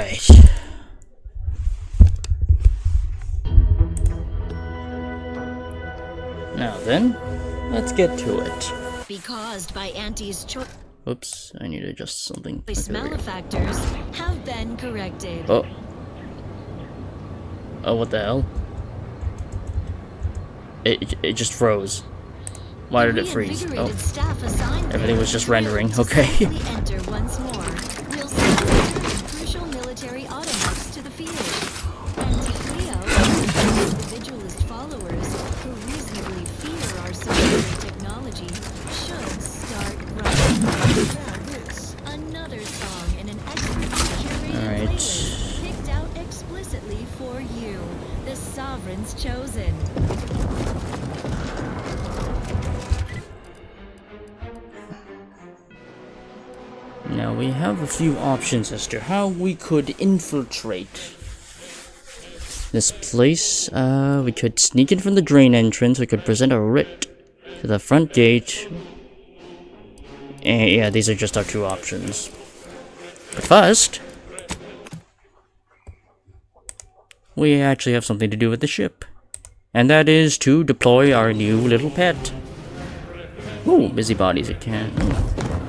Alright. Now then, let's get to it. Be caused by Auntie's choice. Oops, I need to adjust something. Okay, Malefactors have been corrected. oh. Oh, what the hell? It just froze. Why did it freeze? Oh. Everything was just rendering. Okay. Enter once more. We'll send crucial military automates to the field. Anti-Cleo, individualist followers who reasonably fear our superior technology should start running. Another song in an excellent curated playlist picked out explicitly for you, the Sovereign's Chosen. Now we have a few options as to how we could infiltrate this place. We could sneak in from the drain entrance. We could present a writ to the front gate. And yeah, these are just our two options. But first, we actually have something to do with the ship. And that is to deploy our new little pet. Ooh, busybodies it can. Ooh.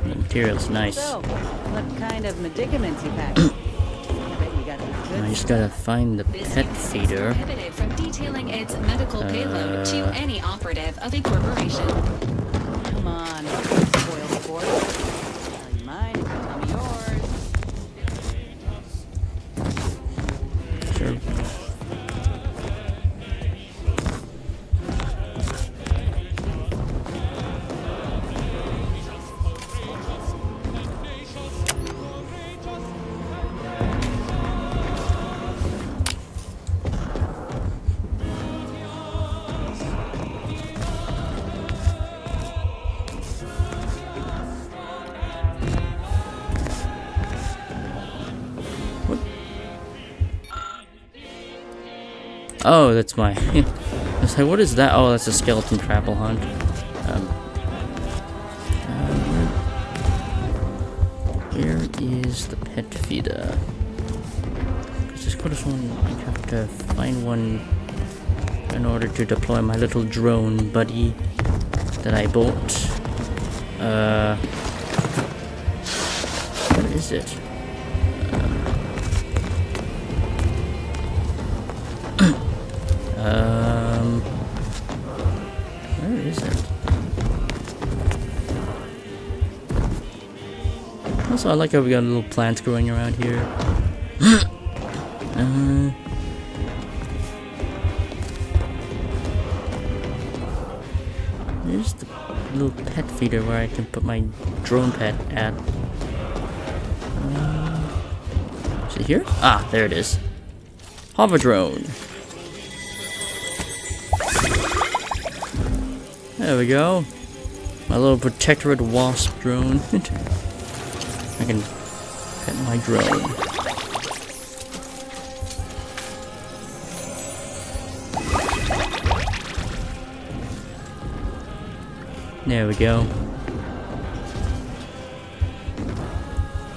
The material's nice. So, what kind of medicaments you pack? I just gotta find the pet feeder. Prohibited from detailing its medical payload to any operative of a corporation. Come on, spoil sport. Tell you mine, tell me yours. Sure. Oh, that's my... I was like, what is that? Oh, that's a skeleton travel hunt. Where is the pet feeder? Because this could one, I have to find one in order to deploy my little drone buddy that I bought. Where is it? Where is it? Also, I like how we got little plants growing around here. There's the little pet feeder where I can put my drone pet at. Is it here? Ah, there it is. Hover drone. There we go. My little protectorate wasp drone. I can pet my drone. There we go.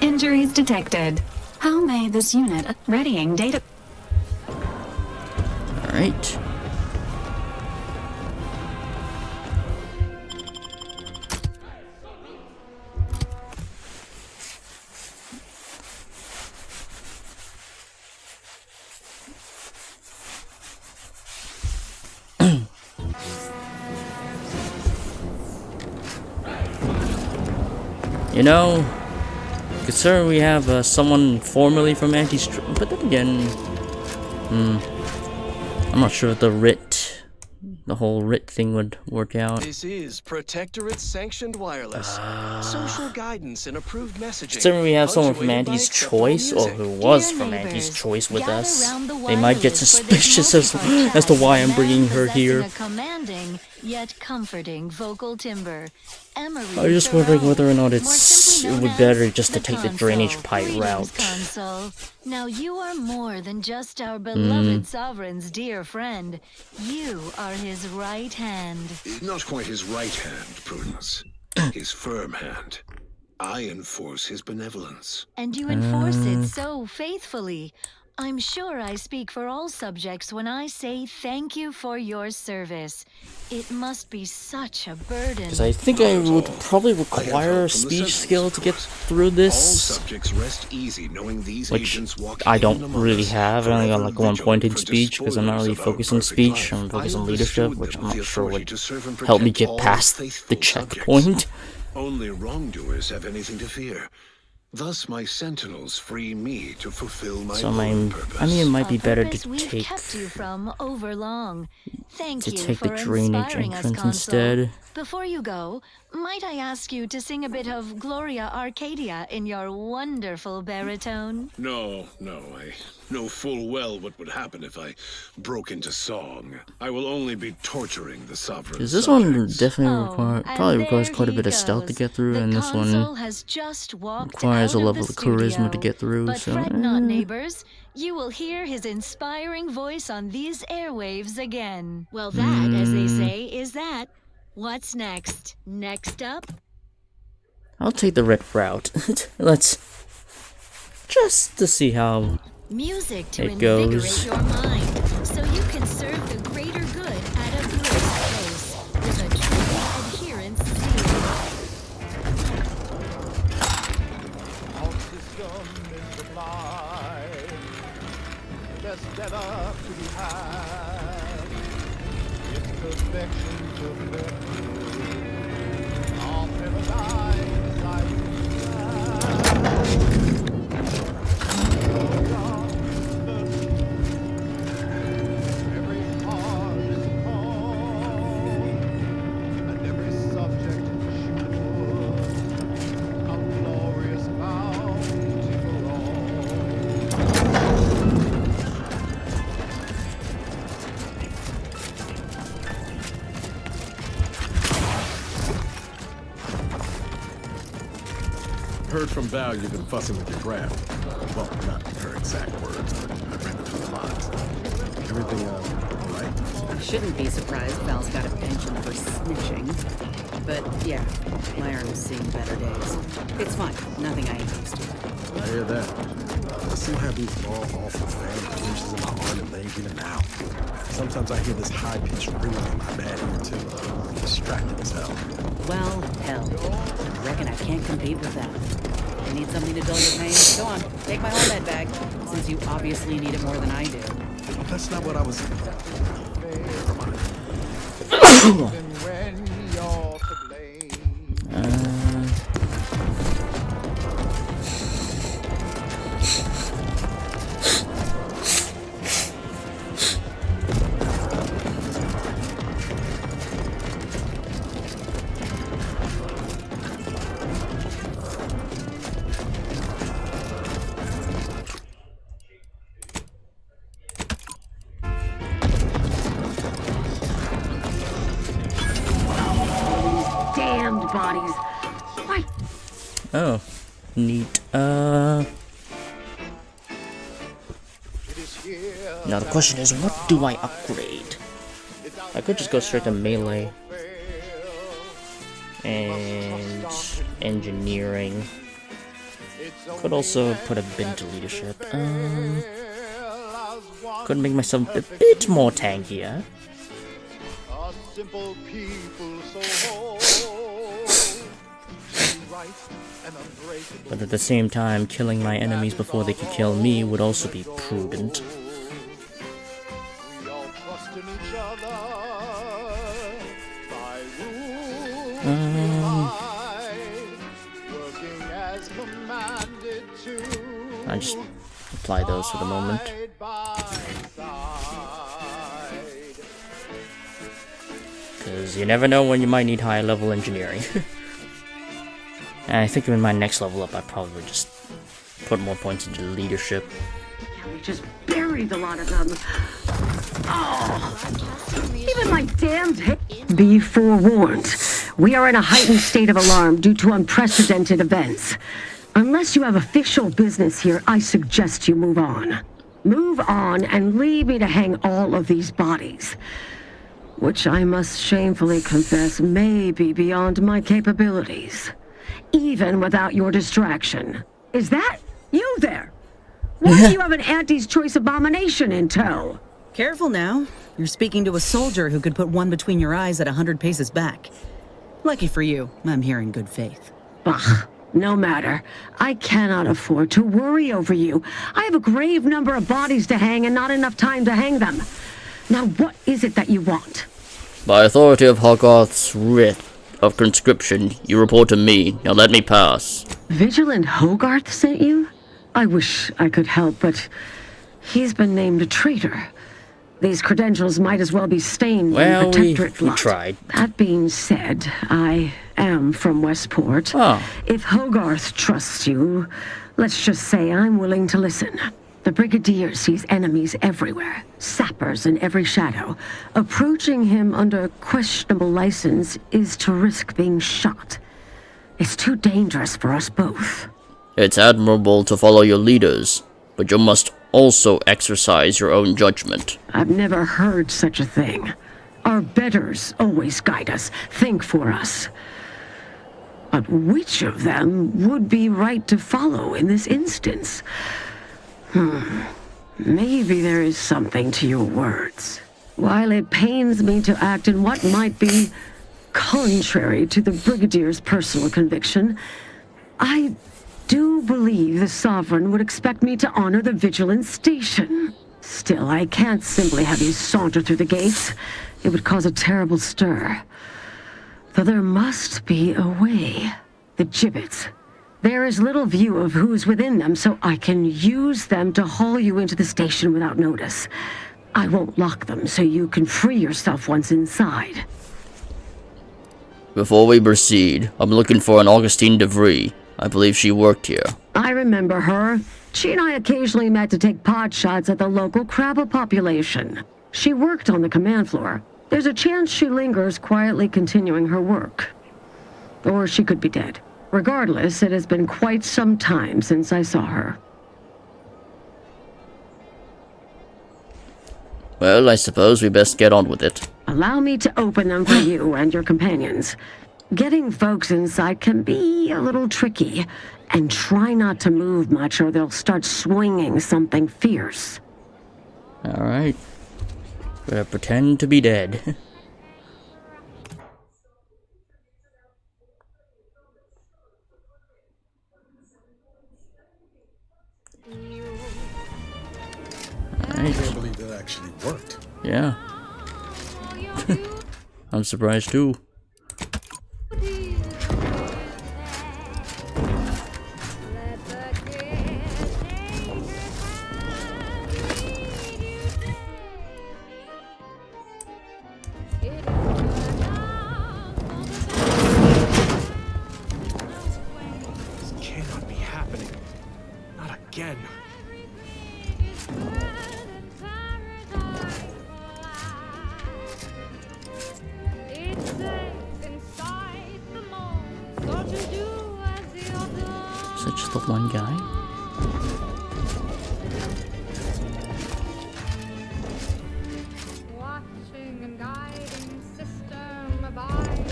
Injuries detected. How may this unit readying data? Alright. You know, considering we have someone formerly from but then again, I'm not sure if the whole writ thing would work out. This is Protectorate sanctioned wireless. Social guidance and approved messaging. Considering we have someone from Auntie's Choice, or who was from Auntie's Choice with us, they might get suspicious as to why I'm bringing her here. Commanding yet comforting vocal timbre. I was just wondering whether or not it would be better just to take the drainage pipe route. Now you are more than just our beloved Sovereign's dear friend. You are his right hand. Not quite his right hand, Prudence. His firm hand. I enforce his benevolence. And you enforce it so faithfully. I'm sure I speak for all subjects when I say thank you for your service. It must be such a burden. Because I think I would probably require a help from the speech Sentinels, skill of to get course. through All this, subjects rest easy knowing these which agents walk I hidden don't among really us, have. I only got forever like 1 point in vigilant for speech because I'm not really despoilers of our focused on perfect speech. life. I'm focused I on have leadership, bestowed which them I'm with not the sure authority would to serve and help me protect get all past the faithful checkpoint. subjects. Only wrongdoers have anything to fear. Thus, my sentinels free me to fulfill my So own purpose. I mean, it might A be better purpose to we've take kept you from overlong. Thank to you take the for drainage inspiring us, entrance Consul. instead. Before you go, might I ask you to sing a bit of Gloria Arcadia in your wonderful baritone? No, I know full well what would happen if I broke into song. I will only be torturing the sovereign Because this one subjects. definitely And probably requires there quite a he bit of stealth to goes. get through, The and this consul one has just walked requires out a of level the of charisma to studio. get through. But So fret not, neighbors. You will hear his inspiring voice on these airwaves again. Well, that, as they say, is that. What's next? Next up? I'll take the red route. Let's just to see how Music to it invigorate goes. your mind, so you can serve the greater good at a brisk pace with a true adherence zeal. Our system is supplied, best ever to be had. It's perfection to perfect. Our paradise I every heart is cold, and every subject sure. A glorious bounty for Heard from Val you've been fussing with your craft. Well, not her exact words, but I read between the lines. Everything, all right? I shouldn't be surprised Val's got a penchant for snitching. But yeah, my arm's seen better days. It's fine. Nothing I ain't used to. I hear that. I still have these awful family pinches in my arm and leg in and out. Sometimes I hear this high-pitched ringing in my bad ear, too. Distracting as hell. Well, hell. Reckon I can't compete with that. You need something to dull your pain? Go on, take my whole med bag, since you obviously need it more than I do. That's not what I was... Never mind. even when you're to blame. Damned bodies. Why? Oh, neat. Now the question is, what do I upgrade? I could just go straight to melee and engineering. Could also put a bit into leadership. Could make myself a bit more tankier. A simple people so whole, right and unbreakable. But at the same time, killing my enemies before they could kill me would also be prudent. We all trust in each other. By rules working as commanded to. I just apply those for the moment. Side by side. Because you never know when you might need higher level engineering. And I think in my next level up, I probably just put more points into leadership. Yeah, we just buried a lot of them. Oh, even my damned head. Be forewarned. We are in a heightened state of alarm due to unprecedented events. Unless you have official business here, I suggest you move on. Move on and leave me to hang all of these bodies. Which I must shamefully confess may be beyond my capabilities. even without your distraction. Is that you there? Why do you have an Auntie's Choice abomination in tow? Careful now. You're speaking to a soldier who could put one between your eyes at 100 paces back. Lucky for you, I'm here in good faith. Ugh, no matter. I cannot afford to worry over you. I have a grave number of bodies to hang and not enough time to hang them. Now what is it that you want? By authority of Hogarth's writ of conscription, you report to me. Now let me pass. Vigilant Hogarth sent you? I wish I could help, but he's been named a traitor. These credentials might as well be stained Well, in protectorate we blood. tried. That being said, I am from Westport. Oh. If Hogarth trusts you, let's just say I'm willing to listen. The Brigadier sees enemies everywhere, sappers in every shadow. Approaching him under questionable license is to risk being shot. It's too dangerous for us both. It's admirable to follow your leaders, but you must also exercise your own judgment. I've never heard such a thing. Our betters always guide us, think for us. But which of them would be right to follow in this instance? Maybe there is something to your words. While it pains me to act in what might be contrary to the Brigadier's personal conviction, I do believe the Sovereign would expect me to honor the Vigilance Station. Still, I can't simply have you saunter through the gates. It would cause a terrible stir. Though there must be a way. The gibbets. There is little view of who's within them, so I can use them to haul you into the station without notice. I won't lock them, so you can free yourself once inside. Before we proceed, I'm looking for an Augustine DeVry. I believe she worked here. I remember her. She and I occasionally met to take pot shots at the local crabba population. She worked on the command floor. There's a chance she lingers, quietly continuing her work. Or she could be dead. Regardless, it has been quite some time since I saw her. Well, I suppose we best get on with it. Allow me to open them for you and your companions. Getting folks inside can be a little tricky, and try not to move much or they'll start swinging something fierce. Alright. Gonna pretend to be dead. I can't believe that actually worked. Yeah. I'm surprised too. This cannot be happening. Not again. Is that just the one guy? Watching and guiding system abiding,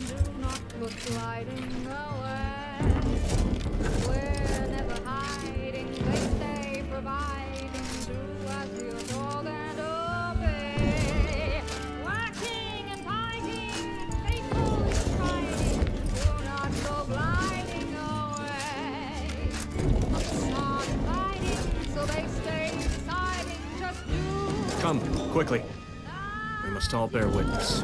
do not look gliding away. We're never hiding, they stay providing, do as you're told and obey. Working and fighting, faithfully striving, do not go gliding away. Not inviting, so they stay deciding, just do. Come, quickly. We must all bear witness.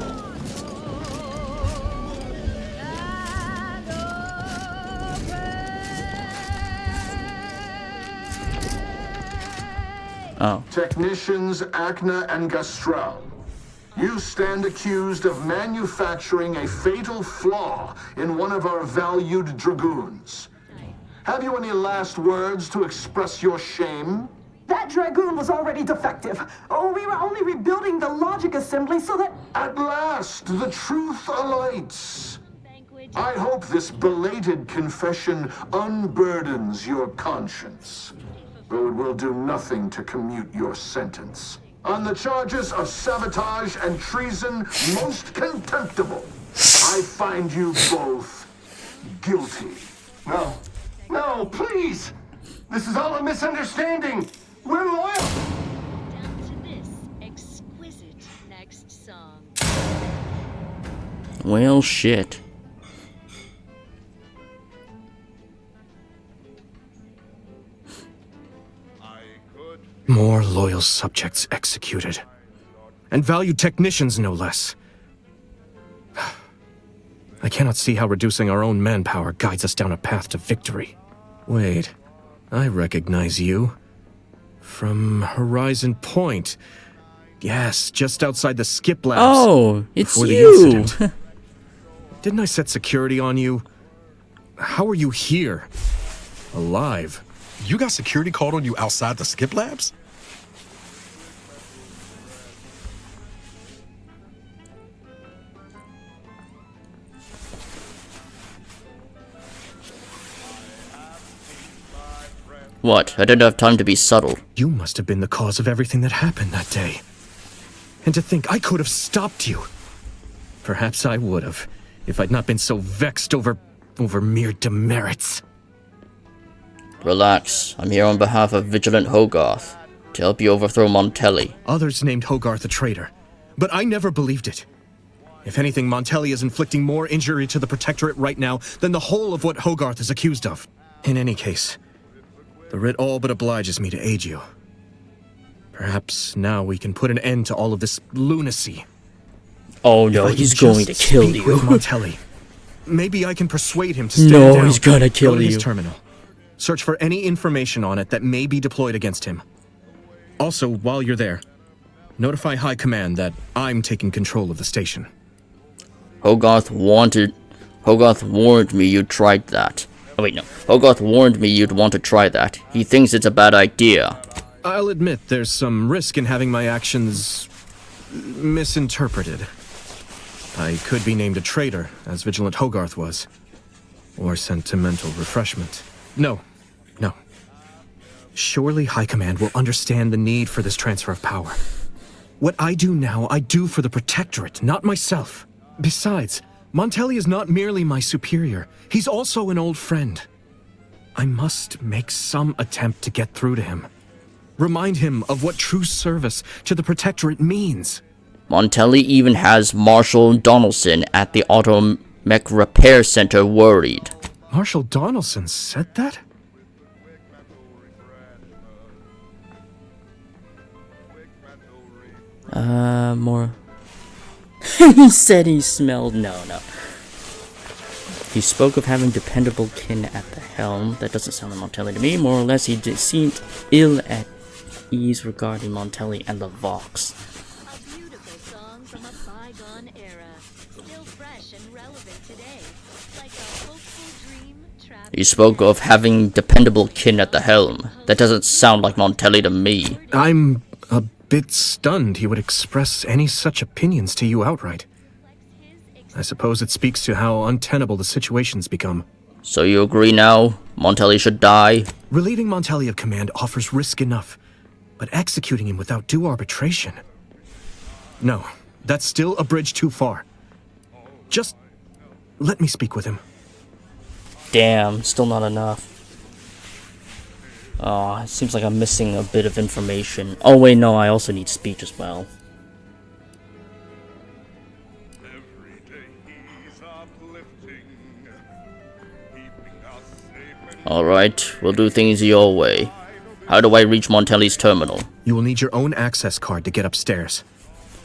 Oh. Technicians Acna and Gastral, you stand accused of manufacturing a fatal flaw in one of our valued dragoons. Have you any last words to express your shame? That Dragoon was already defective. Oh, we were only rebuilding the logic assembly so that... At last, the truth alights. I hope this belated confession unburdens your conscience, though it will do nothing to commute your sentence. On the charges of sabotage and treason most contemptible, I find you both guilty. No. No, please! This is all a misunderstanding! We're loyal! Down to this exquisite next song. Well, shit. More loyal subjects executed. And valued technicians, no less. I cannot see how reducing our own manpower guides us down a path to victory. Wait, I recognize you. From Horizon Point. Yes, just outside the skip labs. Oh, it's before the you! incident. Didn't I set security on you? How are you here? Alive? You got security called on you outside the skip labs? What? I didn't have time to be subtle. You must have been the cause of everything that happened that day. And to think I could have stopped you. Perhaps I would have, if I'd not been so vexed over mere demerits. Relax. I'm here on behalf of Vigilant Hogarth to help you overthrow Montelli. Others named Hogarth a traitor, but I never believed it. If anything, Montelli is inflicting more injury to the Protectorate right now than the whole of what Hogarth is accused of. In any case, the writ all but obliges me to aid you. Perhaps now we can put an end to all of this lunacy. Oh no, he's going to kill you. With Montelli. Maybe I can persuade him to stand No, down. he's gonna kill Go to you. his terminal. Search for any information on it that may be deployed against him. Also, while you're there, notify High Command that I'm taking control of the station. Hogarth warned me you tried that. Oh wait, no. Hogarth warned me you'd want to try that. He thinks it's a bad idea. I'll admit there's some risk in having my actions misinterpreted. I could be named a traitor, as Vigilant Hogarth was. Or sentimental refreshment. No. Surely High Command will understand the need for this transfer of power. What I do now, I do for the Protectorate, not myself. Besides, Montelli is not merely my superior, he's also an old friend. I must make some attempt to get through to him. Remind him of what true service to the Protectorate means. Montelli even has Marshal Donaldson at the Automech Repair Center worried. Marshal Donaldson said that? More. He said he smelled. No. He spoke of having dependable kin at the helm. That doesn't sound like Montelli to me. More or less, he seemed ill at ease regarding Montelli and the Vox. A beautiful song from a bygone era, still fresh and relevant today, like a hopeful dream trapped. He spoke of having dependable kin at the helm. That doesn't sound like Montelli to me. I'm a bit stunned he would express any such opinions to you outright. I suppose it speaks to how untenable the situation's become. So you agree now? Montelli should die? Relieving Montelli of command offers risk enough, but executing him without due arbitration? No, that's still a bridge too far. Just let me speak with him. Damn, still not enough. Oh, it seems like I'm missing a bit of information. Oh wait, no, I also need speech as well. Alright, we'll do things your way. How do I reach Montelli's terminal? You will need your own access card to get upstairs.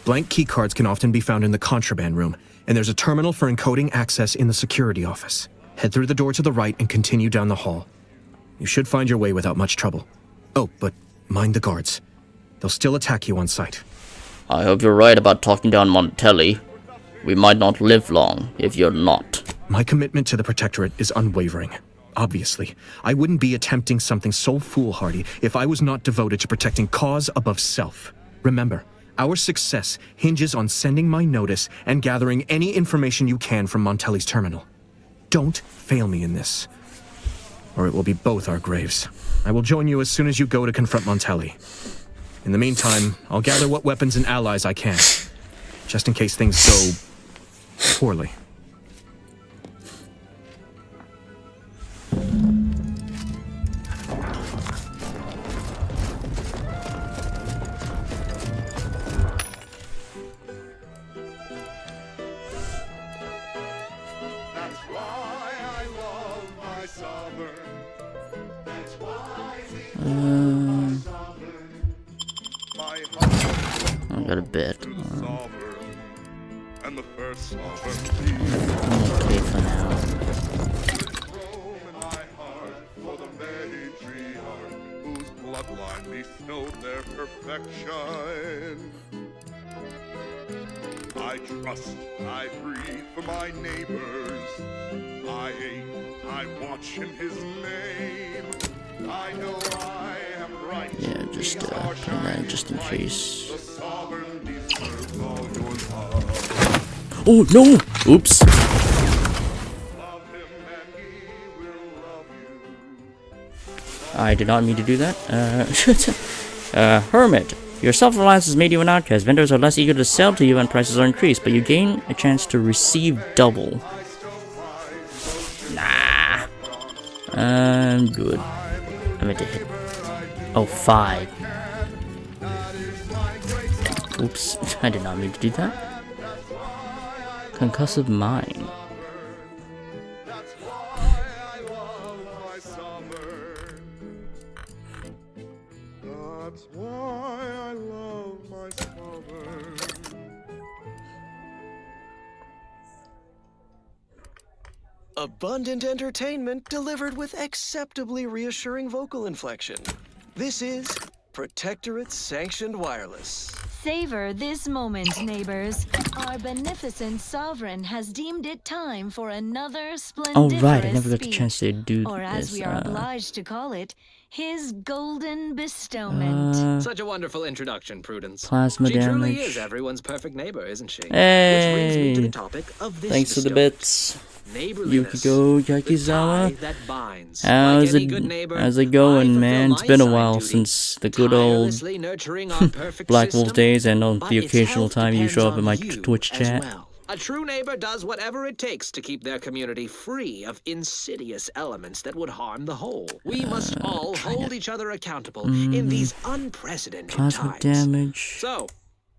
Blank key cards can often be found in the contraband room, and there's a terminal for encoding access in the security office. Head through the door to the right and continue down the hall. You should find your way without much trouble. Oh, but mind the guards. They'll still attack you on sight. I hope you're right about talking down Montelli. We might not live long if you're not. My commitment to the Protectorate is unwavering. Obviously, I wouldn't be attempting something so foolhardy if I was not devoted to protecting cause above self. Remember, our success hinges on sending my notice and gathering any information you can from Montelli's terminal. Don't fail me in this, or it will be both our graves. I will join you as soon as you go to confront Montelli. In the meantime, I'll gather what weapons and allies I can, just in case things go poorly. I got a bit. And the first I'm okay for now. for the matriarch whose bloodline bestowed their perfection. I trust, I breathe for my neighbors. I aim, I watch in his name. I know I am right. Yeah, just just in case. The sovereign deserves all your love. Oh no! Oops. Love him and he will love you. I did not mean to do that. Hermit. Your self-reliance has made you an outcast. Vendors are less eager to sell to you and prices are increased, but you gain a chance to receive double. Nah. I'm good. I meant to hit. Oh, 5. Oops. I did not mean to do that. Concussive mind. That's why I love my sovereign. Abundant entertainment delivered with acceptably reassuring vocal inflection. This is Protectorate Sanctioned Wireless. Savor this moment, neighbors. Our beneficent sovereign has deemed it time for another Oh splendiferous right, I never got the speech, chance to do or as this. we are obliged to call it, his golden bestowment. Such a wonderful introduction, Prudence. Plasma She truly damage. is everyone's perfect neighbor, isn't she? Hey! Which brings me to the topic of this Thanks for the bestowment. bits. Neighborliness, Yukiko the tie Yakizawa. that binds. How's Like any it good neighbor, how's it I going, fulfill man? It's my been a side while duty, since the good old tirelessly nurturing our perfect Black Wolf system, days and on but the its occasional health time you depends show up in on my you Twitch as chat. well. A true neighbor does whatever it takes to keep their community free of insidious elements that would harm the whole. We must all hold each other accountable in these unprecedented Plasma times. damage. So,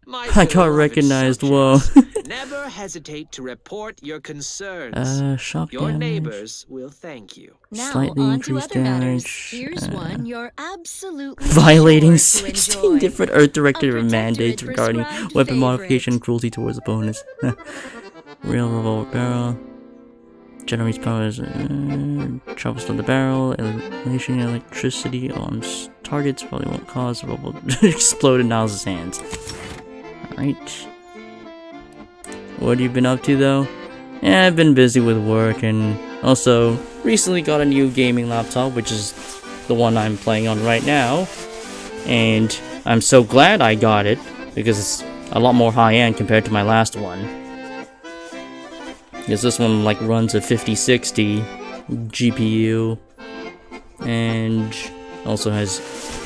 my I got beloved recognized, whoa. subjects, never hesitate to report your concerns. Shock Your damage. neighbors will thank you. Now, Slightly on to increased other matters. damage. Here's one you're absolutely Violating sure to 16 enjoy. different Earth-directed A Protectorate mandates regarding prescribed weapon favorite. modification and cruelty towards opponents. Real revolver barrel. Generates power, travels to the barrel, elimination electricity on targets probably won't cause the rubble to explode in Niles' hands. Alright. What have you been up to though? Yeah, I've been busy with work and also recently got a new gaming laptop, which is the one I'm playing on right now. And I'm so glad I got it because it's a lot more high-end compared to my last one. Because this one like runs a 5060 GPU and also has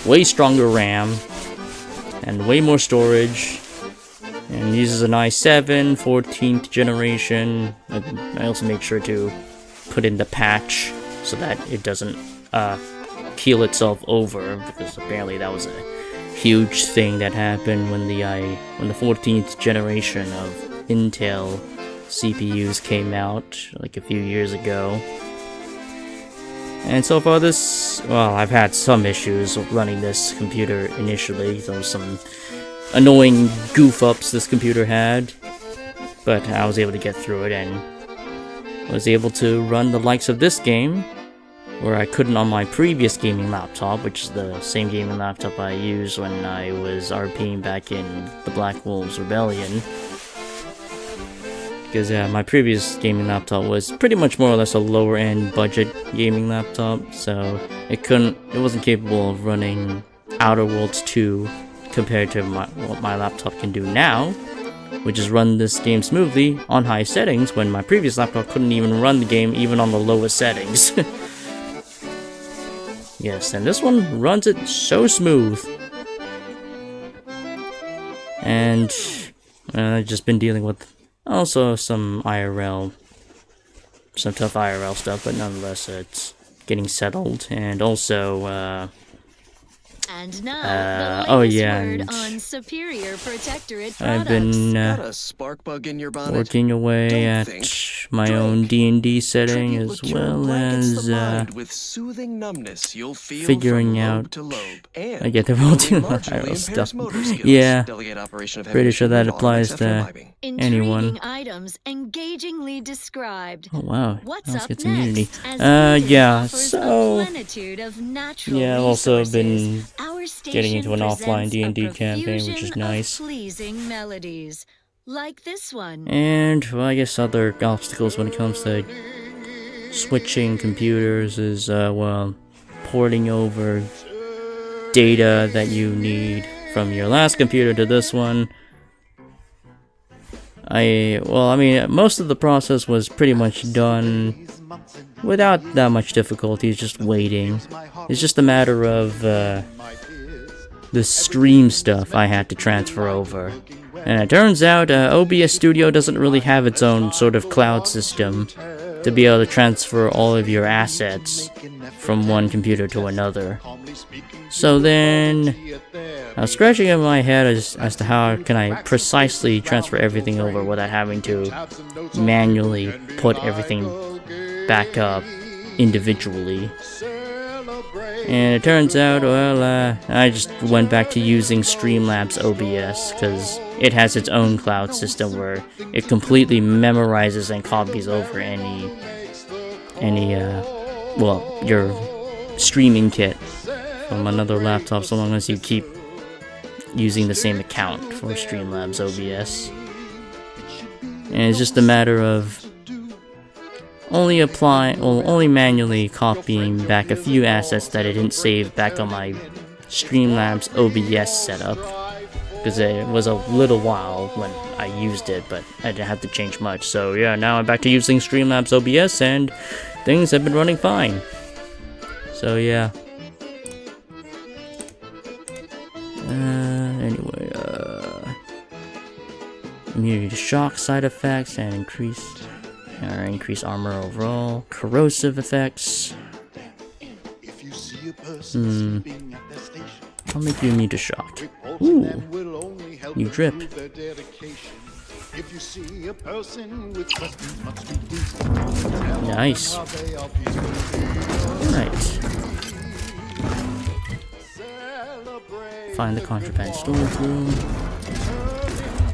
way stronger RAM and way more storage and uses an i7 14th generation. I also make sure to put in the patch so that it doesn't keel itself over, because apparently that was a huge thing that happened when the 14th generation of Intel CPUs came out like a few years ago. And so far I've had some issues running this computer initially. There was some annoying goof-ups this computer had, but I was able to get through it and was able to run the likes of this game, where I couldn't on my previous gaming laptop, which is the same gaming laptop I used when I was RPing back in the Black Wolves Rebellion. Because yeah, my previous gaming laptop was pretty much more or less a lower end budget gaming laptop, so it wasn't capable of running Outer Worlds 2 compared to what my laptop can do now, which is run this game smoothly on high settings when my previous laptop couldn't even run the game even on the lowest settings. Yes, and this one runs it so smooth. And I've just been dealing with also some tough IRL stuff, but nonetheless it's getting settled. And also And now, the oh latest yeah, word and on superior protectorate I've products. been Got a spark bug in your bonnet? working away Don't at think. my Drink. own D&D setting, Tribute as liqueur well blankets as the mind with soothing numbness you'll feel figuring from lobe out. to lobe. And I get the whole deal. marginally impairs motor skills. Yeah, Delegate operation of heavy pretty sure that machinery to applies automate after to imbibing. anyone. Intriguing items engagingly described. Oh wow, What's let's up get some Unity. next? As Yeah, offers a so plenitude of natural yeah, I've also been resources. Our getting into an station offline presents a D&D campaign, which is profusion nice. of pleasing melodies, like this one. And well, I guess other obstacles when it comes to switching computers is well, porting over data that you need from your last computer to this one. I mean, most of the process was pretty much done without that much difficulty. It's just waiting. It's just a matter of the stream stuff I had to transfer over. And it turns out OBS Studio doesn't really have its own sort of cloud system to be able to transfer all of your assets from one computer to another. So then I was scratching in my head as to how can I precisely transfer everything over without having to manually put everything back up individually. And it turns out, well, I just went back to using Streamlabs OBS because it has its own cloud system where it completely memorizes and copies over your streaming kit from another laptop, so long as you keep using the same account for Streamlabs OBS. And it's just a matter of only manually copying back a few assets that I didn't save back on my Streamlabs OBS setup, because it was a little while when I used it, but I didn't have to change much. So yeah, now I'm back to using Streamlabs OBS, and things have been running fine. So yeah. Anyway, immunity to shock side effects and increase armor overall. Corrosive effects. I'll make you immune to shock. Ooh, new drip. Nice. Alright. Find the contraband storage room.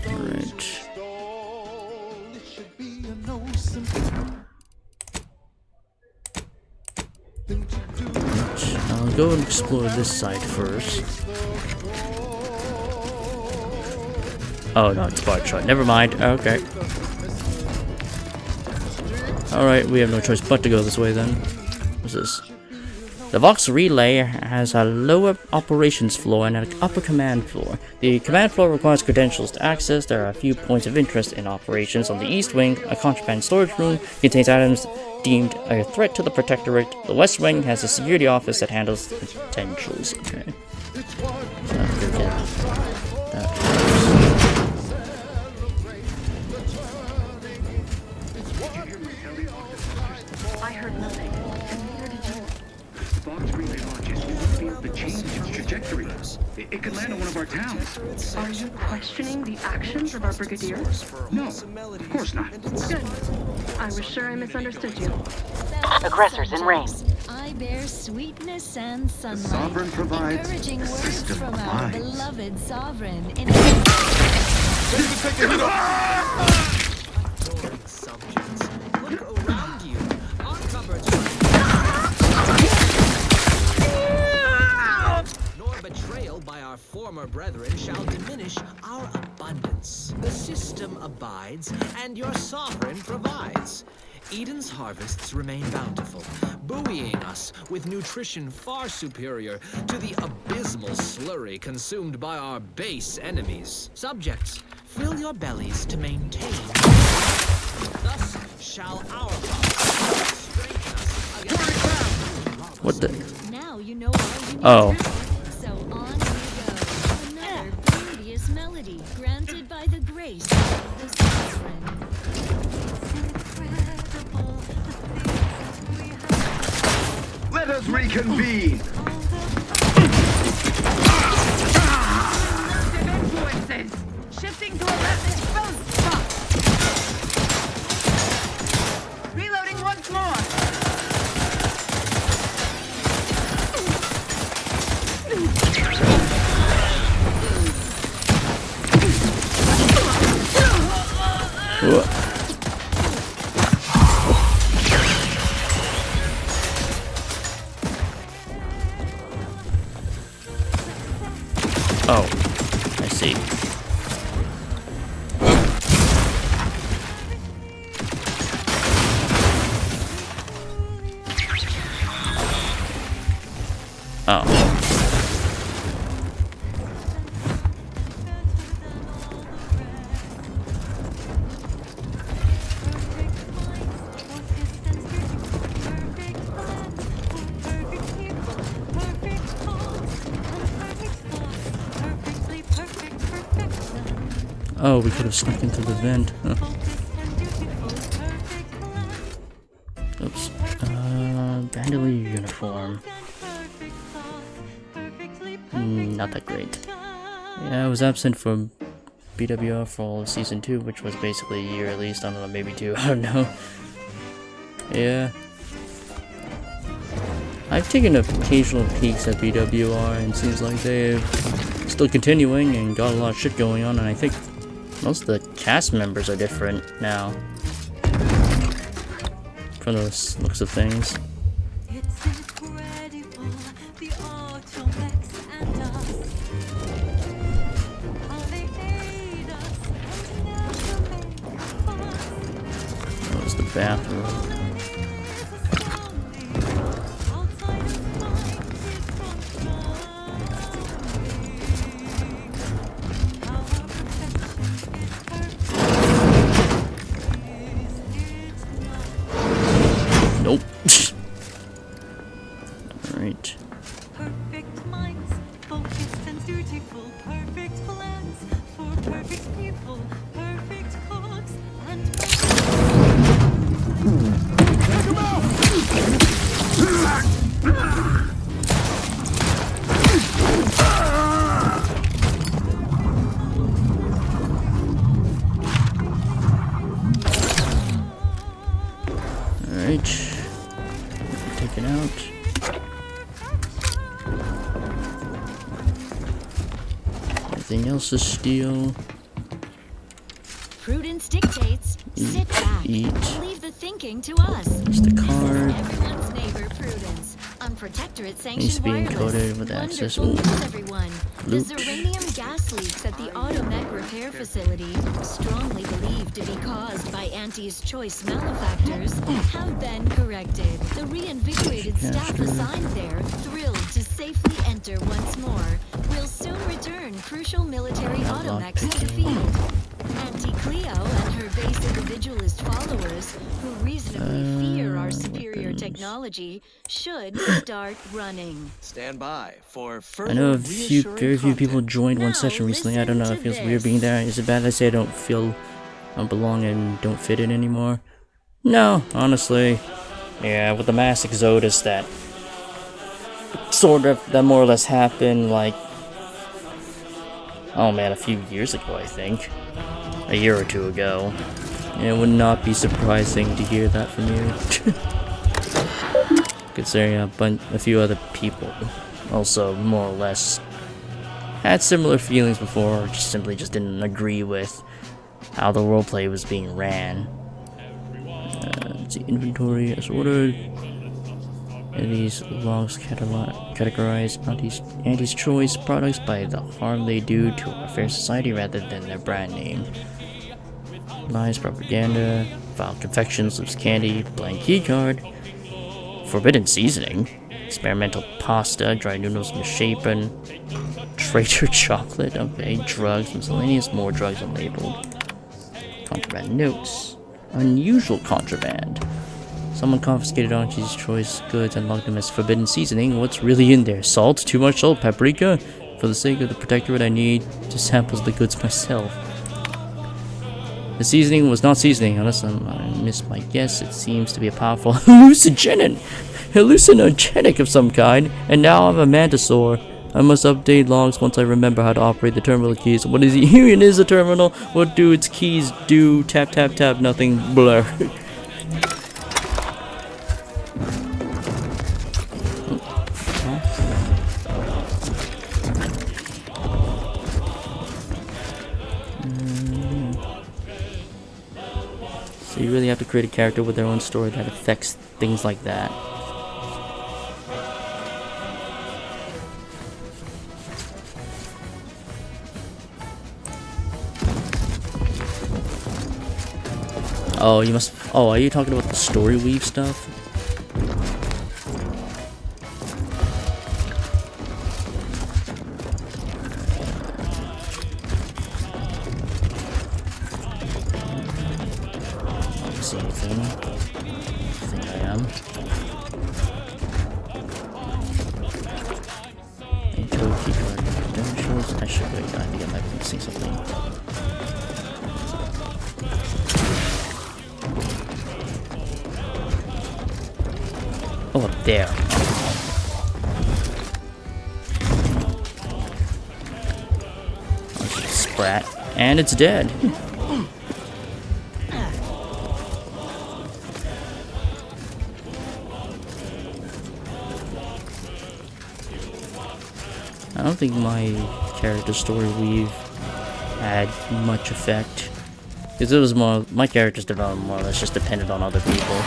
Alright. I'll go and explore this side first. Oh no, it's bar chart. Never mind. Okay. Alright, we have no choice but to go this way then. What's this? The Vox Relay has a lower operations floor and an upper command floor. The command floor requires credentials to access. There are a few points of interest in operations. On the east wing, a contraband storage room contains items deemed a threat to the Protectorate. The west wing has a security office that handles potentials. Okay. I heard nothing. Vox relay launches field to change its trajectory. It could land on one of our towns. Are you questioning the actions of our brigadier? No, of course not. Good. I was sure I misunderstood you. Aggressors in range. I bear sweetness and sunlight. The sovereign provides, encouraging the words system from our abides. beloved sovereign. Subjects, look around you. Our cupboards nor betrayal by our former brethren shall diminish our abundance. The system abides, and your sovereign provides. Eden's harvests remain bountiful, buoying us with nutrition far superior to the abysmal slurry consumed by our base enemies. Subjects, fill your bellies to maintain. Thus shall our crops strengthen us against What the? Now you know why we Oh. So on we go. Another beauteous melody granted by the grace of the sovereign. Let us reconvene. Oh. Oh, we could have snuck into the vent. Huh. Oops. Vandally uniform. Not that great. Yeah, I was absent from BWR for all of Season 2, which was basically a year at least. I don't know, maybe 2. I don't know. Yeah. I've taken occasional peeks at BWR, and it seems like they're still continuing and got a lot of shit going on, and I think most of the cast members are different now. From the looks of things. That was the bathroom. Nope. Alright. Perfect minds, focused and dutiful, perfect plans for perfect people, perfect cooks and Alright. Taken out. Everything else is steel. Prudence dictates. Sit back. Eat. Leave the thinking to us. There's the card. Everyone's neighbor, Prudence. Unprotectorate Needs to sanctioned be wireless. encoded with access. Wonderful Ooh. news, everyone. The Loot. Zeranium gas leaks at the Automech repair facility, strongly believed to be caused by Auntie's choice malefactors, have been corrected. The reinvigorated staff assigned there, thrilled to safely enter once more, will soon return crucial military automechs to the field. Auntie Cleo and her base individualist followers, who reasonably fear our superior technology, should start running. Stand by for further I know reassuring very few people content. joined one session recently. I don't know. It feels weird being there. Is it bad I say I don't feel I don't belong and don't fit in anymore? No, honestly. Yeah, with the mass exodus that that more or less happened like, oh man, a few years ago, I think. A year or two ago. It would not be surprising to hear that from you. Considering a few other people also more or less had similar feelings before, or just simply didn't agree with how the roleplay was being ran. Let's see, inventory as ordered. And these logs categorize Auntie's choice products by the harm they do to our fair society rather than their brand name. Lies, propaganda, vile confections, loose candy, blank keycard, forbidden seasoning, experimental pasta, dry noodles misshapen, traitor chocolate, okay, drugs, miscellaneous, more drugs unlabeled, contraband notes, unusual contraband. Someone confiscated Auntie's choice goods and logged them as forbidden seasoning. What's really in there? Salt? Too much salt? Paprika? For the sake of the protectorate, I need to sample the goods myself. The seasoning was not seasoning, unless I missed my guess. It seems to be a powerful hallucinogenic of some kind. And now I'm a mantisaur. I must update logs once I remember how to operate the terminal keys. What is even is a terminal? What do its keys do? Tap, tap, tap, nothing, blur. So you really have to create a character with their own story that affects things like that. Oh, you must... Oh, are you talking about the story weave stuff? see anything. I think I am. Intro keycard credentials. I should wait. I think I might be missing something. Oh, up there. Oh, sprat. And it's dead. I don't think my character story weave had much effect. Because it was more, my character's development more or less just depended on other people.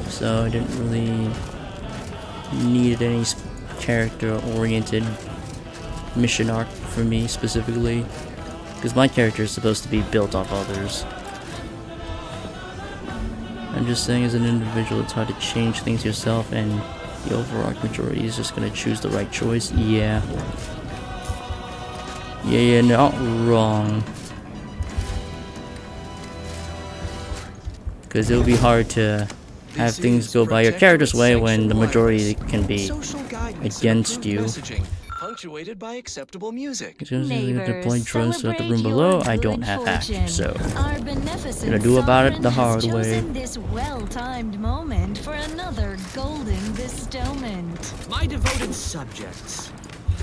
So I didn't really need any character-oriented mission arc for me specifically. Because my character is supposed to be built off others. I'm just saying, as an individual, it's hard to change things yourself, and the overall majority is just gonna choose the right choice. Yeah. Yeah, not wrong. Because it'll be hard to have things go by your character's way when the majority can be against you. Punctuated by acceptable music. Deploy drones throughout the room below. I don't have access, so gonna do about it the hard way. This well-timed moment for another golden bestowment. My devoted subjects,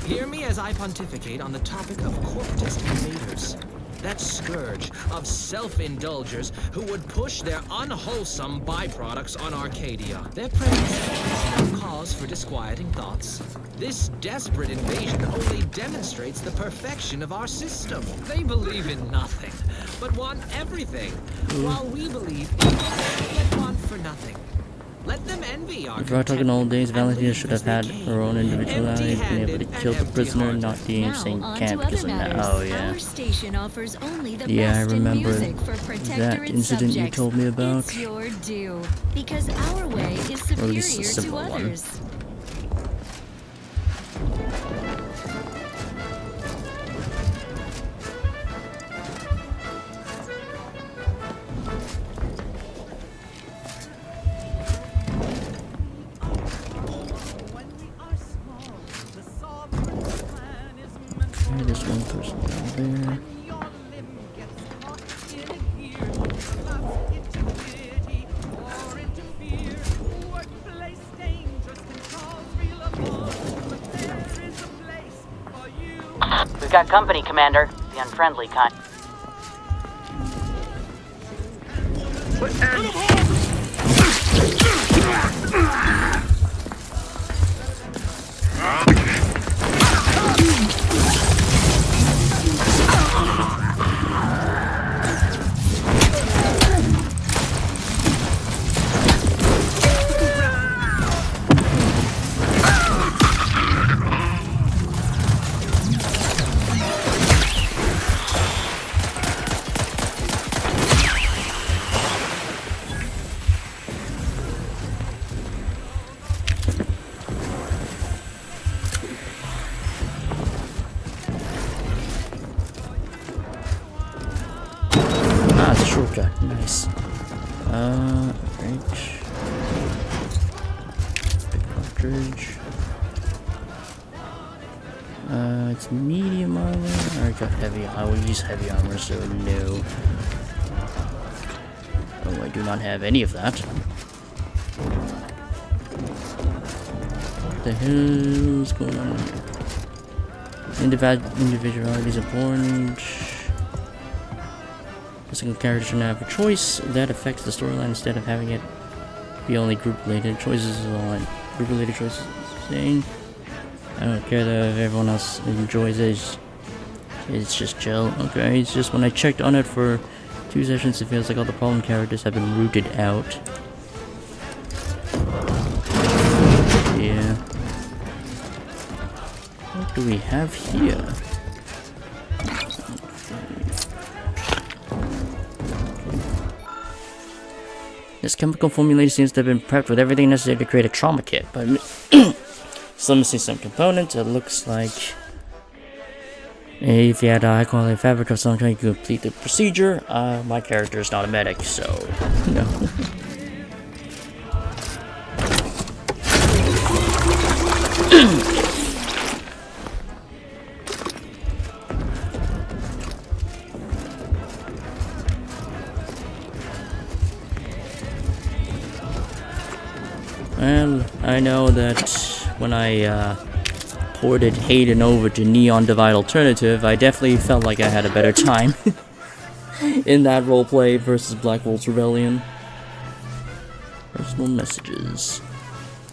hear me as I pontificate on the topic of corporatist invaders. That scourge of self-indulgers who would push their unwholesome byproducts on Arcadia. Their presence is no cause for disquieting thoughts. This desperate invasion only demonstrates the perfection of our system. They believe in nothing, but want everything, while we believe in nothing, but want for nothing. Let them envy our If we're talking old days, Valentina should have had her own individuality, been able to kill the prisoner, not the insane camp because of that. Oh yeah. Yeah, I remember that incident you told me about. It's your due, because our way is superior to others. There's one person down there. We've got company, Commander. The unfriendly kind. It's a shortcut. Nice. Right. Big cartridge. It's medium armor. I got heavy. I will use heavy armor, so no. Oh, I do not have any of that. What the hell is going on here? Individuality is important. The single character should not have a choice. That affects the storyline instead of having it be only group-related choices. Group-related choices is insane. I don't care though if everyone else enjoys it. It's just chill. Okay, it's just when I checked on it for 2 sessions, it feels like all the problem characters have been rooted out. Yeah. What do we have here? This chemical formulator seems to have been prepped with everything necessary to create a trauma kit, but so let me see some components. It looks like If you had a high quality fabric of some kind, you could complete the procedure. My character is not a medic, so no. Well, I know that when I ported Hayden over to Neon Divide Alternative, I definitely felt like I had a better time in that roleplay versus Black Wolf's Rebellion. Personal messages.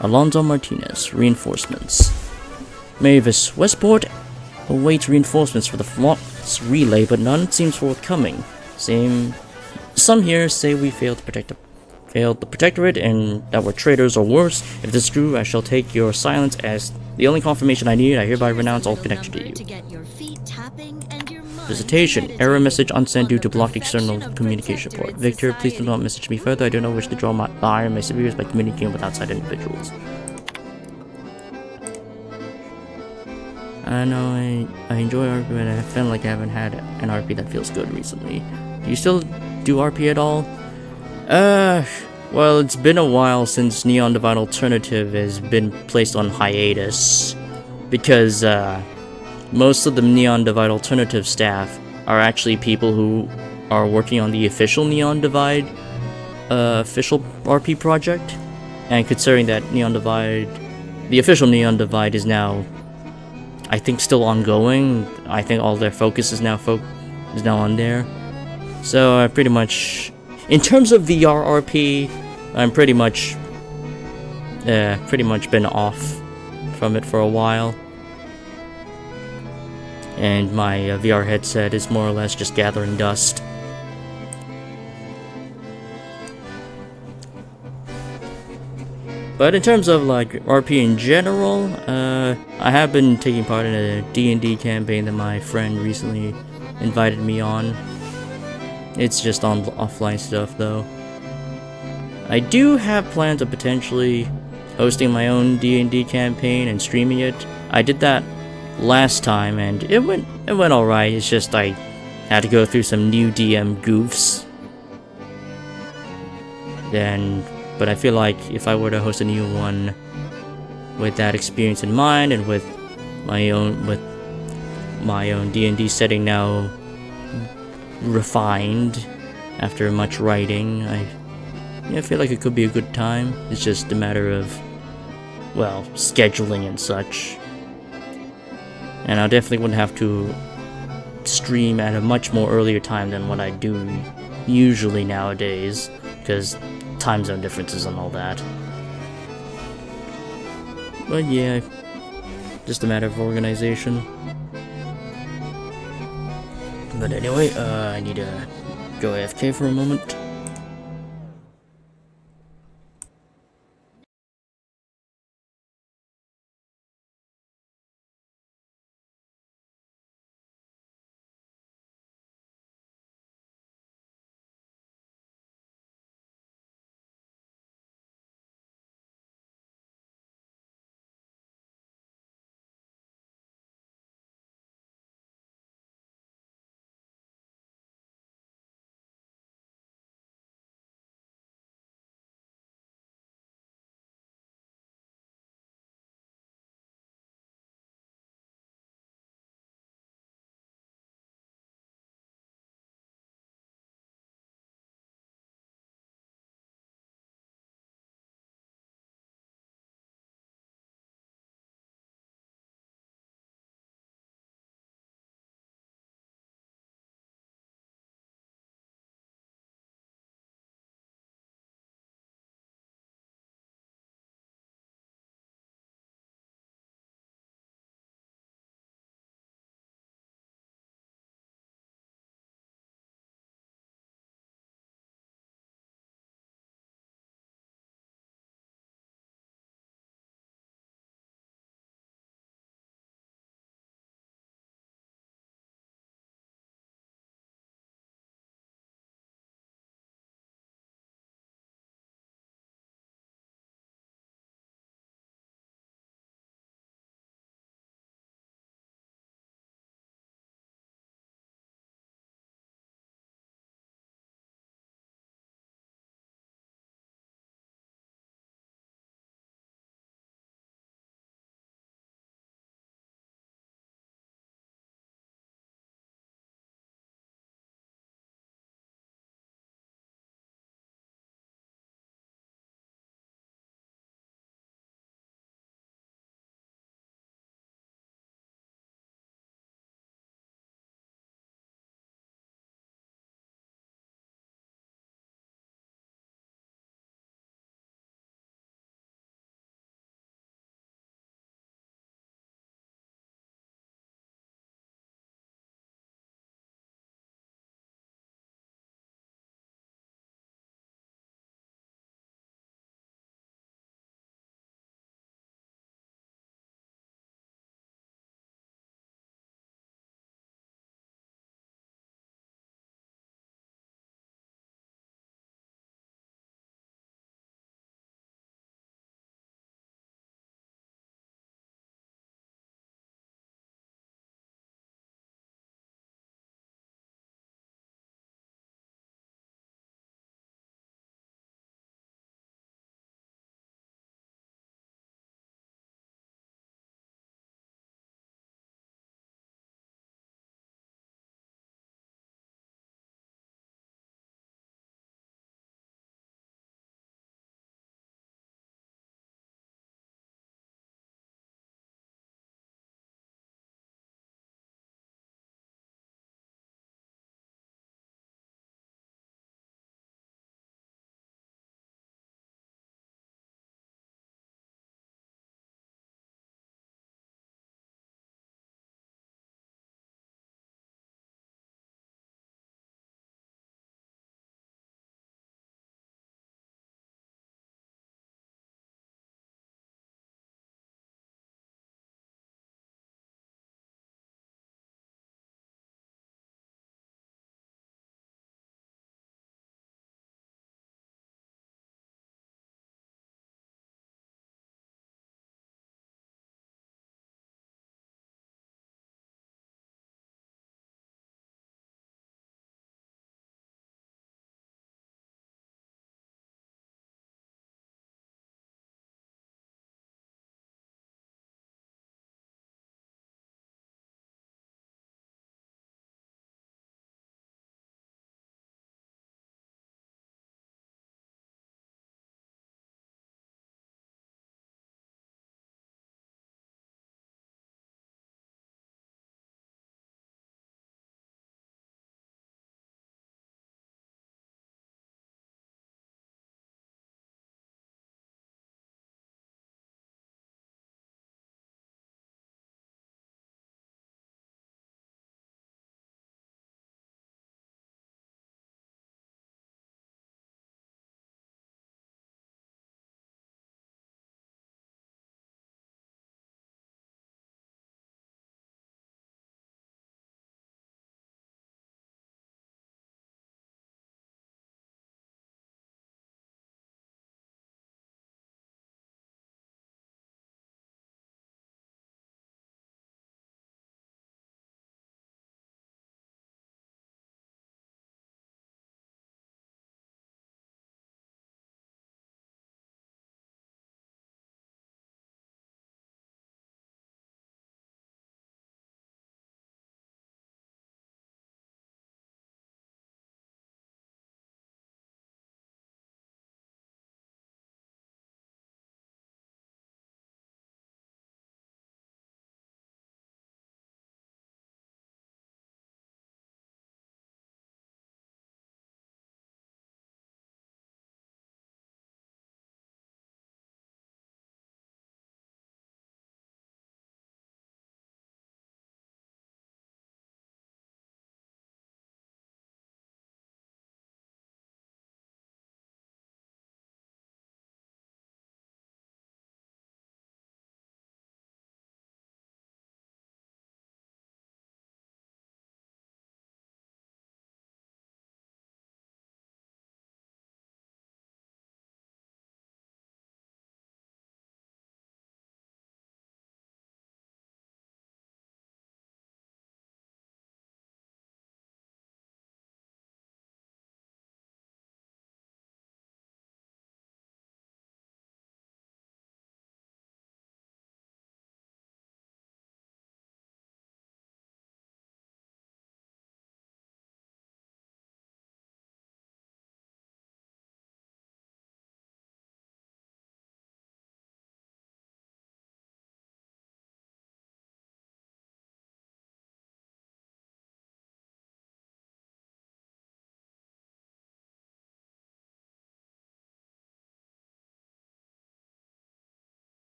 Alonzo Martinez, reinforcements. Mavis, Westport awaits reinforcements for the Flot's relay, but none seems forthcoming. Some here say we failed the Protectorate and that we're traitors or worse. If this is true, I shall take your silence as the only confirmation I need. I hereby renounce all connection to you. Visitation. Error message unsent due to blocked external communication port. Victor, please do not message me further. I don't know which to draw my line and my superiors by communicating with outside individuals. I know I enjoy RP, but I feel like I haven't had an RP that feels good recently. Do you still do RP at all? Well, it's been a while since Neon Divine Alternative has been placed on hiatus, because, most of the Neon Divide Alternative staff are actually people who are working on the official Neon Divide, official RP project, and considering that the official Neon Divide is now, I think, still ongoing. I think all their focus is now on there. So I pretty much, in terms of VR RP, I'm pretty much been off from it for a while, and my VR headset is more or less just gathering dust. But in terms of like RP in general, I have been taking part in a D&D campaign that my friend recently invited me on. It's just on offline stuff though. I do have plans of potentially hosting my own D&D campaign and streaming it. I did that last time and it went alright. It's just I had to go through some new DM goofs. But I feel like if I were to host a new one with that experience in mind and with my own D&D setting now refined after much writing, I feel like it could be a good time. It's just a matter of, well, scheduling and such. And I definitely wouldn't have to stream at a much more earlier time than what I do usually nowadays, because time zone differences and all that. But yeah, just a matter of organization. But anyway, I need to go AFK for a moment.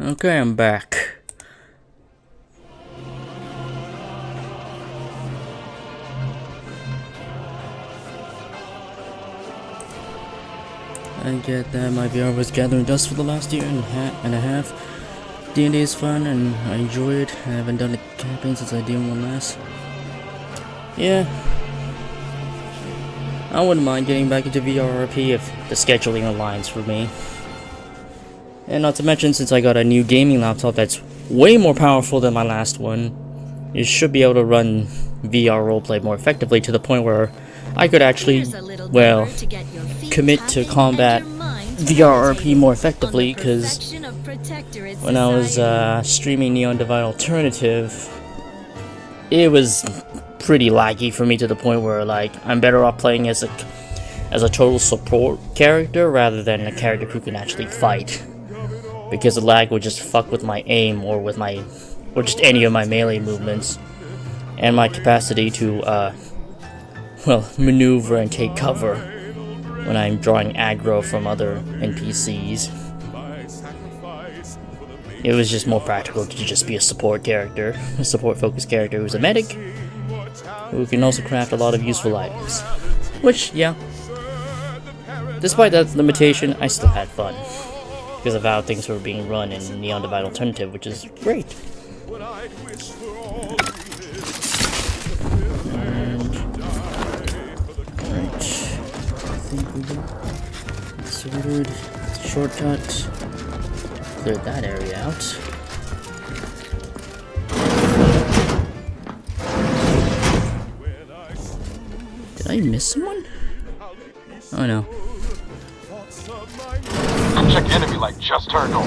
Okay, I'm back. I get that my VR was gathering dust for the last year and a half. D&D is fun and I enjoy it. I haven't done a campaign since I did one last. Yeah. I wouldn't mind getting back into VRRP if the scheduling aligns for me. And not to mention, since I got a new gaming laptop that's way more powerful than my last one, it should be able to run VR roleplay more effectively to the point where I could actually, well, commit to combat VRRP more effectively, because when I was streaming Neon Divide Alternative, it was pretty laggy for me to the point where, like, I'm better off playing as a total support character rather than a character who can actually fight, because the lag would just fuck with my aim or just any of my melee movements and my capacity to well, maneuver and take cover when I'm drawing aggro from other NPCs. It was just more practical to just be a support character, a support focused character who's a medic, who can also craft a lot of useful items. Which, yeah, despite that limitation, I still had fun, because of how things were being run in Neon Divide Alternative, which is great. I think we sorted, shortcut, cleared that area out. Did I miss someone? Oh no. Check enemy light just turned on.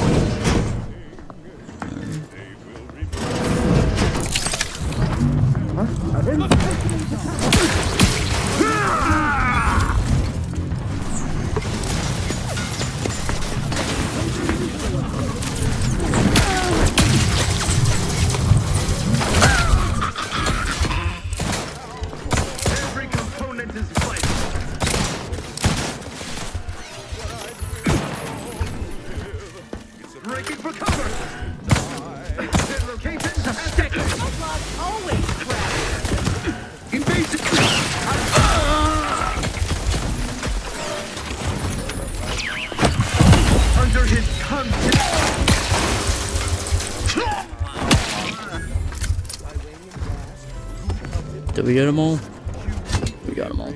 Every component is placed. Breaking for cover. Hit location. Stick. Always crap. Invasive. Under his content. Did we get them all? We got them all.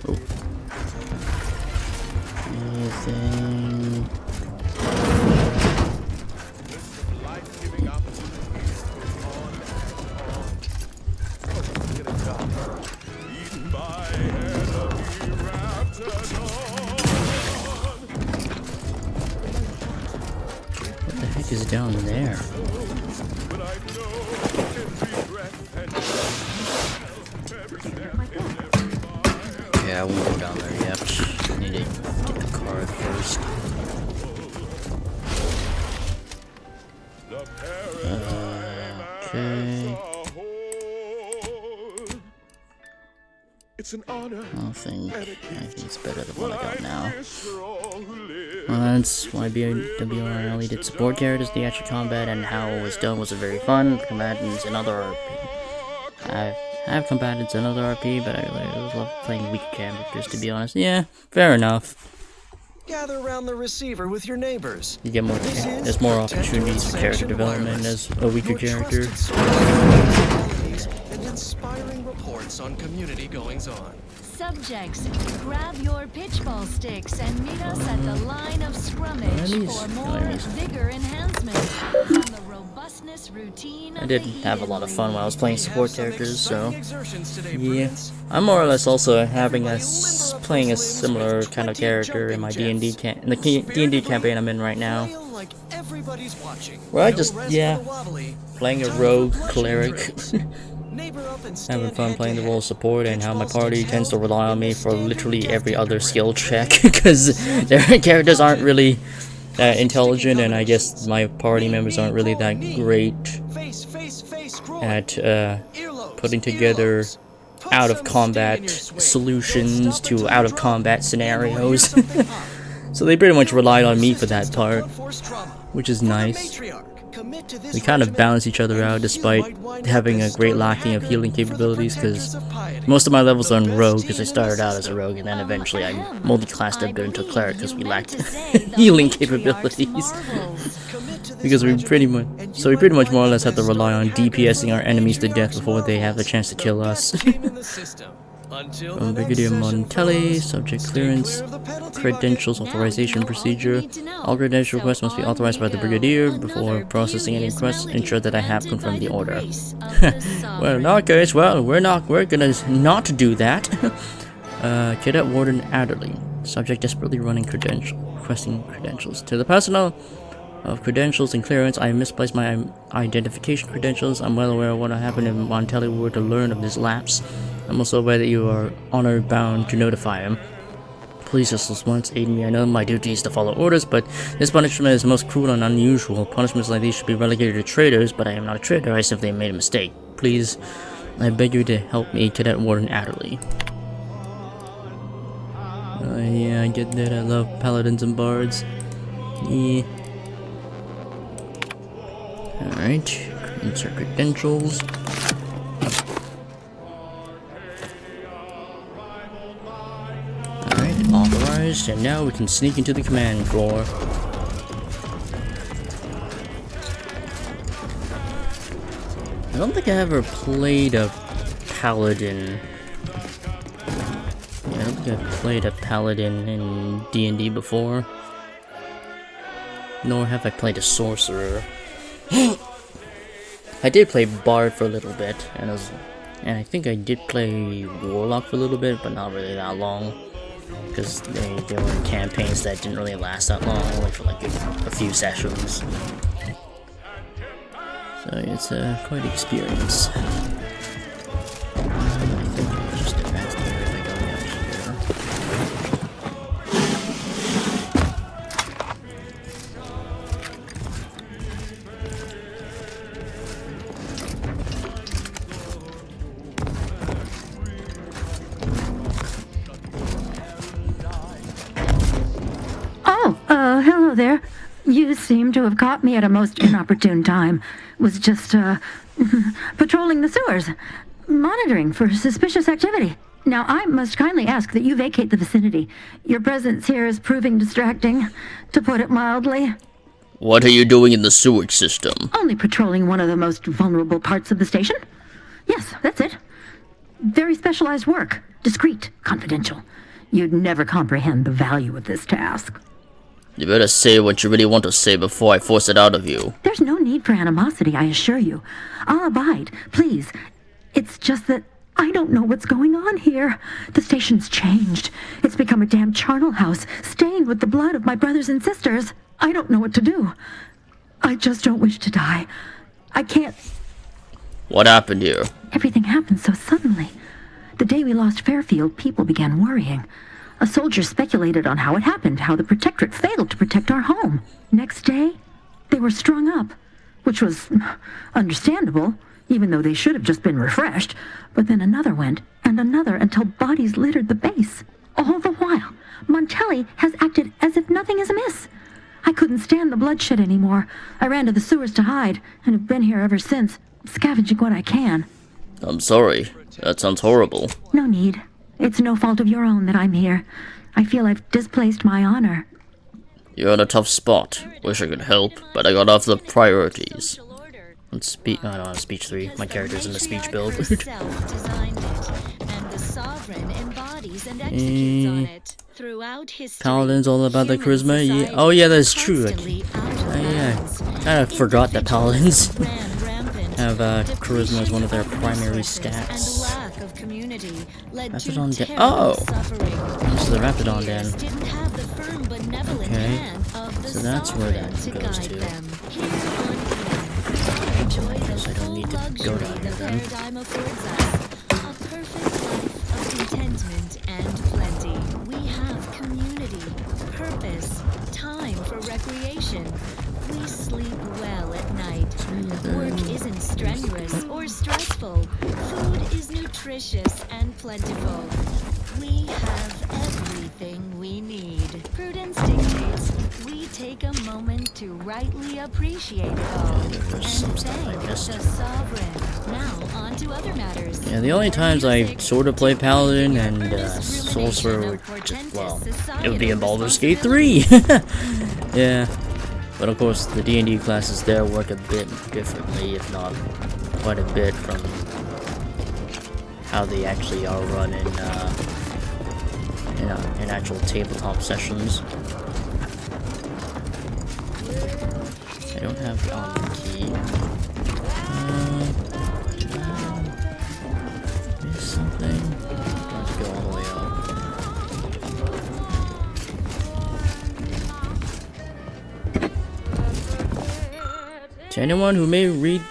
Oh. Anything? What the heck is down there? Yeah, I won't go down there yet. I need to get the card first. Okay. It's an honor. I think it's better than what I got now. That's why WRL did support characters, the actual combat, and how it was done was very fun. Combatants and other RP. I have combatants and other RP, but I really love playing weak characters, to be honest. Yeah, fair enough. Gather around the receiver with your neighbors. You get more. There's more opportunities for character development as a weaker character. And inspiring reports on community goings on. Subjects, grab your pitchball sticks and meet us at the line of scrummage for more vigor enhancement on the robustness routine of I did have a lot of fun while I was playing support characters, so yeah. I'm more or less also having playing a similar kind of character in my D&D D&D campaign I'm in right now. Where I just, yeah, playing a rogue cleric. Having fun playing the role of support, and how my party tends to rely on me for literally every other skill check because their characters aren't really that intelligent, and I guess my party members aren't really that great at putting together out of combat solutions to out of combat scenarios. So they pretty much relied on me for that part, which is nice. We kind of balance each other out despite having a great lacking of healing capabilities, because most of my levels are on rogue because I started out as a rogue and then eventually I multi-classed up into cleric because we lacked healing capabilities. Because we pretty much more or less have to rely on DPSing our enemies to death before they have the chance to kill us. Brigadier Montelli, subject clearance, credentials authorization procedure. All credential requests must be authorized by the Brigadier before processing any requests. Ensure that I have confirmed the order. Well, in our case, we're gonna not do that. Cadet Warden Adderley, subject desperately requesting credentials. To the personnel of credentials and clearance, I misplaced my identification credentials. I'm well aware of what happened if Montelli were to learn of this lapse. I'm also aware that you are honor bound to notify him. Please just once aid me. I know my duty is to follow orders, but this punishment is most cruel and unusual. Punishments like these should be relegated to traitors, but I am not a traitor. I simply made a mistake. Please, I beg you to help me, Cadet Warden Adderley. Yeah, I get that. I love paladins and bards. Yeah. Alright, insert credentials. Alright, authorized, and now we can sneak into the command floor. I don't think I ever played a paladin. Yeah, I don't think I've played a paladin in D&D before. Nor have I played a sorcerer. I did play Bard for a little bit, and I think I did play Warlock for a little bit, but not really that long, because they were campaigns that didn't really last that long, only for like a few sessions. So it's quite an experience. I think I just advanced here by going out here. Hello there. You seem to have caught me at a most inopportune time. Was just, patrolling the sewers, monitoring for suspicious activity. Now, I must kindly ask that you vacate the vicinity. Your presence here is proving distracting, to put it mildly. What are you doing in the sewage system? Only patrolling one of the most vulnerable parts of the station. Yes, that's it. Very specialized work. Discreet, confidential. You'd never comprehend the value of this task. You better say what you really want to say before I force it out of you. There's no need for animosity, I assure you. I'll abide, please. It's just that I don't know what's going on here. The station's changed. It's become a damn charnel house, stained with the blood of my brothers and sisters. I don't know what to do. I just don't wish to die. I can't... What happened here? Everything happened so suddenly. The day we lost Fairfield, people began worrying. A soldier speculated on how it happened, how the Protectorate failed to protect our home. Next day, they were strung up, which was understandable, even though they should have just been refreshed. But then another went, and another, until bodies littered the base. All the while, Montelli has acted as if nothing is amiss. I couldn't stand the bloodshed anymore. I ran to the sewers to hide, and have been here ever since, scavenging what I can. I'm sorry. That sounds horrible. No need. It's no fault of your own that I'm here. I feel I've displaced my honor. You're in a tough spot. Wish I could help, but I got off the priorities. I don't have speech 3. My character's in the speech build. Paladin's all about the charisma. Yeah. Oh yeah, that's true. Yeah, I kind of forgot that Paladins have charisma as one of their primary stats. Rapidon Den. Oh! This is the Rapidon Den. Okay. So that's where that goes to. I guess I don't need to go down here then. A perfect life of contentment and plenty. We have community, purpose, time for recreation. We sleep well at night. Work isn't strenuous or stressful. Food is nutritious and plentiful. We have everything we need. Prudence dictates we take a moment to rightly appreciate it all and thank the sovereign. Now on to other matters. Yeah, the only times I sort of play Paladin and Sorcerer would just, well, it would be in Baldur's Gate 3! Yeah. But of course, the D&D classes there work a bit differently, if not quite a bit from how they actually are run in actual tabletop sessions. I don't have the Almond key. There's something. Let's go all the way up. To anyone who may read,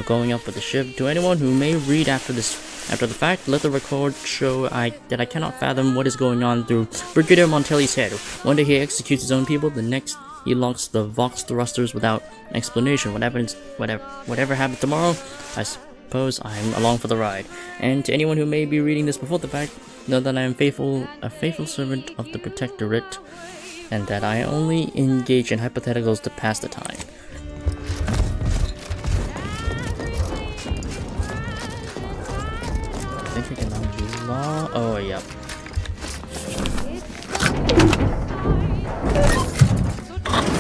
going up with the ship. To anyone who may read after the fact, let the record show that I cannot fathom what is going on through Brigadier Montelli's head. One day he executes his own people, the next he locks the Vox thrusters without explanation. Whatever happens tomorrow, I suppose I'm along for the ride. And to anyone who may be reading this before the fact, know that I am a faithful servant of the Protectorate, and that I only engage in hypotheticals to pass the time. I think we can now do law. Oh, yep.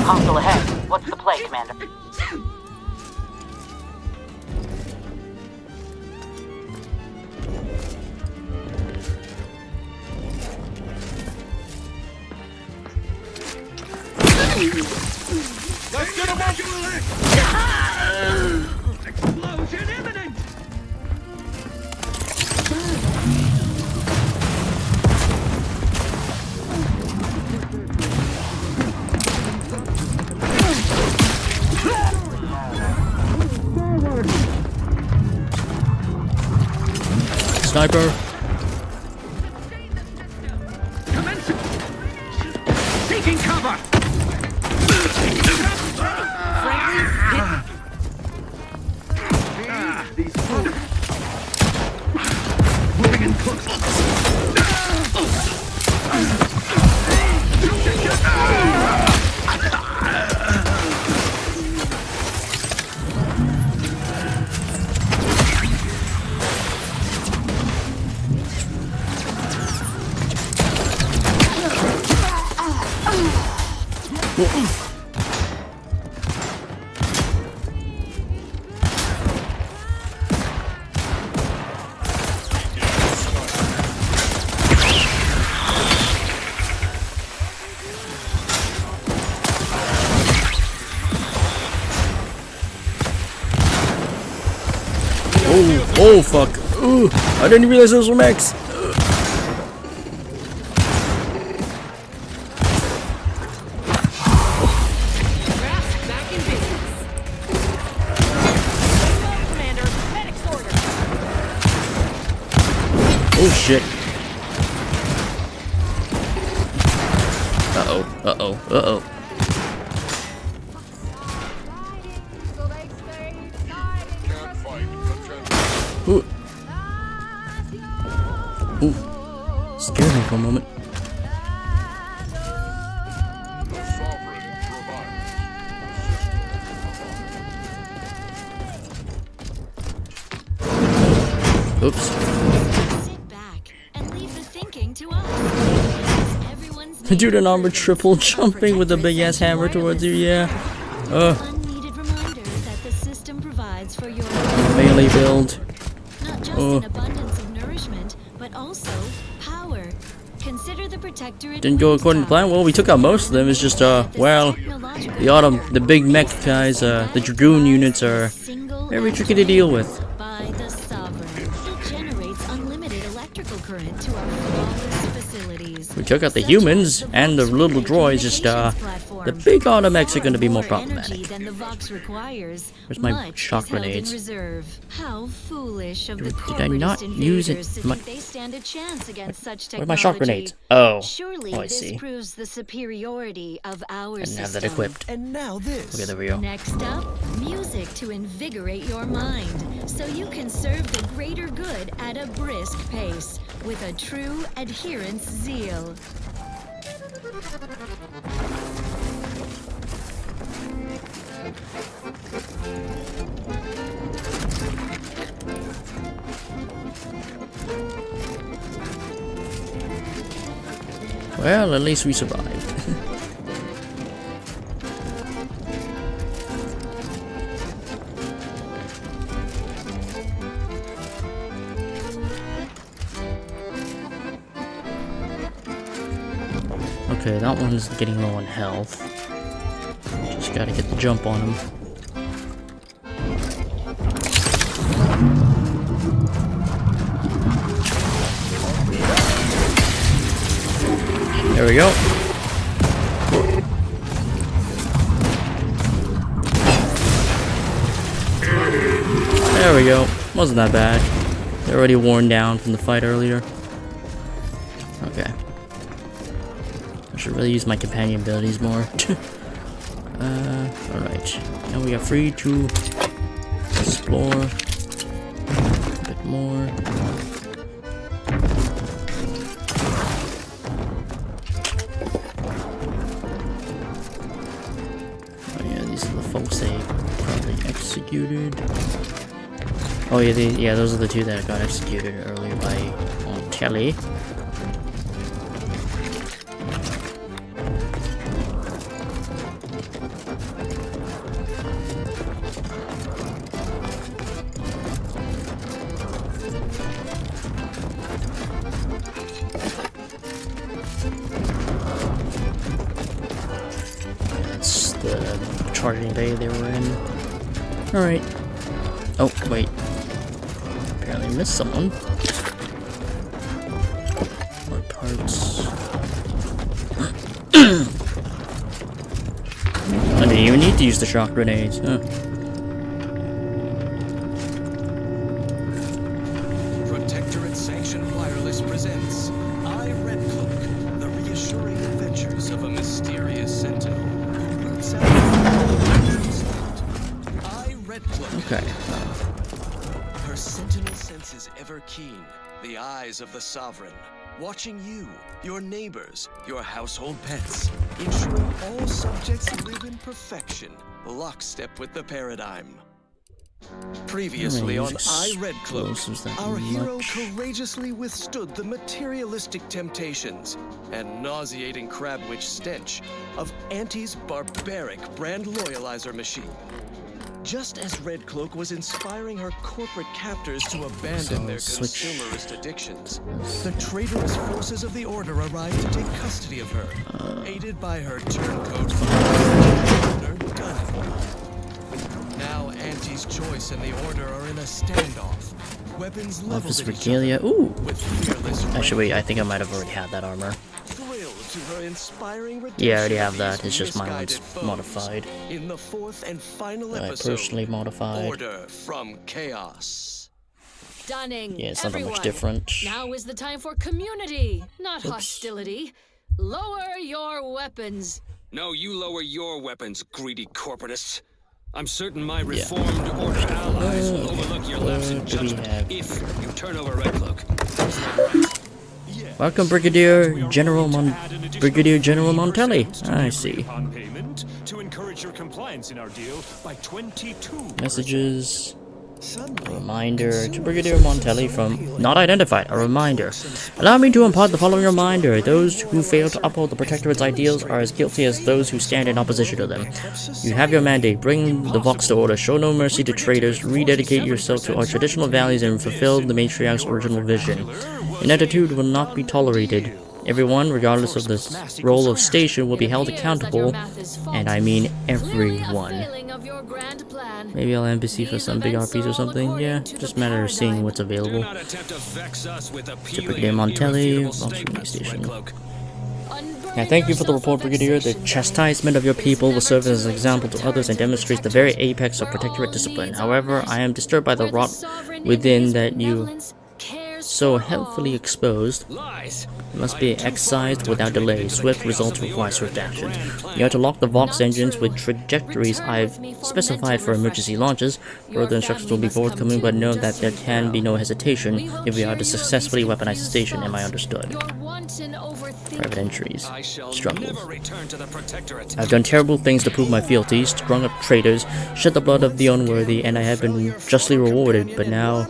Hostile ahead. What's the play, Commander? Let's get him up! Explosion imminent! Sniper! Taking cover! These fools! Moving in close! Oh fuck! Ooh, I didn't realize those were mechs. Oh shit! Uh oh. Ooh. Ooh. Scared me for a moment. Oops. Sit back and leave the thinking to us. Everyone's Dude, an armored triple jumping with a big ass hammer towards you, yeah. unneeded reminder that the system provides for your Melee build. not just an abundance of nourishment, but also power. Consider the Protectorate. Didn't go according to plan. Well, we took out most of them. It's just, well, the big mech guys, the Dragoon units are very tricky to deal with. By the Sovereign. It generates unlimited electrical current to our flawless facilities. We took out the humans and the little droids, just, The big automechs are going to be more More problematic. energy than the Vox requires. Where's my Much shock is held in grenades? reserve. How foolish of the Did I not corporatist use it? invaders to My- think they stand a chance against such technology. Where's my shock grenades? Oh. Surely Oh, I this see. proves the superiority of our I didn't have that system. equipped. And now this. Okay, there we go. Next up, music to invigorate your mind, so you can serve the greater good at a brisk pace, with a true adherence zeal. Well, at least we survived. Okay, that one's getting low on health. Just gotta get the jump on him. There we go. There we go. Wasn't that bad. They're already worn down from the fight earlier. Okay. I should really use my companion abilities more. Alright. Now we are free to explore a bit more. Oh yeah, these are the folks they probably executed. Oh yeah, those are the two that got executed earlier by Kelly. That's the charging bay they were in. Alright. Oh, wait. Apparently missed someone. More parts. I didn't even need to use the shock grenades, huh? Protectorate Sanctioned Wireless presents I, Red Cloak, the reassuring adventures of a mysterious sentinel who roots out I, Red Cloak. Okay. Her sentinel sense is ever keen, the eyes of the sovereign, watching you, your neighbors, your household pets, ensuring all subjects live in perfection, lockstep with the paradigm. Previously on I, Red Cloak, our hero courageously withstood the materialistic temptations and nauseating crabwitch stench of Auntie's barbaric brand loyalizer machine. Just as Red Cloak was inspiring her corporate captors to abandon their consumerist addictions, the traitorous forces of the Order arrived to take custody of her, aided by her turncoat owner, Gunny. Now Auntie's choice and the Order are in a standoff. Weapons leveled Office at each regalia. other, Ooh. with fearless Actually, wait. I think I might have already had that armor. thrilled to her inspiring Yeah, I already redemption have of that. these It's just my misguided one's foes. modified. In the fourth and final I episode, personally modified. Order from Chaos. Stunning. Yeah, it's not that Everyone. much different. Now is the time for community, not Oops. hostility. Lower your weapons. No, you lower your weapons, greedy corporatists. I'm certain my reformed Order allies will overlook your lapse in judgment if you turn over Red Cloak. Welcome, Brigadier General Montelli. I see. Payment to encourage your compliance in our deal by 22. Messages. A reminder to Brigadier Montelli from Not Identified. A reminder. Allow me to impart the following reminder. Those who fail to uphold the Protectorate's ideals are as guilty as those who stand in opposition to them. You have your mandate. Bring the Vox to order. Show no mercy to traitors. Rededicate yourself to our traditional values and fulfill the Matriarch's original vision. Ineptitude will not be tolerated. Everyone, regardless of the role of station, will be held accountable, and I mean everyone. Maybe I'll NPC for some big RPs or something. Yeah, just a matter of seeing what's available. To Brigadier Montelli, Vox Station. I thank you for the report, Brigadier. The chastisement of your people will serve as an example to others and demonstrates the very apex of protectorate discipline. However, I am disturbed by the rot within that you so helpfully exposed. It must be excised without delay. Swift results require swift action. You have to lock the Vox engines with trajectories I've specified for emergency launches. Further instructions will be forthcoming, but know that there can be no hesitation if we are to successfully weaponize the station. Am I understood? Private entries. Struggles. I've done terrible things to prove my fealty, strung up traitors, shed the blood of the unworthy, and I have been justly rewarded, but now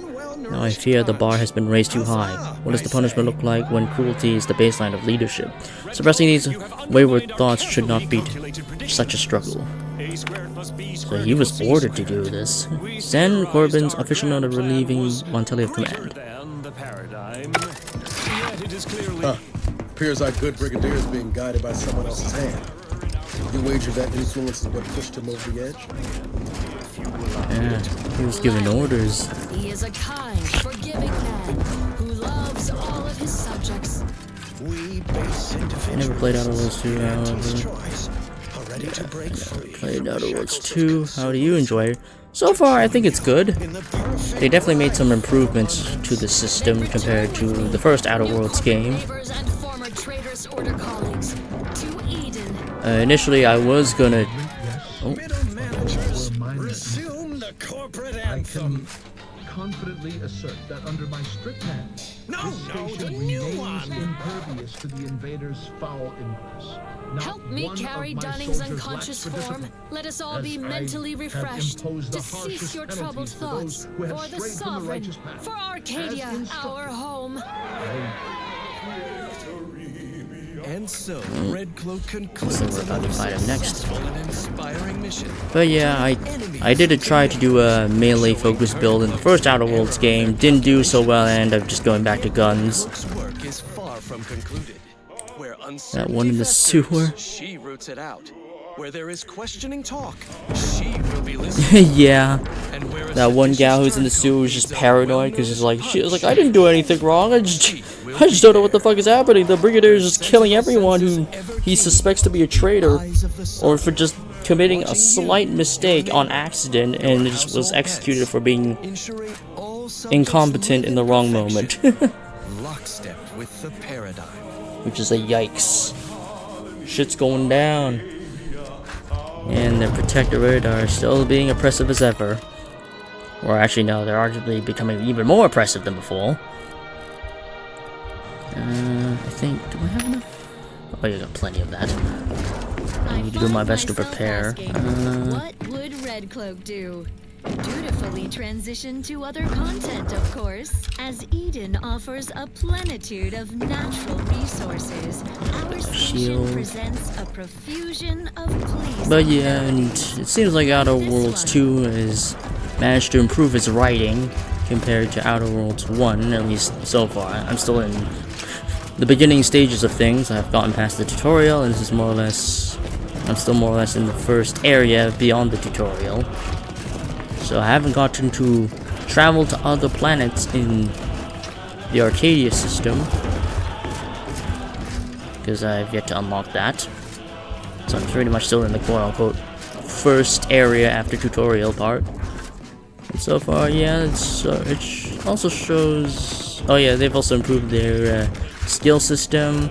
I fear the bar has been raised too high. What does the punishment look like when cruelty is the baseline of leadership? Suppressing these wayward thoughts should not be such a struggle. So he was ordered to do this. Send Corbin's official note of relieving Montelli of command. Appears our good brigadier is being guided by someone else's hand. You wager that influence is what pushed him over the edge? Yeah, he was giving orders. He is a kind, forgiving man who loves all of his subjects. I never played Outer Worlds 2, however. Played Outer Worlds 2. How do you enjoy it? So far, I think it's good. They definitely made some improvements to the system compared to the first Outer Worlds game. Initially, I was gonna... Oh. Resume the corporate anthem. Confidently assert that under my strict command, the new one. impervious to the invaders' foul impulse. Help me carry Dunning's unconscious form. Let us all be mentally refreshed to cease your troubled thoughts for the Sovereign, for Arcadia, our home. And so, Red Cloak concludes another fight him next. an inspiring mission. But yeah, I did try to do a melee focused build in the first Outer Worlds game. Didn't do so well, and I'm just going back to guns. Work is far from concluded. Where That one in the sewer. she roots it out. Where there is questioning talk, she will be listening. Yeah, that one gal who's in the sewer was just paranoid because she was like, I didn't do anything wrong. I just don't know what the fuck is happening. The Brigadier is just killing everyone who he suspects to be a traitor, or for just committing a slight mistake on accident, and it just was executed for being incompetent in the wrong moment. Lockstep with the paradigm. Which is a yikes. Shit's going down. And the Protectorate are still being oppressive as ever. Or actually, no, they're arguably becoming even more oppressive than before. I think, do I have enough? Oh, you got plenty of that. I need to do my best to prepare. What would Red Cloak do? Dutifully transition to other content, of course, as Eden offers a plenitude of natural resources. Our station presents a profusion of pleasing. But yeah, and it seems like Outer Worlds 2 has managed to improve its writing compared to Outer Worlds 1, at least so far. I'm still in the beginning stages of things. I've gotten past the tutorial, and this is more or less... I'm still more or less in the first area beyond the tutorial. So I haven't gotten to travel to other planets in the Arcadia system, because I've yet to unlock that. So I'm pretty much still in the quote-unquote first area after tutorial part. And so far, yeah, it also shows... Oh yeah, they've also improved their skill system.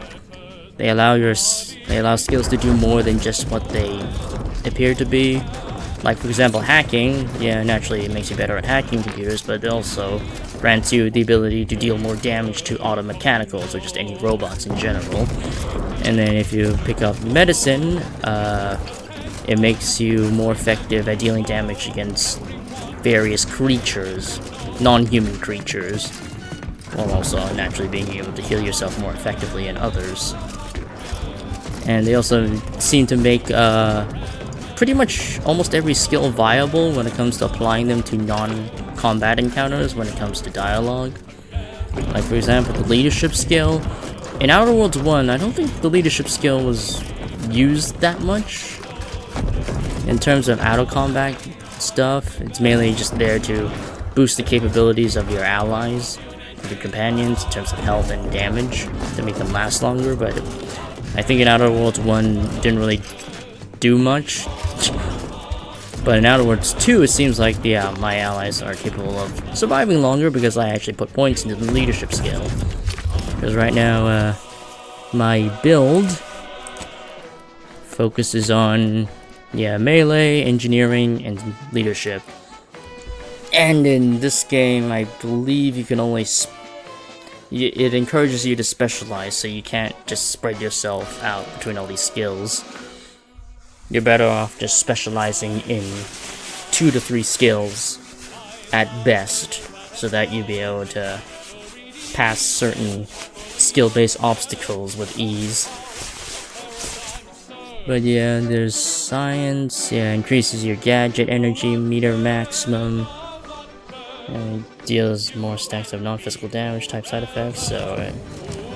They allow skills to do more than just what they appear to be. Like, for example, hacking. Yeah, naturally it makes you better at hacking computers, but it also grants you the ability to deal more damage to auto mechanicals, or just any robots in general. And then if you pick up medicine, it makes you more effective at dealing damage against various creatures, non-human creatures, while also naturally being able to heal yourself more effectively than others. And they also seem to make pretty much almost every skill viable when it comes to applying them to non-combat encounters when it comes to dialogue. Like, for example, the leadership skill. In Outer Worlds 1, I don't think the leadership skill was used that much. In terms of auto-combat stuff, it's mainly just there to boost the capabilities of your allies, of your companions, in terms of health and damage, to make them last longer, but I think in Outer Worlds 1 didn't really do much. But in Outer Worlds 2, it seems like, yeah, my allies are capable of surviving longer because I actually put points into the leadership skill. Because right now, my build focuses on, yeah, melee, engineering, and leadership. And in this game, I believe you can only... it encourages you to specialize, so you can't just spread yourself out between all these skills. You're better off just specializing in 2 to 3 skills at best, so that you'll be able to pass certain skill-based obstacles with ease. But yeah, there's science, yeah, increases your gadget energy meter maximum, and deals more stacks of non-physical damage type side effects, so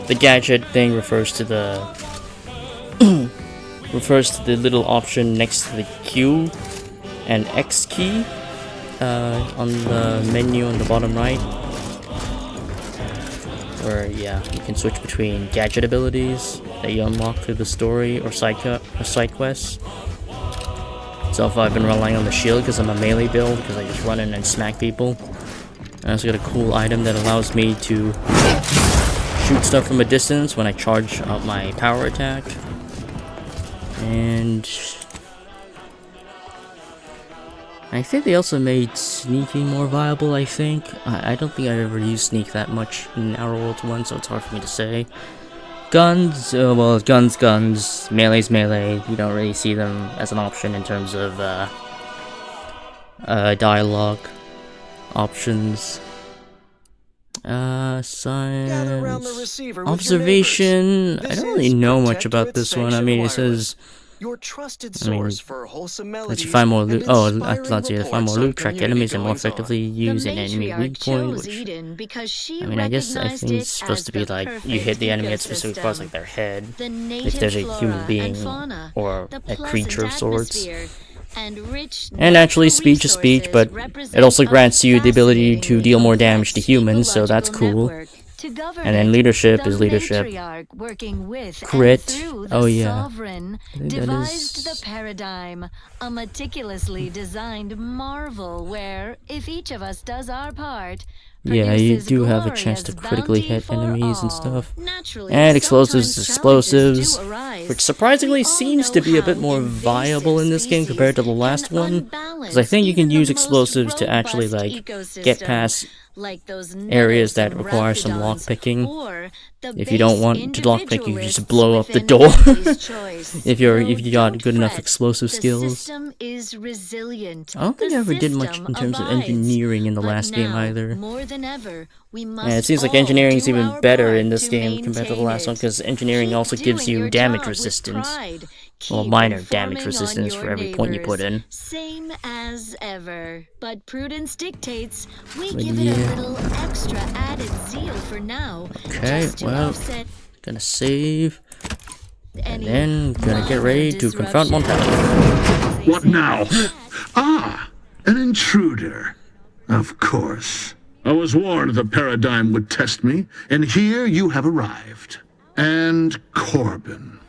the gadget thing refers to the little option next to the Q and X key on the menu on the bottom right, where yeah, you can switch between gadget abilities that you unlock through the story or side quests. So far I've been relying on the shield because I'm a melee build, because I just run in and smack people. I also got a cool item that allows me to shoot stuff from a distance when I charge up my power attack. And I think they also made sneaking more viable, I think. I don't think I ever used sneak that much in Outer Worlds 1, so it's hard for me to say. Guns, well, guns, melee's melee. You don't really see them as an option in terms of dialogue options. Science, observation. I don't really know much about this one. I mean, it says, your trusted source for wholesome melodies. Let you find more loot. Oh, let's see. Find more loot, track enemies, and more effectively use an enemy weak point. Which, I mean, I guess I think it's supposed to be like you hit the enemy at specific parts, like their head, if there's a human being or a creature of sorts. And actually, speech is speech, but it also grants you the ability to deal more damage to humans, so that's cool. And then leadership is leadership. Crit. Oh yeah. Devised the paradigm, a meticulously designed marvel where, if each of us does our part, yeah, you do have a chance to critically hit enemies and stuff. And explosives, which surprisingly seems to be a bit more viable in this game compared to the last one. Because I think you can use explosives to actually, like, get past areas that require some lockpicking. If you don't want to lockpick, you just blow up the door. if you got good enough explosive skills. I don't think I ever did much in terms of engineering in the last game either. Yeah, it seems like engineering is even better in this game compared to the last one, because engineering also gives you damage resistance. Well, minor damage resistance for every point you put in. Same as ever. But prudence dictates we give it a little extra added zeal for now. Okay, well, gonna save. And then gonna get ready to confront Montana. What now? Ah, an intruder. Of course. I was warned the paradigm would test me, and here you have arrived. And Corbin.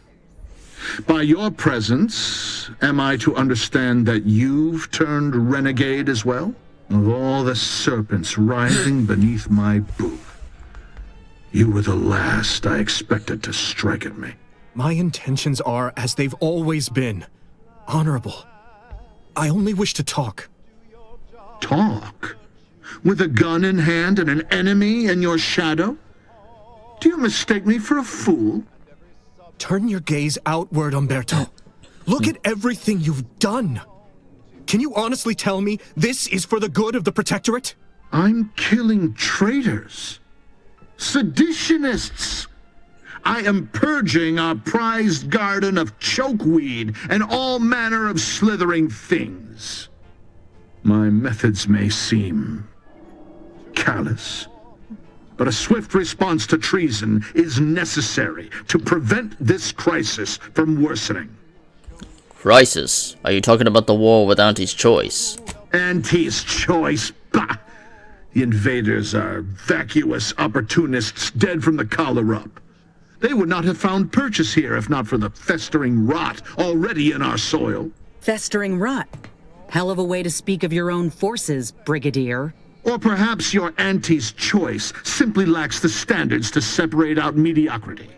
By your presence, am I to understand that you've turned renegade as well? Of all the serpents writhing beneath my boot, you were the last I expected to strike at me. My intentions are as they've always been. Honorable. I only wish to talk. Talk? With a gun in hand and an enemy in your shadow? Do you mistake me for a fool? Turn your gaze outward, Umberto. Look at everything you've done. Can you honestly tell me this is for the good of the Protectorate? I'm killing traitors. Seditionists. I am purging our prized garden of chokeweed and all manner of slithering things. My methods may seem callous, but a swift response to treason is necessary to prevent this crisis from worsening. Crisis? Are you talking about the war with Auntie's choice? Auntie's choice? Bah! The invaders are vacuous opportunists dead from the collar up. They would not have found purchase here if not for the festering rot already in our soil. Festering rot. Hell of a way to speak of your own forces, Brigadier. Or perhaps your auntie's choice simply lacks the standards to separate out mediocrity.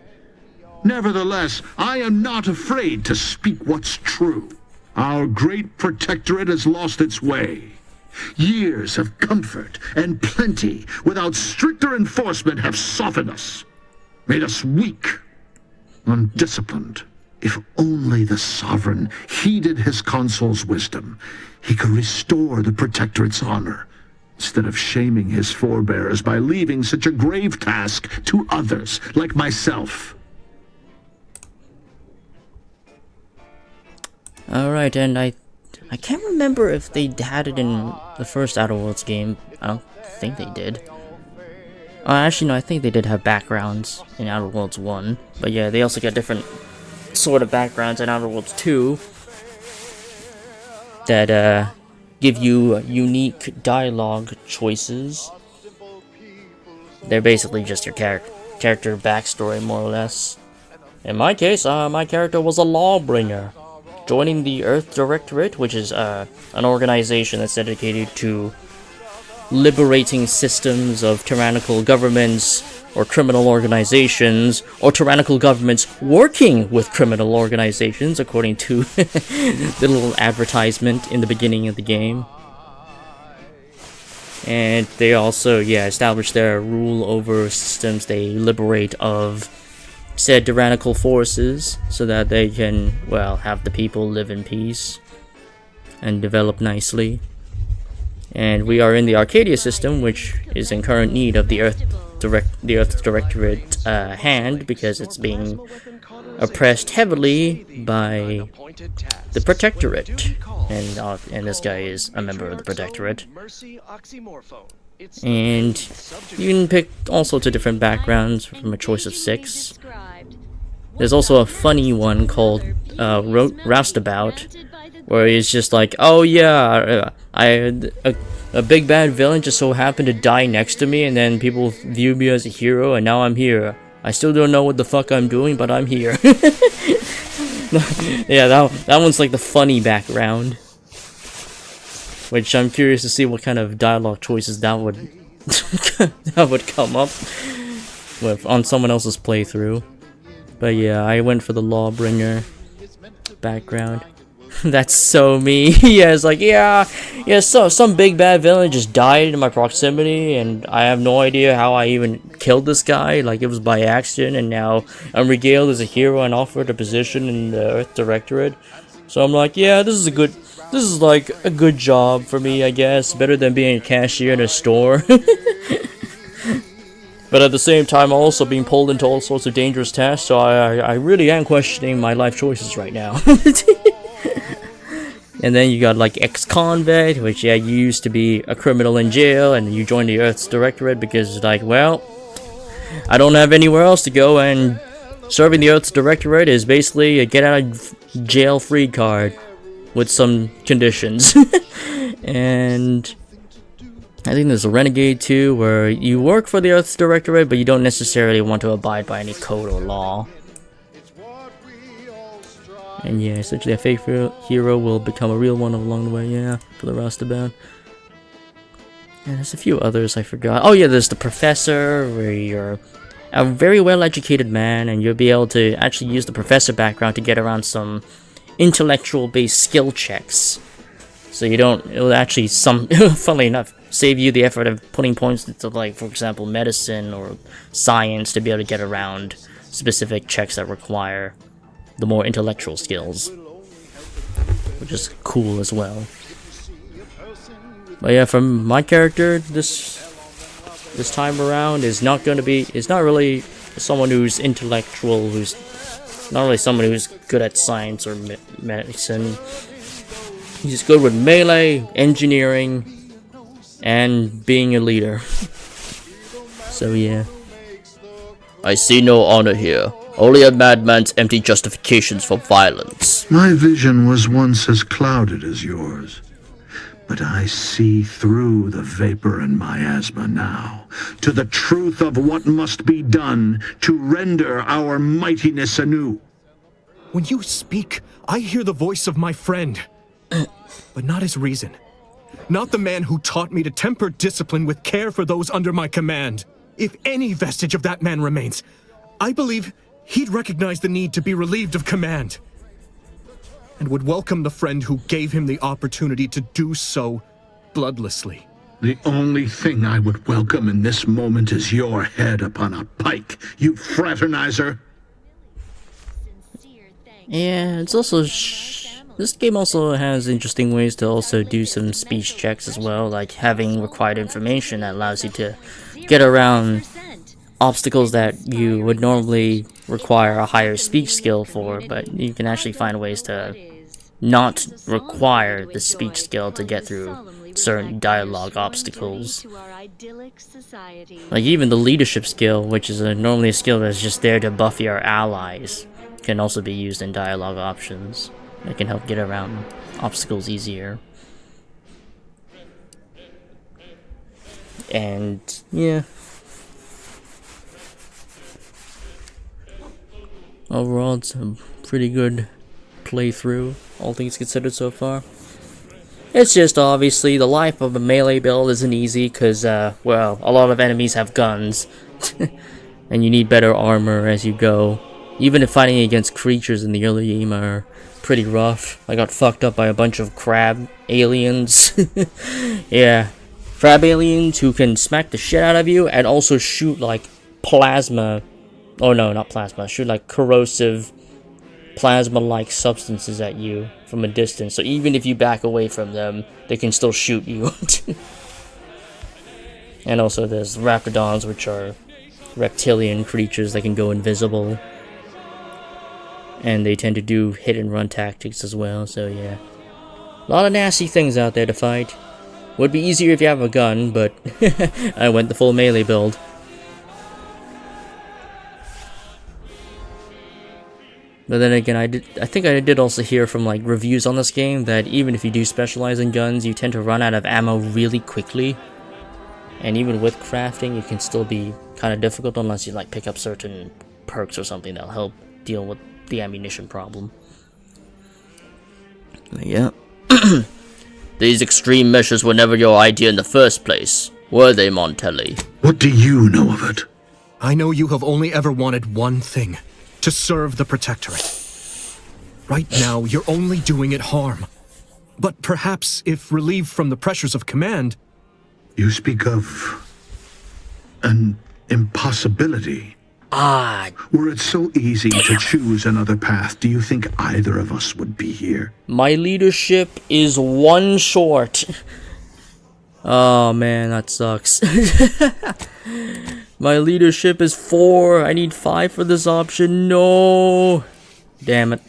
Nevertheless, I am not afraid to speak what's true. Our great protectorate has lost its way. Years of comfort and plenty without stricter enforcement have softened us, made us weak, undisciplined. If only the Sovereign heeded his consul's wisdom, he could restore the protectorate's honor, instead of shaming his forebears by leaving such a grave task to others like myself. Alright, and I can't remember if they had it in the first Outer Worlds game. I don't think they did. Actually, no, I think they did have backgrounds in Outer Worlds 1. But yeah, they also got different sort of backgrounds in Outer Worlds 2 that give you unique dialogue choices. They're basically just your character backstory, more or less. In my case, my character was a lawbringer, joining the Earth Directorate, which is an organization that's dedicated to liberating systems of tyrannical governments or criminal organizations, or tyrannical governments working with criminal organizations, according to the little advertisement in the beginning of the game. And they also, establish their rule over systems they liberate of said tyrannical forces, so that they can, well, have the people live in peace and develop nicely. And we are in the Arcadia system, which is in current need of the Earth Directorate hand, because it's being oppressed heavily by the Protectorate, and this guy is a member of the Protectorate. And you can pick all sorts of different backgrounds from a choice of 6. There's also a funny one called Roustabout, where he's just like, oh yeah, a big bad villain just so happened to die next to me, and then people view me as a hero, and now I'm here. I still don't know what the fuck I'm doing, but I'm here. Yeah, that one's like the funny background, which I'm curious to see what kind of dialogue choices that would that would come up with on someone else's playthrough. But yeah, I went for the Lawbringer background. That's so me. Yeah, it's like, so some big bad villain just died in my proximity, and I have no idea how I even killed this guy. Like, it was by accident, and now I'm regaled as a hero and offered a position in the Earth Directorate. So I'm like, yeah, this is like a good job for me, I guess. Better than being a cashier in a store. But at the same time, also being pulled into all sorts of dangerous tasks, so I really am questioning my life choices right now. And then you got like ex-convict, which you used to be a criminal in jail, and you joined the Earth's Directorate because it's like, well, I don't have anywhere else to go, and serving the Earth's Directorate is basically a get out of jail free card with some conditions. And I think there's a Renegade too, where you work for the Earth's Directorate, but you don't necessarily want to abide by any code or law. And yeah, essentially a fake hero will become a real one along the way, yeah, for the Roustabout. And there's a few others I forgot. Oh yeah, there's the Professor, where you're a very well-educated man, and you'll be able to actually use the Professor background to get around some intellectual-based skill checks. So you don't, it'll actually, funnily enough, save you the effort of putting points into, like, for example, medicine or science to be able to get around specific checks that require the more intellectual skills, which is cool as well. But yeah, from my character, this time around is not really someone who's intellectual, who's not really someone who's good at science or medicine. He's good with melee, engineering, and being a leader. So yeah. I see no honor here. Only a madman's empty justifications for violence. My vision was once as clouded as yours. But I see through the vapor and miasma now, to the truth of what must be done to render our mightiness anew. When you speak, I hear the voice of my friend, but not his reason. Not the man who taught me to temper discipline with care for those under my command. If any vestige of that man remains, I believe he'd recognize the need to be relieved of command, and would welcome the friend who gave him the opportunity to do so bloodlessly. The only thing I would welcome in this moment is your head upon a pike, you fraternizer. Yeah, it's also this game also has interesting ways to also do some speech checks as well, like having required information that allows you to get around obstacles that you would normally require a higher speech skill for, but you can actually find ways to not require the speech skill to get through certain dialogue obstacles. Like even the leadership skill, which is normally a skill that's just there to buff your allies, can also be used in dialogue options. It can help get around obstacles easier. And yeah, overall it's a pretty good playthrough, all things considered so far. It's just obviously the life of a melee build isn't easy because, well, a lot of enemies have guns, and you need better armor as you go. Even if fighting against creatures in the early game are pretty rough. I got fucked up by a bunch of crab aliens. Yeah, crab aliens who can smack the shit out of you and also shoot like plasma. Oh no, not plasma. Shoot like corrosive plasma-like substances at you from a distance. So even if you back away from them, they can still shoot you. And also there's raptidons, which are reptilian creatures that can go invisible. And they tend to do hit and run tactics as well, so yeah. A lot of nasty things out there to fight. Would be easier if you have a gun, but I went the full melee build. But then again, I think I did also hear from like reviews on this game that even if you do specialize in guns, you tend to run out of ammo really quickly. And even with crafting, it can still be kind of difficult unless you like pick up certain perks or something that'll help deal with the ammunition problem. Yeah. These extreme measures were never your idea in the first place, were they, Montelli? What do you know of it? I know you have only ever wanted one thing, to serve the Protectorate. Right now, you're only doing it harm. But perhaps if relieved from the pressures of command... You speak of an impossibility. Were it so easy to choose another path, do you think either of us would be here? My leadership is 1 short. Oh man, that sucks. My leadership is 4. I need 5 for this option. No. Damn it.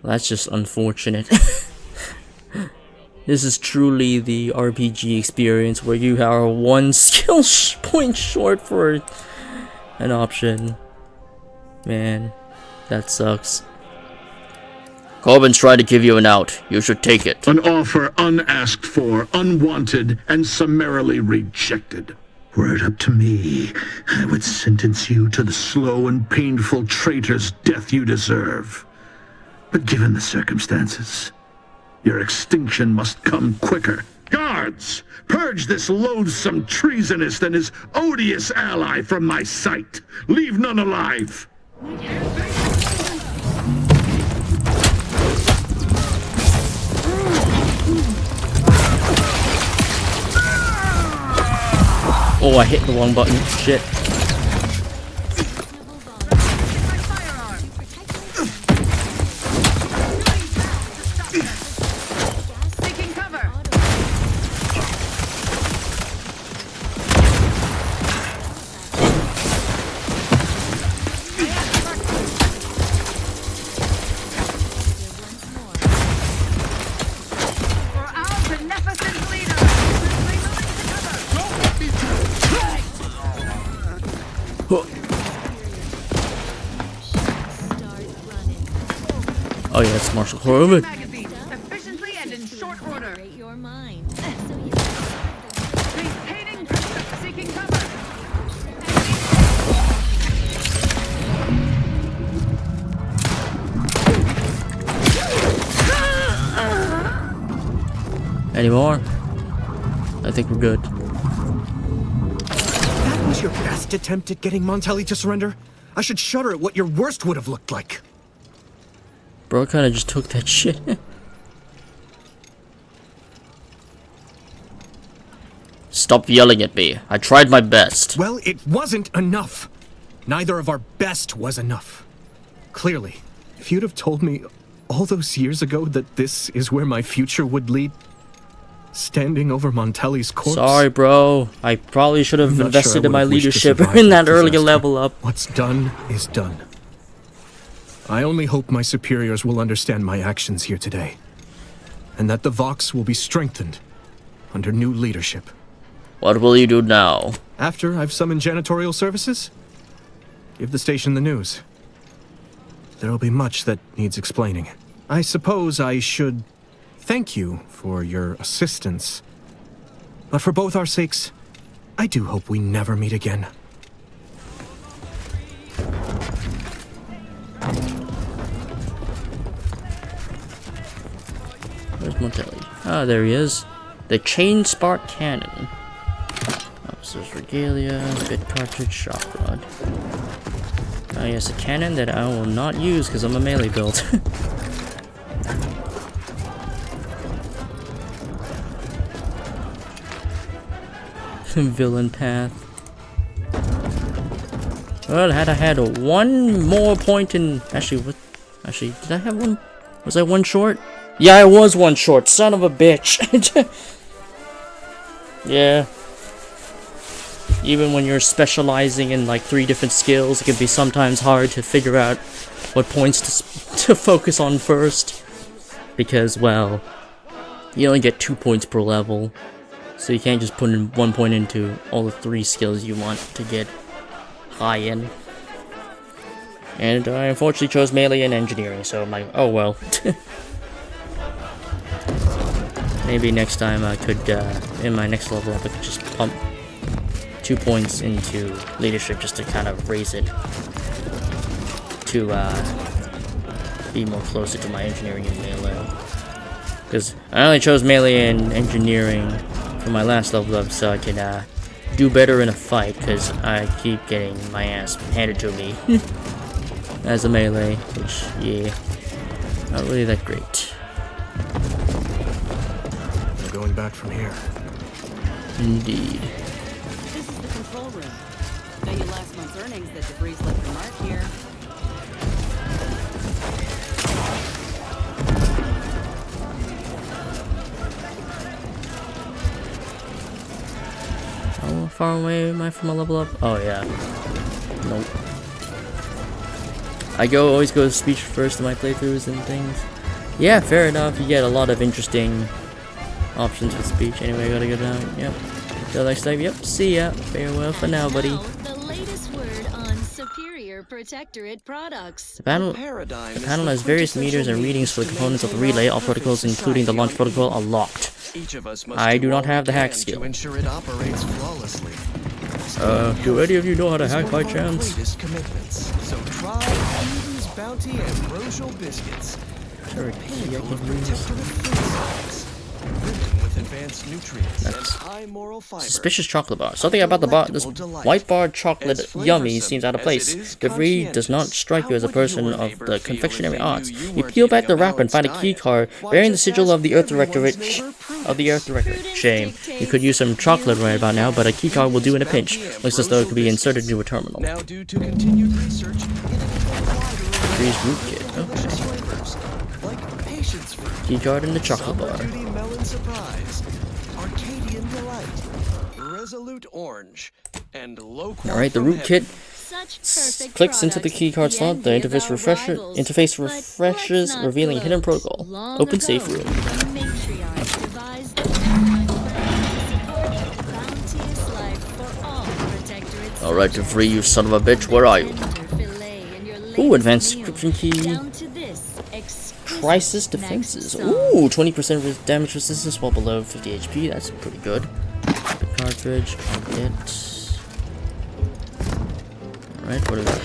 That's just unfortunate. This is truly the RPG experience where you are 1 skill point short for an option. Man, that sucks. Corbin's trying to give you an out. You should take it. An offer unasked for, unwanted, and summarily rejected. Were it up to me, I would sentence you to the slow and painful traitor's death you deserve. But given the circumstances, your extinction must come quicker. Guards, purge this loathsome treasonist and his odious ally from my sight. Leave none alive. Oh, I hit the wrong button. Shit. Oh yeah, it's Marshall Horowitz. Efficiently and in short order. Anymore? I think we're good. That was your best attempt at getting Montelli to surrender? I should shudder at what your worst would have looked like. Bro kinda just took that shit. Stop yelling at me. I tried my best. Well, it wasn't enough. Neither of our best was enough. Clearly, if you'd have told me all those years ago that this is where my future would lead, standing over Montelli's corpse... Sorry, bro. I probably should have invested in my leadership survive in that this earlier disaster. level up. What's done is done. I only hope my superiors will understand my actions here today, and that the Vox will be strengthened under new leadership. What will you do now? After I've summoned janitorial services, give the station the news. There'll be much that needs explaining. I suppose I should thank you for your assistance, but for both our sakes, I do hope we never meet again. Where's Montelli? Ah, there he is. The Chain Spark Cannon. Officer's Regalia, Bit Cartridge, Shock Rod. Ah, yes, a cannon that I will not use because I'm a melee build. Villain path. Well, had I had one more point in... Actually, what... Actually, did I have one? Was I one short? Yeah, I was one short. Son of a bitch. Yeah. Even when you're specializing in like 3 different skills, it can be sometimes hard to figure out what points to focus on first. Because, well, you only get 2 points per level. So you can't just put in 1 point into all the 3 skills you want to get high in. And I unfortunately chose melee and engineering, so I'm like, oh well. Maybe next time I could, in my next level up, I could just pump 2 points into leadership just to kind of raise it to be more closer to my engineering and melee. Because I only chose melee and engineering for my last level up so I can do better in a fight, because I keep getting my ass handed to me as a melee, which, yeah, not really that great. I'm going back from here. Indeed. This is the control room. Know your last month's earnings that debris left a mark here. How far away am I from a level up? Oh yeah. Nope. I always go speech first in my playthroughs and things. Yeah, fair enough. You get a lot of interesting options with speech. Anyway, I gotta go down. Yep. Till next time. Yep. See ya. Farewell for now, buddy. The latest word on Superior Protectorate products. The panel has various meters and readings for the components of the relay. All protocols, including the launch protocol, are locked. I do not have the hack skill. To ensure it operates flawlessly. Do any of you know how to hack by chance? So try Eden's Bounty Ambrosial Biscuits. With advanced nutrients and high moral fiber. Suspicious chocolate bar. Something about the bar. This white bar chocolate yummy seems out of place. DeVries does not strike you as a person of the confectionery arts. You peel back the wrapper and find a key card bearing the sigil of the Earth Directorate. Shame. You could use some chocolate right about now, but a key card will do in a pinch. Looks as though it could be inserted into a terminal. Now, due to continued research, DeVries root kit. Okay. Key card in the chocolate bar. Melon Surprise, Arcadian Delight, Resolute Orange, and low. Alright, the root kit clicks into the keycard slot. The interface refreshes, revealing a hidden protocol. Open safe room. Alright, DeVries, you son of a bitch, where are you? Ooh, advanced encryption key. Crisis defenses. Ooh, 20% damage resistance while below 50 HP. That's pretty good. The cartridge. Get. Alright, what is it?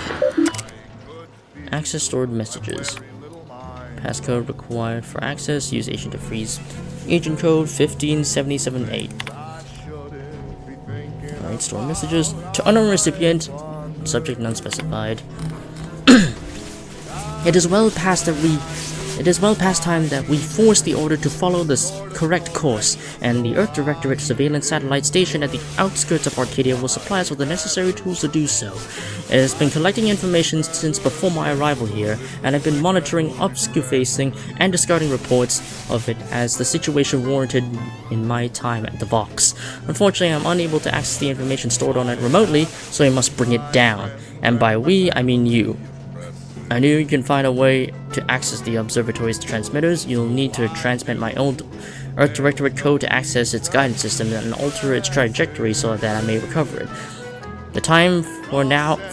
Access stored messages. Passcode required for access. Use agent to freeze Agent code 15778. Alright, store messages. To unknown recipient. Subject unspecified. It is well past time that we force the order to follow this correct course, and the Earth Directorate surveillance satellite station at the outskirts of Arcadia will supply us with the necessary tools to do so. It has been collecting information since before my arrival here, and I've been monitoring, obfuscating, and discarding reports of it as the situation warranted in my time at the Vox. Unfortunately, I'm unable to access the information stored on it remotely, so I must bring it down. And by we, I mean you. I knew you can find a way to access the observatory's transmitters. You'll need to transmit my old Earth Directorate code to access its guidance system and alter its trajectory so that I may recover it. The time for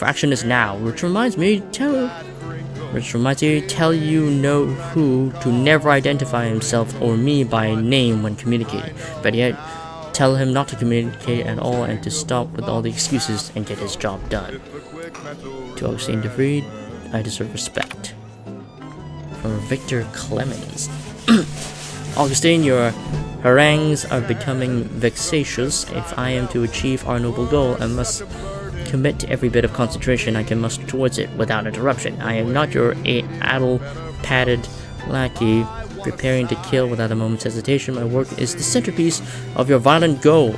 action is now, which reminds me to tell you know who to never identify himself or me by name when communicating. But yet, tell him not to communicate at all and to stop with all the excuses and get his job done. To Augustine DeVried, I deserve respect. From Victor Clemens. Augustine, your harangues are becoming vexatious. If I am to achieve our noble goal, I must commit to every bit of concentration I can muster towards it without interruption. I am not your addle-padded lackey preparing to kill without a moment's hesitation. My work is the centerpiece of your violent goal.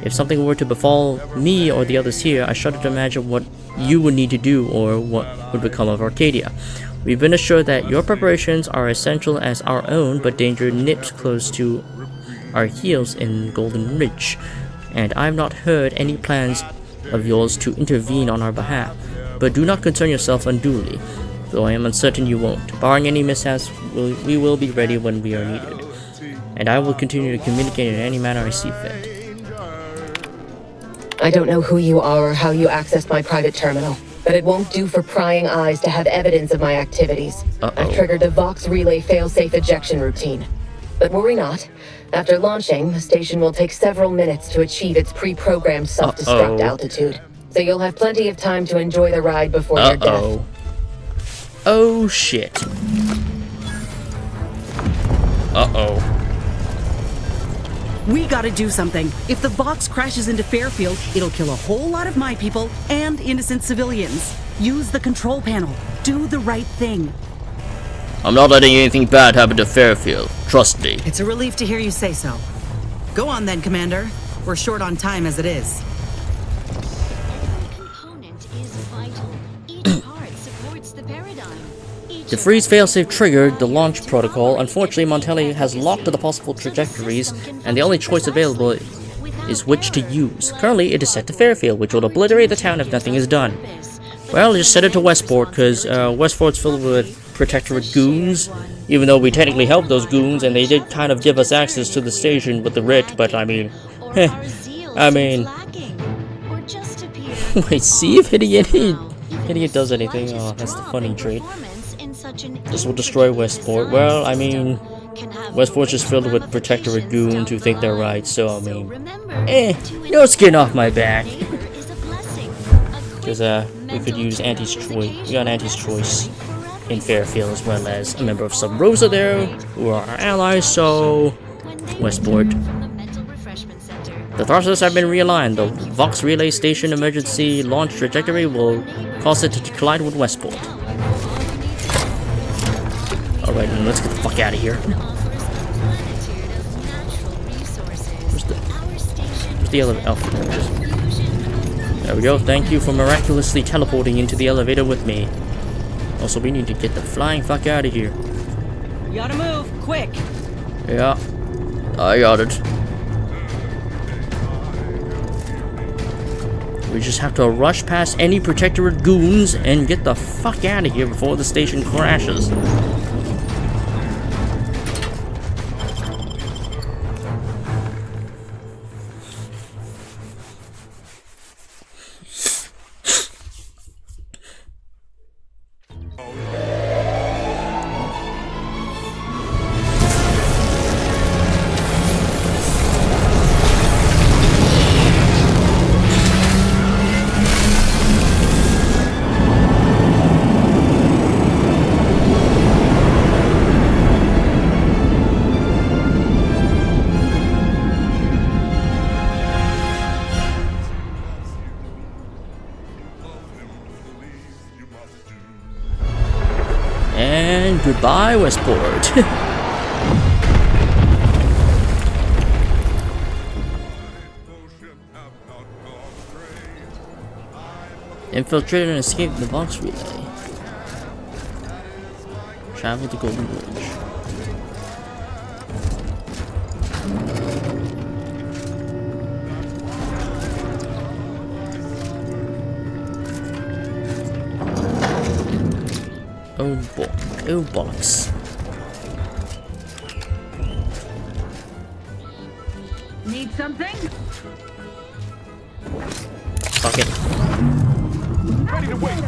If something were to befall me or the others here, I shudder to imagine what you would need to do or what would become of Arcadia. We've been assured that your preparations are essential as our own, but danger nips close to our heels in Golden Ridge, and I've not heard any plans of yours to intervene on our behalf. But do not concern yourself unduly, though I am uncertain you won't. Barring any mishaps, we will be ready when we are needed, and I will continue to communicate in any manner I see fit. I don't know who you are or how you accessed my private terminal, but it won't do for prying eyes to have evidence of my activities. I've triggered the Vox Relay failsafe ejection routine. But worry not. After launching, the station will take several minutes to achieve its pre-programmed self-destruct altitude. So you'll have plenty of time to enjoy the ride before your death. Oh shit. We gotta do something. If the Vox crashes into Fairfield, it'll kill a whole lot of my people and innocent civilians. Use the control panel. Do the right thing. I'm not letting anything bad happen to Fairfield. Trust me. It's a relief to hear you say so. Go on then, Commander. We're short on time as it is. The freeze failsafe triggered the launch protocol. Unfortunately, Montelli has locked the possible trajectories, and the only choice available is which to use. Currently, it is set to Fairfield, which will obliterate the town if nothing is done. Well, just set it to Westport, because Westport's filled with Protectorate goons, even though we technically helped those goons, and they did kind of give us access to the station with the writ, but I mean, wait, see if Idiot does anything. Oh, that's the funny trait. This will destroy Westport. Well, I mean, Westport's just filled with Protectorate goons who think they're right, so I mean, no skin off my back. Because we could use Auntie's Choice. We got Auntie's Choice in Fairfield, as well as a member of Sub Rosa there, who are our allies, so Westport. The thrusters have been realigned. The Vox Relay Station emergency launch trajectory will cause it to collide with Westport. Alright, then let's get the fuck out of here. Where's the elevator? Oh, there we go. Thank you for miraculously teleporting into the elevator with me. Also, we need to get the flying fuck out of here. You gotta move, quick! Yeah, I got it. We just have to rush past any Protectorate goons and get the fuck out of here before the station crashes. And goodbye, Westport. Infiltrate and escape the box relay. Travel to Golden Bridge. Oh bollocks. Need something? Fuck it. Ready to wait.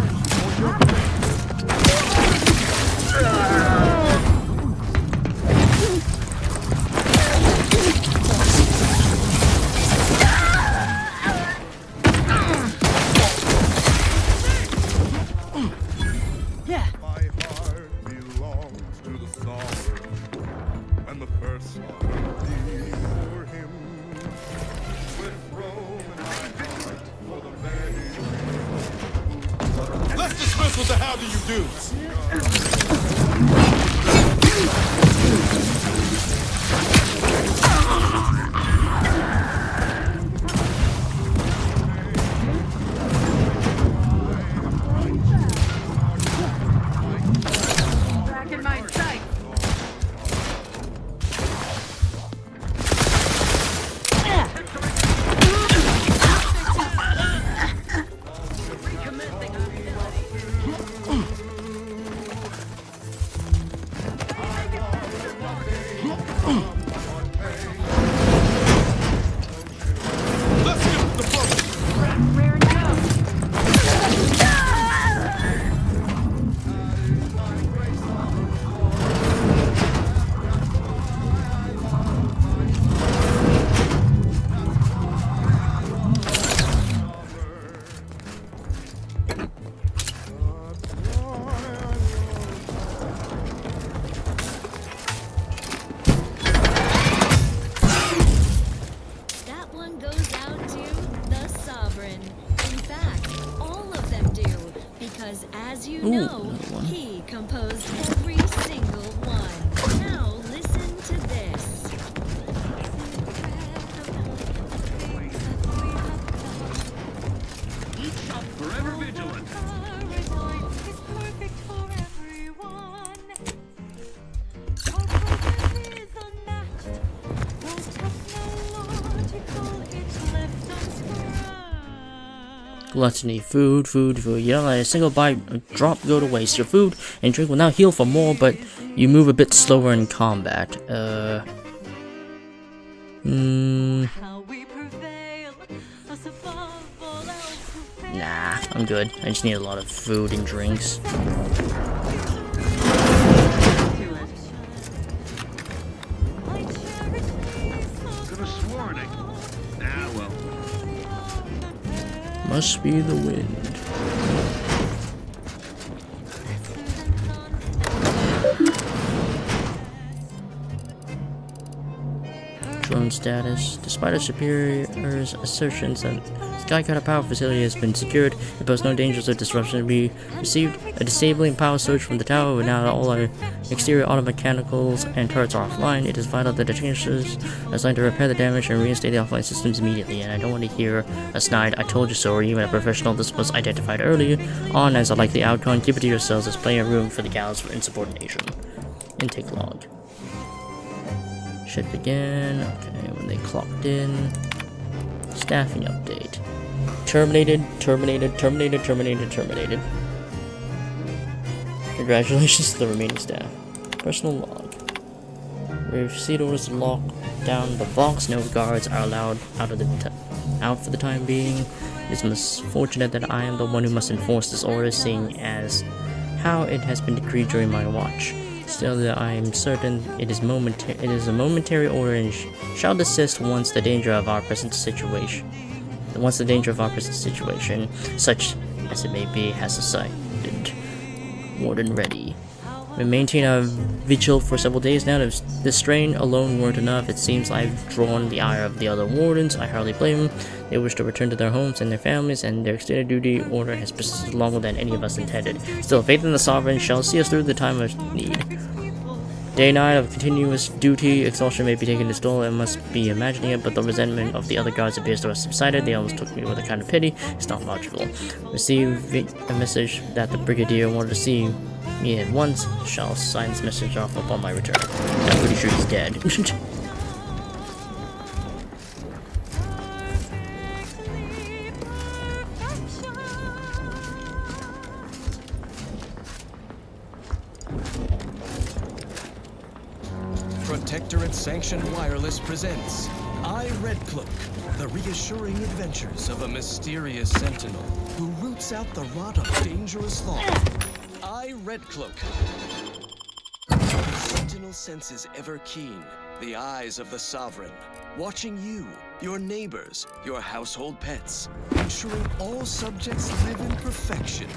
Yeah. My heart belongs to the sovereign, and the first sovereignty for him. With Rome and my heart for the very. Let's dismiss with the how do you do. Back in my sight. That one goes out to the Sovereign. In fact, all of them do. Because as you know, he composed every single one. Now listen to this. Each up forever vigilant. Is perfect for everyone. Our progress is unmatched. No technological, it's left unscratched. Gluttony, food. You don't let a single bite or drop go to waste. Your food and drink will now heal for more, but you move a bit slower in combat. How we prevail, us above all else who fail. Nah, I'm good. I just need a lot of food and drinks. Could have sworn it. Ah, well. Must be the wind. Drone status. Despite our superior's assertions that Skycutter power facility has been secured, it poses no dangers or disruption. We received a disabling power surge from the tower, but now that all our exterior auto mechanicals and turrets are offline, it is vital that the technicians are assigned to repair the damage and reinstate the offline systems immediately. And I don't want to hear a snide "I told you so" or even a professional. This was identified early on as a likely outcome. Keep it to yourselves. There's plenty of room for the gals for insubordination. Intake log. Should begin. Okay, when they clocked in. Staffing update. Terminated. Congratulations to the remaining staff. Personal log. We received orders to lock down the box. No guards are allowed out for the time being. It's misfortunate that I am the one who must enforce this order, seeing as how it has been decreed during my watch. Still, I am certain it is a momentary order and shall desist once the danger of our present situation, such as it may be, has subsided. Warden ready. We maintain a vigil for several days now. If this strain alone weren't enough, it seems I've drawn the ire of the other wardens. I hardly blame them. They wish to return to their homes and their families, and their extended duty order has persisted longer than any of us intended. Still, faith in the Sovereign shall see us through the time of need. Day and night of continuous duty, exhaustion may be taking its toll, and must be imagining it, but the resentment of the other guards appears to have subsided. They almost took me with a kind of pity. It's not logical. Receiving a message that the Brigadier wanted to see me at once, shall sign this message off upon my return. I'm pretty sure he's dead. Protectorate Sanctioned Wireless presents I, Red Cloak, the reassuring adventures of a mysterious sentinel who roots out the rot of dangerous law. I, Red Cloak. The sentinel senses ever keen, the eyes of the Sovereign, watching you, your neighbors, your household pets, ensuring all subjects live in perfection,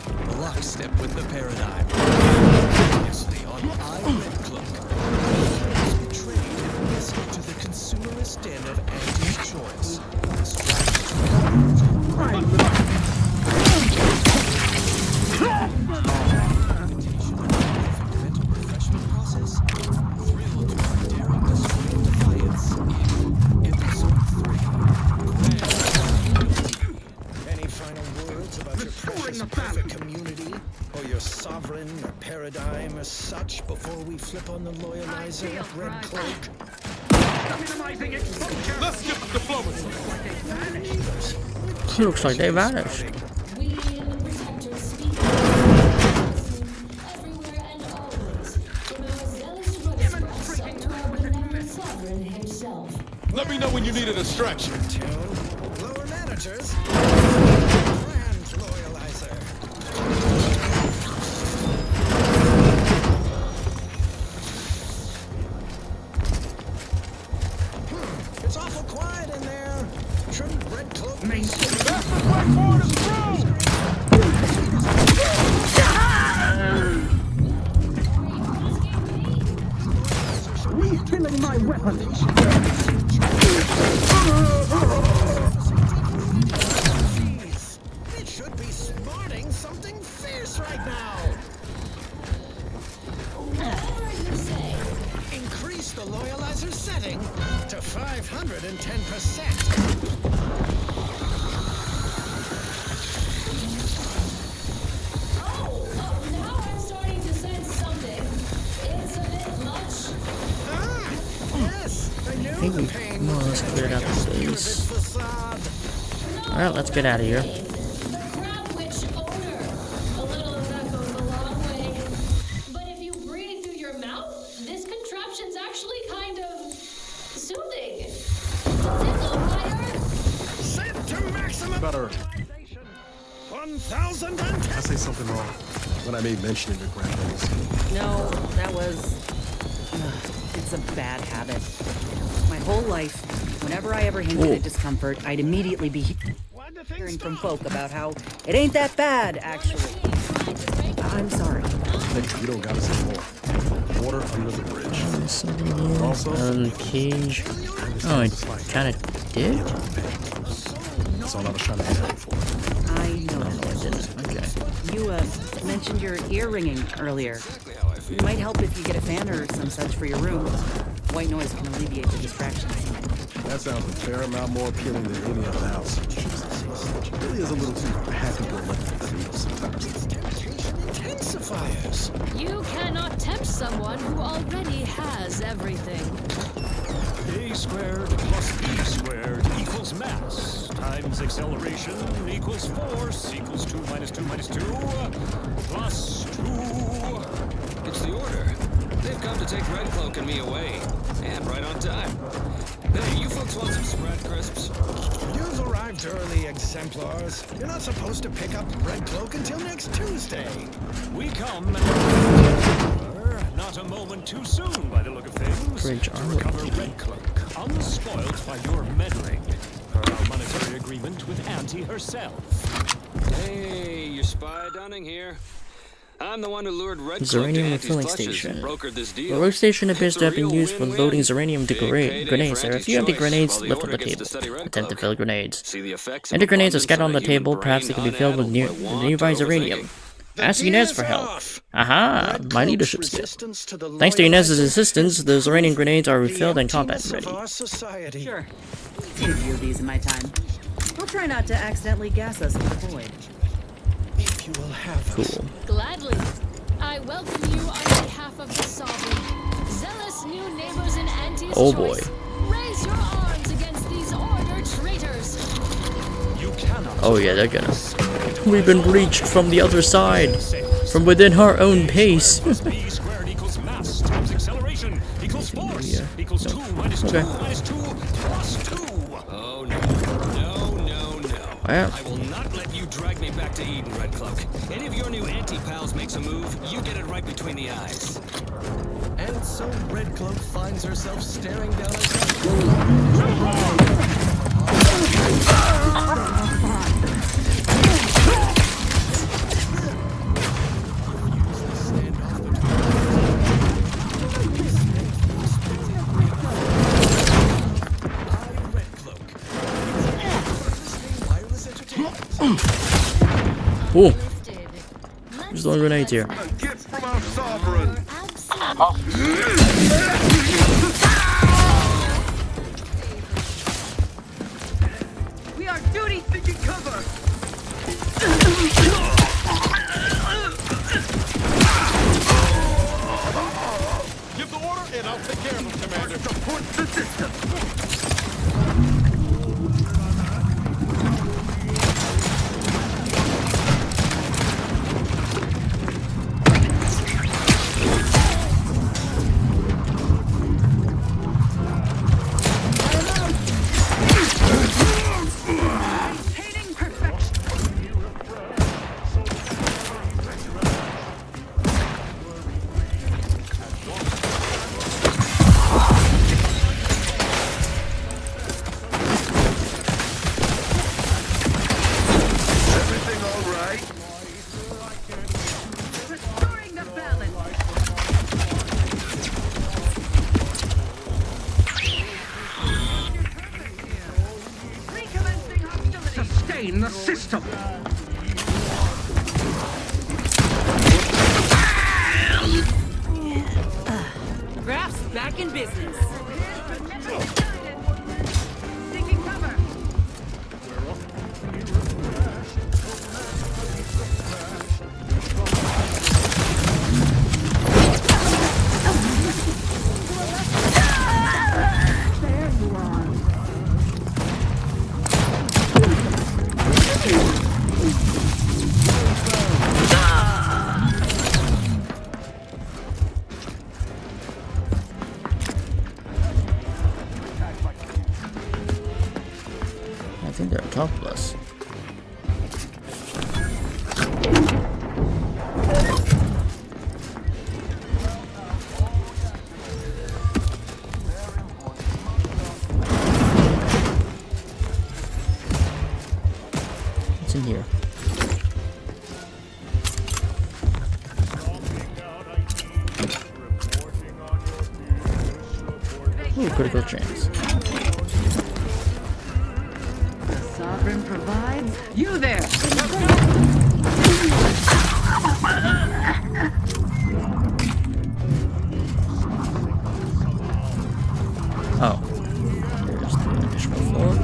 lockstep with the paradigm. Previously on I, Red Cloak. To the consumerist den of anti-choice. Refreshment process. Thrilled to daring the strange defiance in episode 3. Any final words about your precious perfect community, or your sovereign or paradigm as such before we flip on the loyalizer, Red Cloak? Let's skip the diplomacy. Looks like they vanished. We in the Protector speak everywhere and always from our zealous Ruddergrass up to our beloved Sovereign himself. Let me know when you need a distraction. Lower managers. Grand loyalizer. It's awful quiet in there. Shouldn't Red Cloak be That's the blackboard is through! Refilling my weapon. It should be smarting something fierce right now. Whatever you say. Increase the loyalizer setting to 510%. Oh, now I'm starting to sense something. It's a bit much. Yes, I knew I think the we pain more or would less cleared out penetrate the your base. facade. Alright, let's get out of here. The crab witch odor. A little of that goes a long way. But if you breathe through your mouth, this contraption's actually kind of soothing. Tickle higher. Set to maximum Better. 1,010. I say something wrong when I made mention of your grandparents. No, that was... it's a bad habit. My whole life, whenever I ever hinted at discomfort, I'd immediately be hearing from folk about how it ain't that bad, actually. I'm sorry. You don't gotta say more. Water under the bridge. Also, cage. Oh, I kind of did? That's all I was trying to get for. I know. No, I didn't. Okay. You mentioned your ear ringing earlier. It might help if you get a fan or some such for your room. White noise can alleviate the distractions. That sounds a fair amount more appealing than any other house. It really is a little too happy-go-lucky sometimes. Intensifiers. You cannot tempt someone who already has everything. A squared plus B squared equals mass times acceleration equals force equals 2 minus 2 minus 2 plus 2. It's the order. They've come to take Red Cloak and me away. And right on time. Hey, you folks want some Sprat Crisps? You've arrived early, exemplars. You're not supposed to pick up Red Cloak until next Tuesday. We come not a moment too soon by the look of things Bridge to recover Red Cloak, unspoiled by your meddling, per our monetary agreement with Auntie herself. Hey, your spy Dunning here. I'm the one who lured Red Cloak to Zeranium Auntie's refilling clutches station. and brokered this The deal. road station appears It's to a have been real used for win-win. loading Zeranium to Big payday grenades. for There are a Auntie's few empty choice, grenades while the left on the order gets table. to study Red Attempt to Cloak. fill grenades. See the effects of Empty grenades are abundance scattered on on the the human table. Perhaps they can be brain, filled with unhandled by want nearby or Zeranium. overthinking. Ask Inez for help. off. Aha! Red My Cloak's leadership skill. resistance to the Thanks to loyal Inez's agent assistance, has the Zeranium proved grenades are the refilled and combat emptiness of ready. our society. Sure. Seen a few of these in my time. I'll try not to accidentally gas us into the void. If you will have Cool. Gladly. I welcome you on behalf of the Sovereign. Zealous new neighbors in Auntie's Oh boy. choice. Raise your arms against these order traitors. You cannot. Oh yeah, they're gonna. We've been breached from the other side. From within our own pace. Plus b squared equals mass times acceleration equals force equals 2 minus 2 Okay. minus 2 plus 2. Oh no, no, no, no. Yeah. I will not let you drag me back to Eden, Red Cloak. Any of your new anti-pals makes a move, you get it right between the eyes. And so Red Cloak finds herself staring down a Ooh. There's no grenades here. Gift from our sovereign. We are duty taking cover. Give the order and I'll take care of him, Commander. Support the system. Maintaining perfection. Everything all right? Restoring the balance. Recommencing hostilities. Sustain the system. Graph's back in business. Taking cover. I think they're on top of us. What's in here? Ooh, critical chance. The Sovereign provides. You there. Oh. There's the additional floor.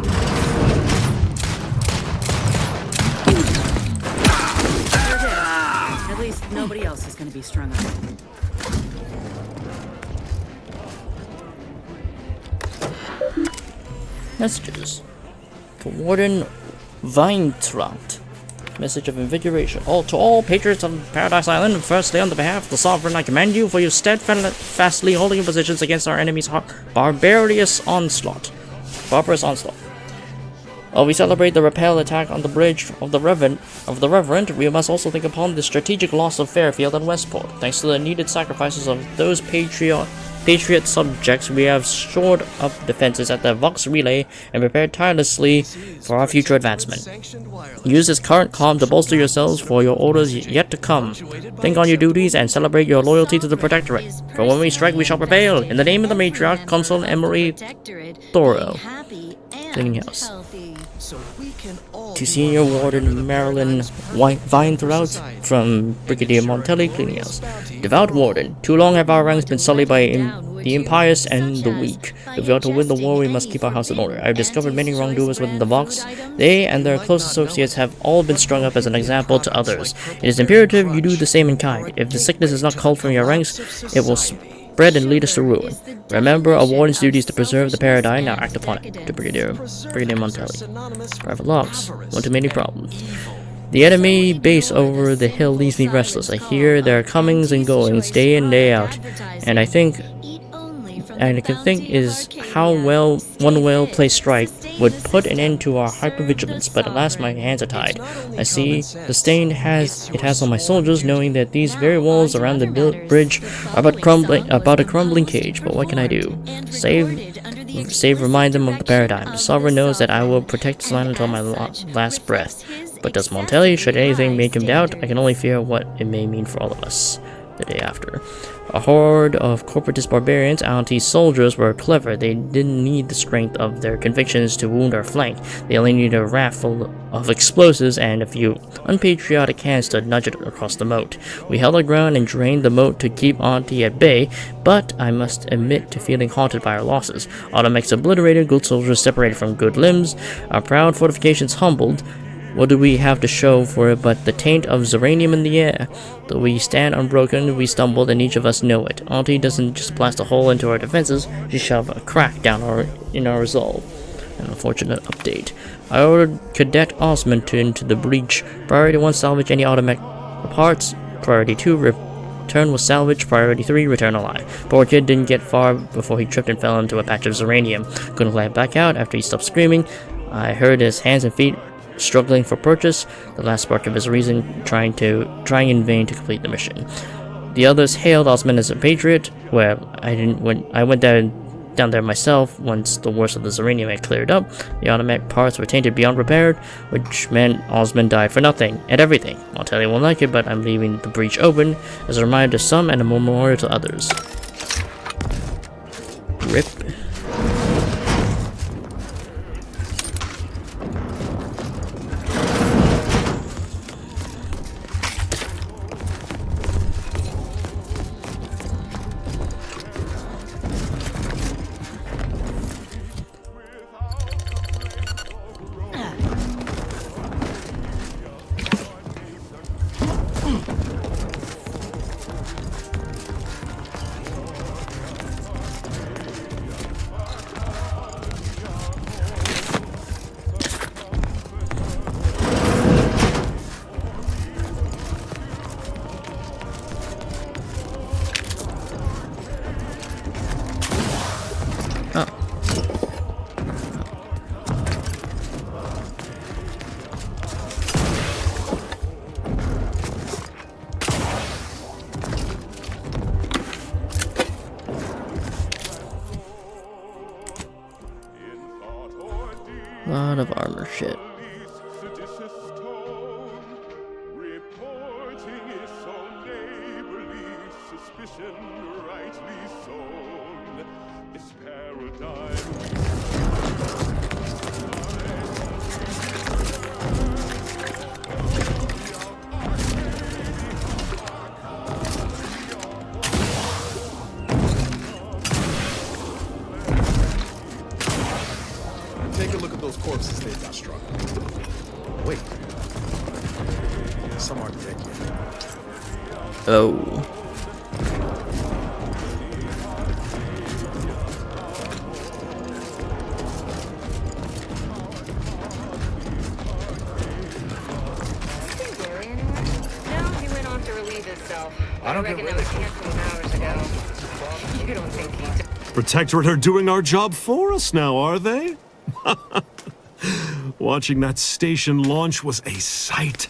You're dead. At least nobody else is going to be strung up. Messages. To Warden Weintracht. Message of invigoration. To all patriots of Paradise Island, firstly, on the behalf of the Sovereign, I commend you for your steadfastly holding your positions against our enemy's barbarous onslaught. While we celebrate the repel attack on the bridge of the Reverend, we must also think upon the strategic loss of Fairfield and Westport. Thanks to the needed sacrifices of those Patriot subjects, we have shored up defenses at the Vox Relay and prepared tirelessly for our future advancement. Use this current calm to bolster yourselves for your orders yet to come. Think on your duties and celebrate your loyalty to the Protectorate. For when we strike, we shall prevail. In the name of the Matriarch, Consul Emery Thoro. Cleaning house. To Senior Warden Marilyn Weintraut from Brigadier Montelli, cleaning house. Devout Warden, too long have our ranks been sullied by the impious and the weak. If we are to win the war, we must keep our house in order. I have discovered many wrongdoers within the Vox. They and their close associates have all been strung up as an example to others. It is imperative you do the same in kind. If the sickness is not culled from your ranks, it will spread and lead us to ruin. Remember, a warden's duty is to preserve the paradigm. Now act upon it. To Brigadier Montelli. Private logs. One too many problems. The enemy base over the hill leaves me restless. I hear their comings and goings day in day out, and I can think is how well one well-placed strike would put an end to our hypervigilance, but alas, my hands are tied. I see the stain it has on my soldiers, knowing that these very walls around the bridge are about a crumbling cage. But what can I do? Save remind them of the paradigm. The Sovereign knows that I will protect this land until my last breath. But does Montelli? Should anything make him doubt, I can only fear what it may mean for all of us. The day after. A horde of corporatist barbarians, Aunty's soldiers were clever. They didn't need the strength of their convictions to wound our flank. They only needed a raft full of explosives and a few unpatriotic hands to nudge it across the moat. We held our ground and drained the moat to keep Aunty at bay, but I must admit to feeling haunted by our losses. Automex obliterated, good soldiers separated from good limbs, our proud fortifications humbled. What do we have to show for it but the taint of Zeranium in the air? Though we stand unbroken, we stumbled, and each of us know it. Aunty doesn't just blast a hole into our defenses, she shoved a crack down in our resolve. An unfortunate update. I ordered Cadet Osmond into the breach. Priority 1, salvage any automatic parts. Priority 2, return with salvage. Priority 3, return alive. Poor kid didn't get far before he tripped and fell into a patch of Zeranium. Couldn't climb back out after he stopped screaming. I heard his hands and feet struggling for purchase, the last spark of his reason, trying in vain to complete the mission. The others hailed Osmond as a patriot. Well, I went down there myself once the worst of the Zeranium had cleared up. The automatic parts were tainted beyond repair, which meant Osmond died for nothing and everything. Montelli won't like it, but I'm leaving the breach open as a reminder to some and a memorial to others. RIP. Lot of armor shit. Take a look at those corpses they've got struck. Wait. Some aren't dead yet. Oh. No, he went off to relieve himself. I reckon that was canceled hours ago. You don't think he... Protectorate are doing our job for us now, are they? Watching that station launch was a sight.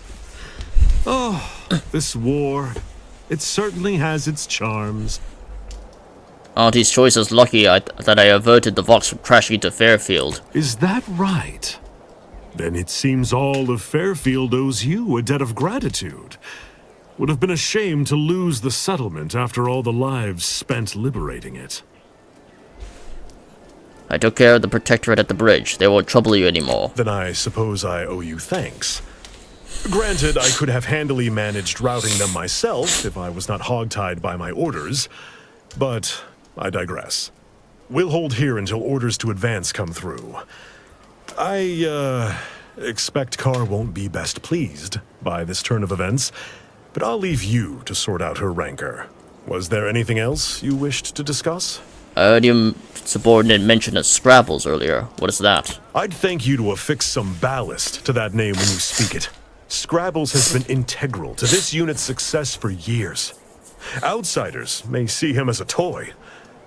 Oh, this war, it certainly has its charms. Auntie's choice is lucky that I averted the Vox from crashing into Fairfield. Is that right? Then it seems all of Fairfield owes you a debt of gratitude. Would have been a shame to lose the settlement after all the lives spent liberating it. I took care of the Protectorate at the bridge. They won't trouble you anymore. Then I suppose I owe you thanks. Granted, I could have handily managed routing them myself if I was not hogtied by my orders, but I digress. We'll hold here until orders to advance come through. I, expect Carr won't be best pleased by this turn of events, but I'll leave you to sort out her rancor. Was there anything else you wished to discuss? I heard your subordinate mention a Scrabbles earlier. What is that? I'd thank you to affix some ballast to that name when you speak it. Scrabbles has been integral to this unit's success for years. Outsiders may see him as a toy,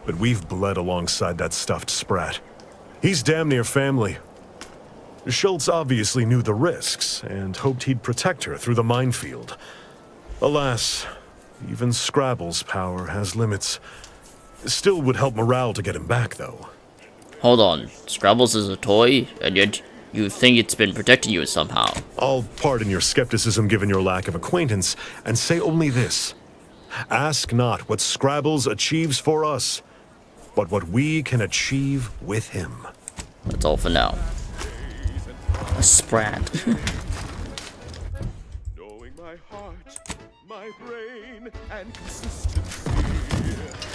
but we've bled alongside that stuffed sprat. He's damn near family. Schultz obviously knew the risks and hoped he'd protect her through the minefield. Alas, even Scrabble's power has limits. Still would help morale to get him back, though. Hold on. Scrabbles is a toy, and yet you think it's been protecting you somehow. I'll pardon your skepticism given your lack of acquaintance, and say only this. Ask not what Scrabbles achieves for us, but what we can achieve with him. That's all for now. A sprat. Knowing my heart, my brain, and consistency.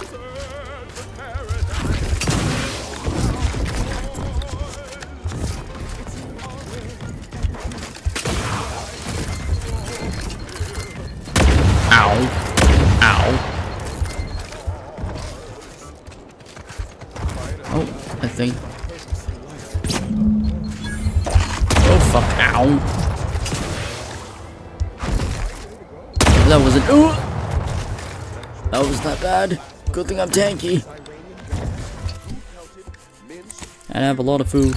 Serve the paradise. Ow. Ow. Oh, I think. Oh, fuck. Ow. That wasn't. Ooh! That was not bad. Good thing I'm tanky. And I have a lot of food.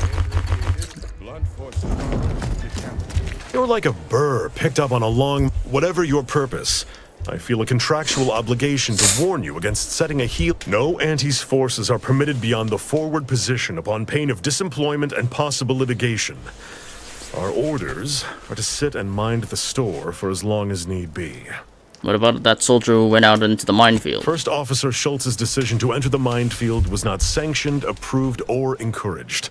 You're like a burr picked up on a long... Whatever your purpose, I feel a contractual obligation to warn you against setting a heel... No Auntie's forces are permitted beyond the forward position upon pain of disemployment and possible litigation. Our orders are to sit and mind the store for as long as need be. What about that soldier who went out into the minefield? First Officer Schultz's decision to enter the minefield was not sanctioned, approved, or encouraged.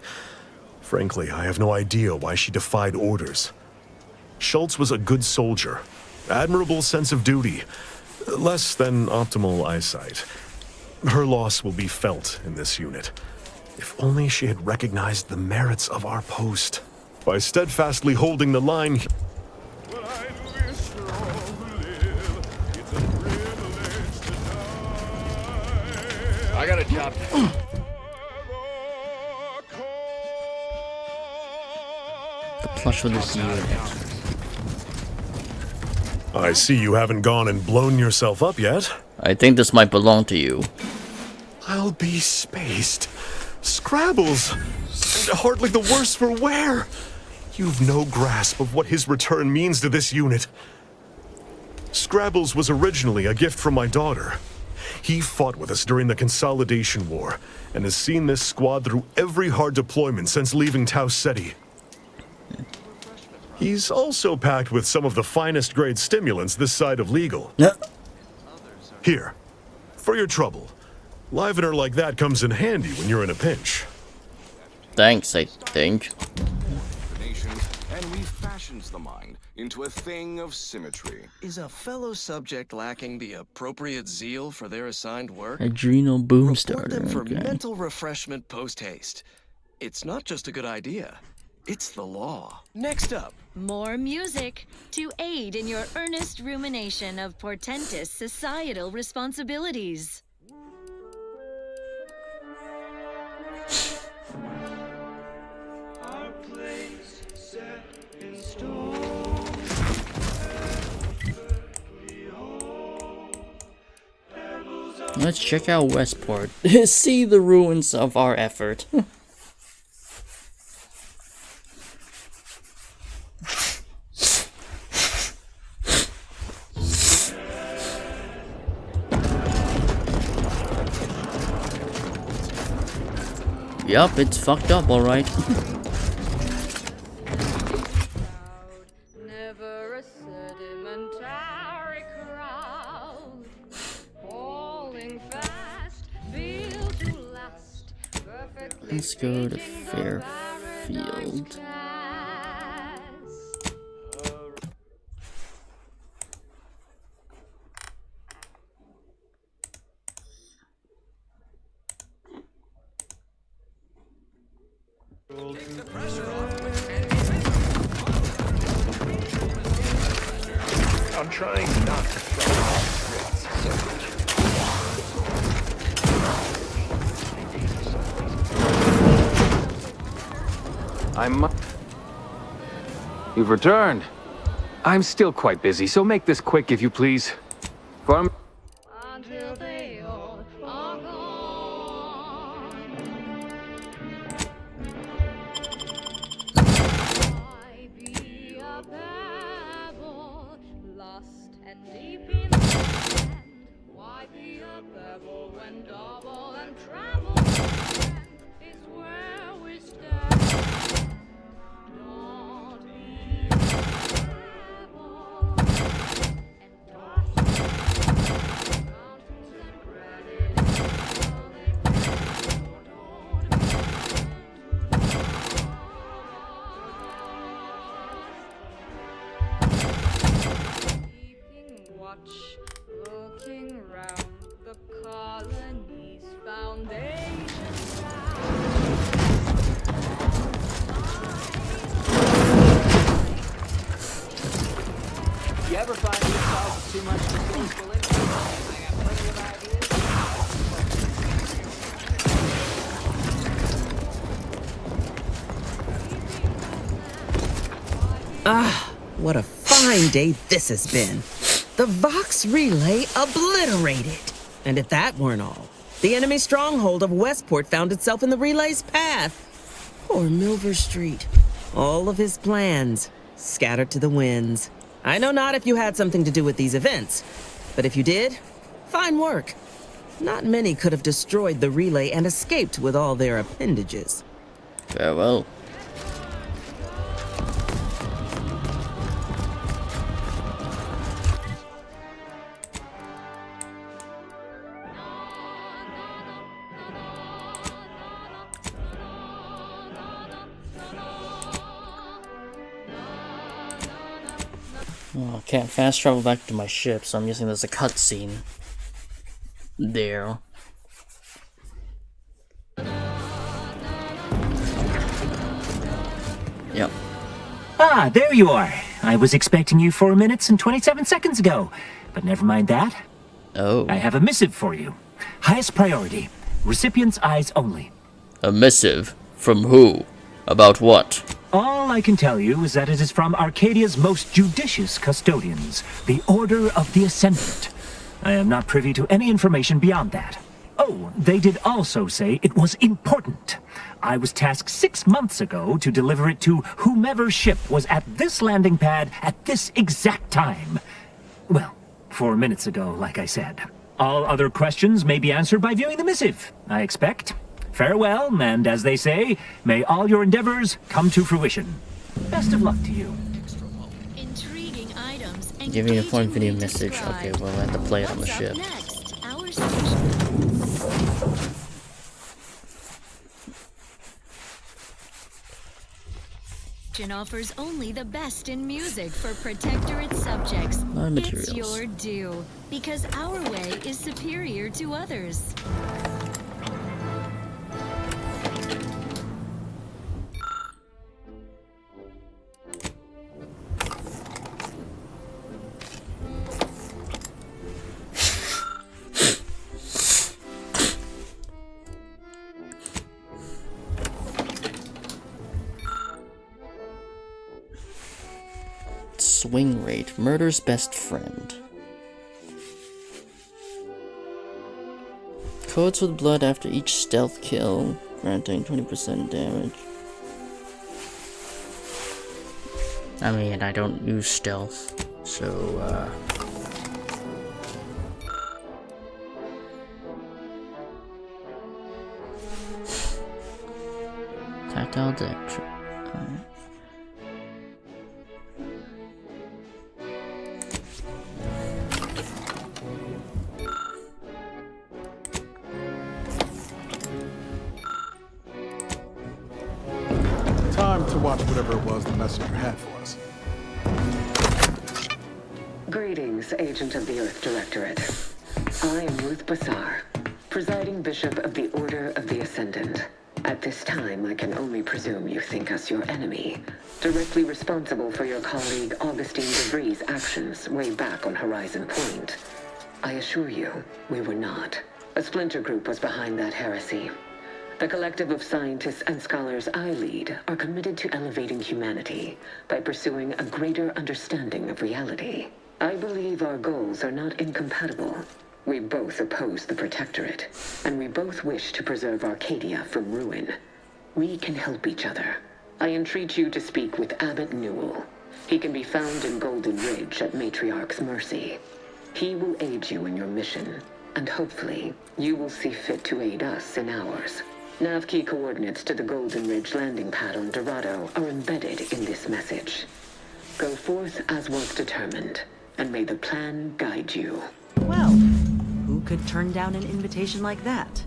Frankly, I have no idea why she defied orders. Schultz was a good soldier, admirable sense of duty, less than optimal eyesight. Her loss will be felt in this unit. If only she had recognized the merits of our post. By steadfastly holding the line... I got a job. The plush for this unit. I see you haven't gone and blown yourself up yet. I think this might belong to you. I'll be spaced. Scrabbles! Hardly the worse for wear! You've no grasp of what his return means to this unit. Scrabbles was originally a gift from my daughter. He fought with us during the Consolidation War, and has seen this squad through every hard deployment since leaving Tau Ceti. He's also packed with some of the finest grade stimulants this side of legal. Here, for your trouble. Livener like that comes in handy when you're in a pinch. Thanks, I think. And refashions the mind into a thing of symmetry. Is a fellow subject lacking the appropriate zeal for their assigned work? Adrenal boom Report starter. them for Okay. mental refreshment post-haste. It's not just a good idea. It's the law. Next up. More music to aid in your earnest rumination of portentous societal responsibilities. Let's check out Westport. See the ruins of our effort. Yup, it's fucked up, alright. Never a sedimentary crowd. Falling fast, built to last. Perfectly Let's go to fitting the Fairfield. paradise. I'm trying not to throw You've returned. I'm still quite busy, so make this quick if you please. For Until they all are gone. Why be a pebble lost and deep in the sand? Why be a pebble when double and treble is where we stand? Don't be a pebble and dust. Keeping watch, looking round the colony's foundation You ever find yourself too much resourceful influence? I got plenty of ideas. Ah, what a fine day this has been. The Vox relay obliterated. And if that weren't all, the enemy stronghold of Westport found itself in the relay's path. Poor Milver Street. All of his plans scattered to the winds. I know not if you had something to do with these events, but if you did, fine work. Not many could have destroyed the relay and escaped with all their appendages. Farewell. Oh, I can't fast travel back to my ship, so I'm guessing there's a cutscene there. Yep. Ah, there you are. I was expecting you 4 minutes and 27 seconds ago, but never mind that. Oh. I have a missive for you. Highest priority. Recipient's eyes only. A missive? From who? About what? All I can tell you is that it is from Arcadia's most judicious custodians, the Order of the Ascendant. I am not privy to any information beyond that. Oh, they did also say it was important. I was tasked 6 months ago to deliver it to whomever ship was at this landing pad at this exact time. Well, 4 minutes ago, like I said. All other questions may be answered by viewing the missive, I expect. Farewell, and as they say, may all your endeavors come to fruition. Best of luck to you. Intriguing items and Give me a point video message. Okay, well, I have to play it on the ship. next, our section offers only the best in music for Protectorate subjects. It's your due, because our way is superior to others. Swing rate. Murder's best friend. Coats with blood after each stealth kill, granting 20% damage. I mean, I don't use stealth, so, Tactile deck. Time to watch whatever it was the messenger had for us. Greetings, Agent of the Earth Directorate. I am Ruth Bassar, presiding Bishop of the Order of the Ascendant. At this time, I can only presume you think us your enemy, directly responsible for your colleague Augustine de Vries' actions way back on Horizon Point. I assure you, we were not. A splinter group was behind that heresy. The collective of scientists and scholars I lead are committed to elevating humanity by pursuing a greater understanding of reality. I believe our goals are not incompatible. We both oppose the Protectorate, and we both wish to preserve Arcadia from ruin. We can help each other. I entreat you to speak with Abbot Newell. He can be found in Golden Ridge at Matriarch's Mercy. He will aid you in your mission, and hopefully, you will see fit to aid us in ours. Nav key coordinates to the Golden Ridge landing pad on Dorado are embedded in this message. Go forth as was determined, and may the plan guide you. Well, who could turn down an invitation like that?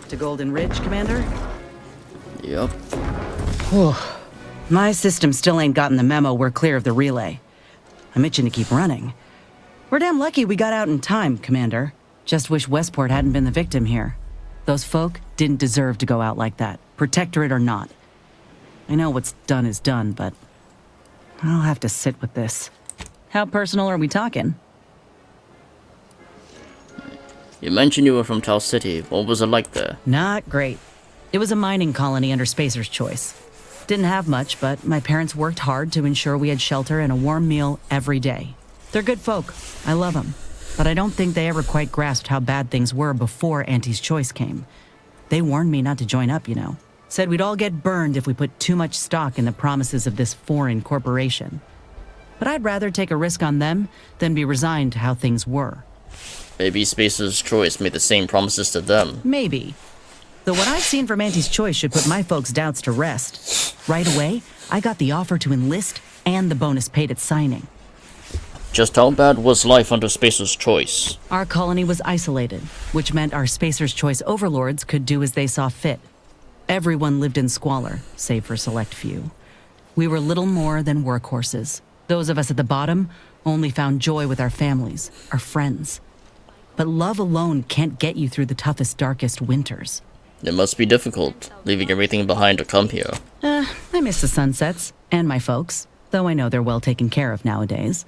To Golden Ridge, Commander? Yep. My system still ain't gotten the memo we're clear of the relay. I'm itching to keep running. We're damn lucky we got out in time, Commander. Just wish Westport hadn't been the victim here. Those folk didn't deserve to go out like that, Protectorate or not. I know what's done is done, but I'll have to sit with this. How personal are we talking? You mentioned you were from Tau City. What was it like there? Not great. It was a mining colony under Spacer's Choice. Didn't have much, but my parents worked hard to ensure we had shelter and a warm meal every day. They're good folk. I love them. But I don't think they ever quite grasped how bad things were before Auntie's Choice came. They warned me not to join up, you know. Said we'd all get burned if we put too much stock in the promises of this foreign corporation. But I'd rather take a risk on them than be resigned to how things were. Maybe Spacer's Choice made the same promises to them. Maybe. Though what I've seen from Auntie's Choice should put my folks' doubts to rest. Right away, I got the offer to enlist and the bonus paid at signing. Just how bad was life under Spacer's Choice? Our colony was isolated, which meant our Spacer's Choice overlords could do as they saw fit. Everyone lived in squalor, save for a select few. We were little more than workhorses. Those of us at the bottom only found joy with our families, our friends. But love alone can't get you through the toughest, darkest winters. It must be difficult, leaving everything behind to come here. I miss the sunsets, and my folks, though I know they're well taken care of nowadays.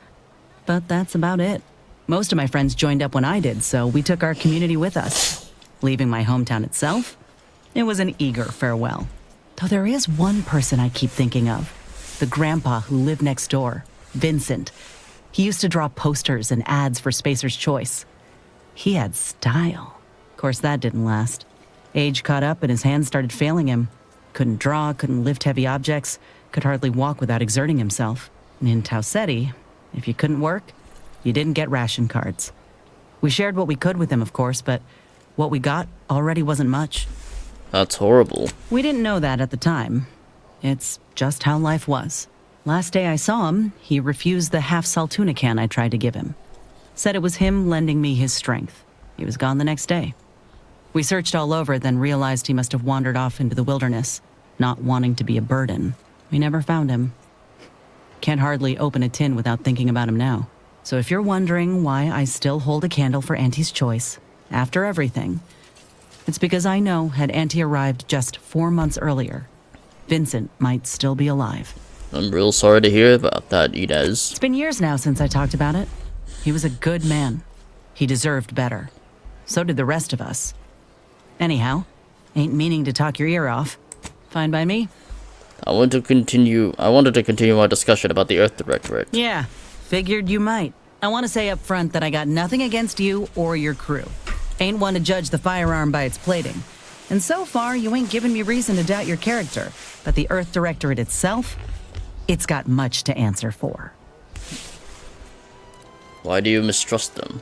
But that's about it. Most of my friends joined up when I did, so we took our community with us. Leaving my hometown itself, it was an eager farewell. Though there is one person I keep thinking of. The grandpa who lived next door, Vincent. He used to draw posters and ads for Spacer's Choice. He had style. Of course, that didn't last. Age caught up and his hands started failing him. Couldn't draw, couldn't lift heavy objects, could hardly walk without exerting himself. And in Tau Ceti, if you couldn't work, you didn't get ration cards. We shared what we could with him, of course, but what we got already wasn't much. That's horrible. We didn't know that at the time. It's just how life was. Last day I saw him, he refused the half Saltuna can I tried to give him. Said it was him lending me his strength. He was gone the next day. We searched all over, then realized he must have wandered off into the wilderness, not wanting to be a burden. We never found him. Can't hardly open a tin without thinking about him now. So if you're wondering why I still hold a candle for Auntie's Choice, after everything, it's because I know had Auntie arrived just 4 months earlier, Vincent might still be alive. I'm real sorry to hear about that, Inez. It's been years now since I talked about it. He was a good man. He deserved better. So did the rest of us. Anyhow, ain't meaning to talk your ear off. Fine by me? I wanted to continue our discussion about the Earth Directorate. Yeah, figured you might. I want to say up front that I got nothing against you or your crew. Ain't one to judge the firearm by its plating. And so far, you ain't given me reason to doubt your character. But the Earth Directorate itself, it's got much to answer for. Why do you mistrust them?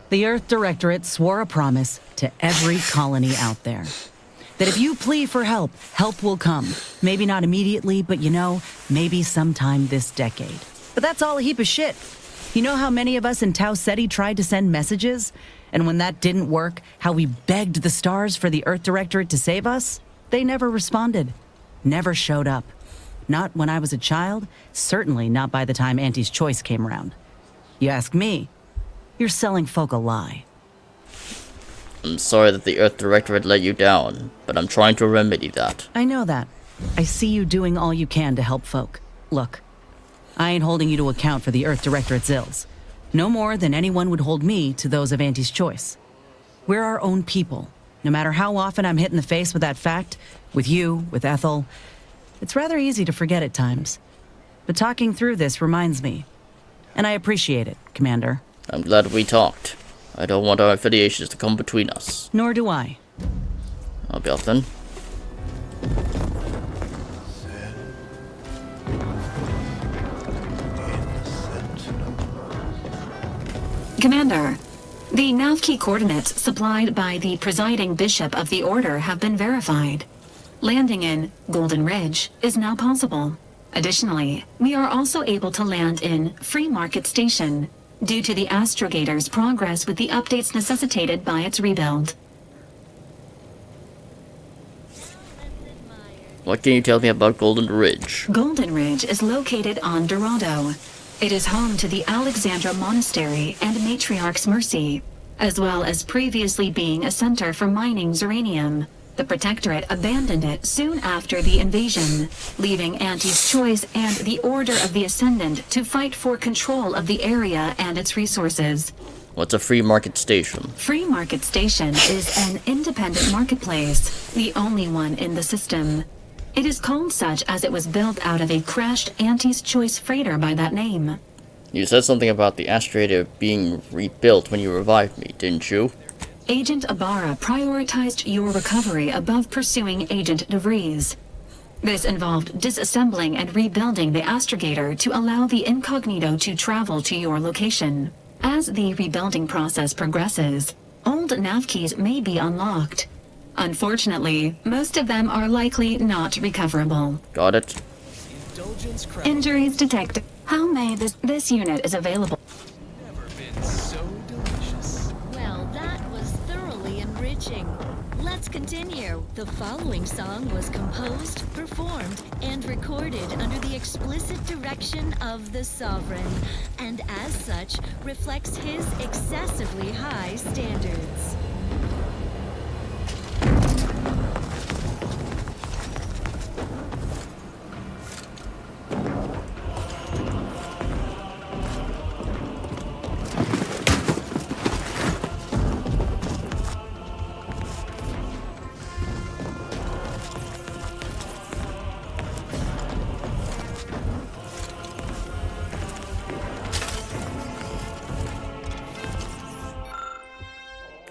The Earth Directorate swore a promise to every colony out there. That if you plea for help, help will come. Maybe not immediately, but maybe sometime this decade. But that's all a heap of shit. You know how many of us in Tau Ceti tried to send messages? And when that didn't work, how we begged the stars for the Earth Directorate to save us? They never responded. Never showed up. Not when I was a child, certainly not by the time Auntie's Choice came around. You ask me, you're selling folk a lie. I'm sorry that the Earth Directorate let you down, but I'm trying to remedy that. I know that. I see you doing all you can to help folk. Look, I ain't holding you to account for the Earth Directorate's ills. No more than anyone would hold me to those of Auntie's Choice. We're our own people. No matter how often I'm hit in the face with that fact, with you, with Ethel, it's rather easy to forget at times. But talking through this reminds me. And I appreciate it, Commander. I'm glad we talked. I don't want our affiliations to come between us. Nor do I. I'll be off then. Commander, the nav key coordinates supplied by the presiding bishop of the Order have been verified. Landing in Golden Ridge is now possible. Additionally, we are also able to land in Free Market Station, due to the astrogator's progress with the updates necessitated by its rebuild. What can you tell me about Golden Ridge? Golden Ridge is located on Dorado. It is home to the Alexandra Monastery and Matriarch's Mercy, as well as previously being a center for mining uranium. The Protectorate abandoned it soon after the invasion, leaving Auntie's Choice and the Order of the Ascendant to fight for control of the area and its resources. What's a free market station? Free Market Station is an independent marketplace, the only one in the system. It is called such as it was built out of a crashed Auntie's Choice freighter by that name. You said something about the astrogator being rebuilt when you revived me, didn't you? Agent Ibarra prioritized your recovery above pursuing Agent DeVries. This involved disassembling and rebuilding the astrogator to allow the incognito to travel to your location. As the rebuilding process progresses, old nav keys may be unlocked. Unfortunately, most of them are likely not recoverable. Got it. Injuries detected. How may this unit is available? Well, that was thoroughly enriching. Let's continue. The following song was composed, performed, and recorded under the explicit direction of the Sovereign, and as such, reflects his excessively high standards.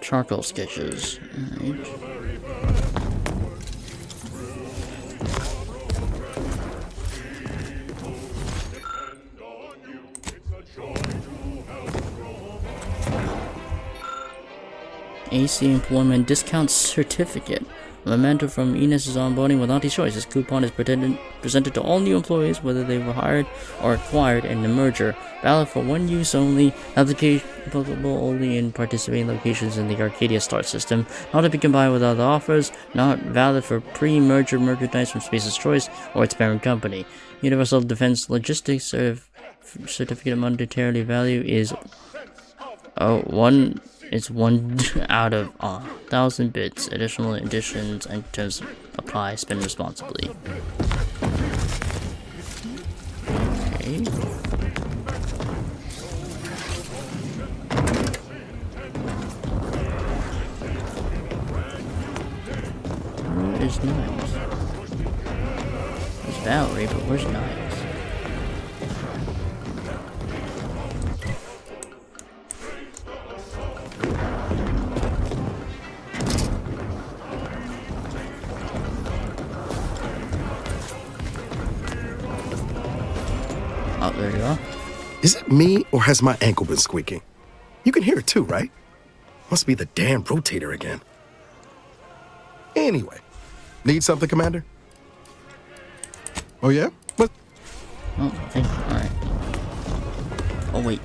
Charcoal sketches. Alright. AC Employment Discount Certificate. A memento from Enos's onboarding with Auntie's Choice. This coupon is presented to all new employees, whether they were hired or acquired in the merger. Valid for one use only. Application applicable only in participating locations in the Arcadia Star system. Not to be combined with other offers. Not valid for pre-merger merchandise from Space's Choice or its parent company. Universal Defense Logistics Certificate of Monetarily Value is one out of 1,000 bits. Additional editions and terms apply. Spend responsibly. Okay. Where is Niles? There's Valerie, but where's Niles? Oh, there you are. Is it me, or has my ankle been squeaking? You can hear it too, right? Must be the damn rotator again. Anyway, Need something, Commander? Oh, yeah? What? Oh, okay. Alright. Oh, wait.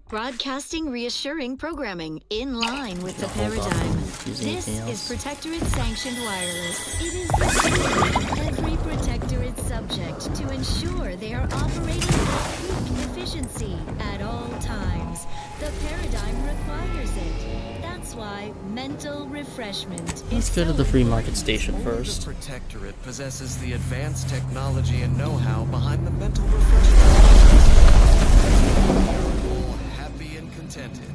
Broadcasting reassuring programming in line with the paradigm. This is Protectorate sanctioned wireless. It is the duty of every Protectorate subject to ensure they are operating at peak efficiency at all times. The paradigm requires it. That's why mental refreshment Let's is go to the so free market station first. The Protectorate possesses the advanced technology and know-how behind the mental refreshment. Happy and contented,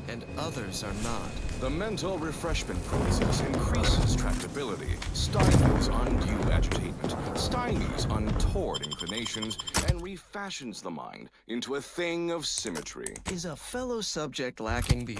and others are not. The mental refreshment process increases tractability, stifles undue agitation, stymies untoward inclinations, and refashions the mind into a thing of symmetry. Is a fellow subject lacking the...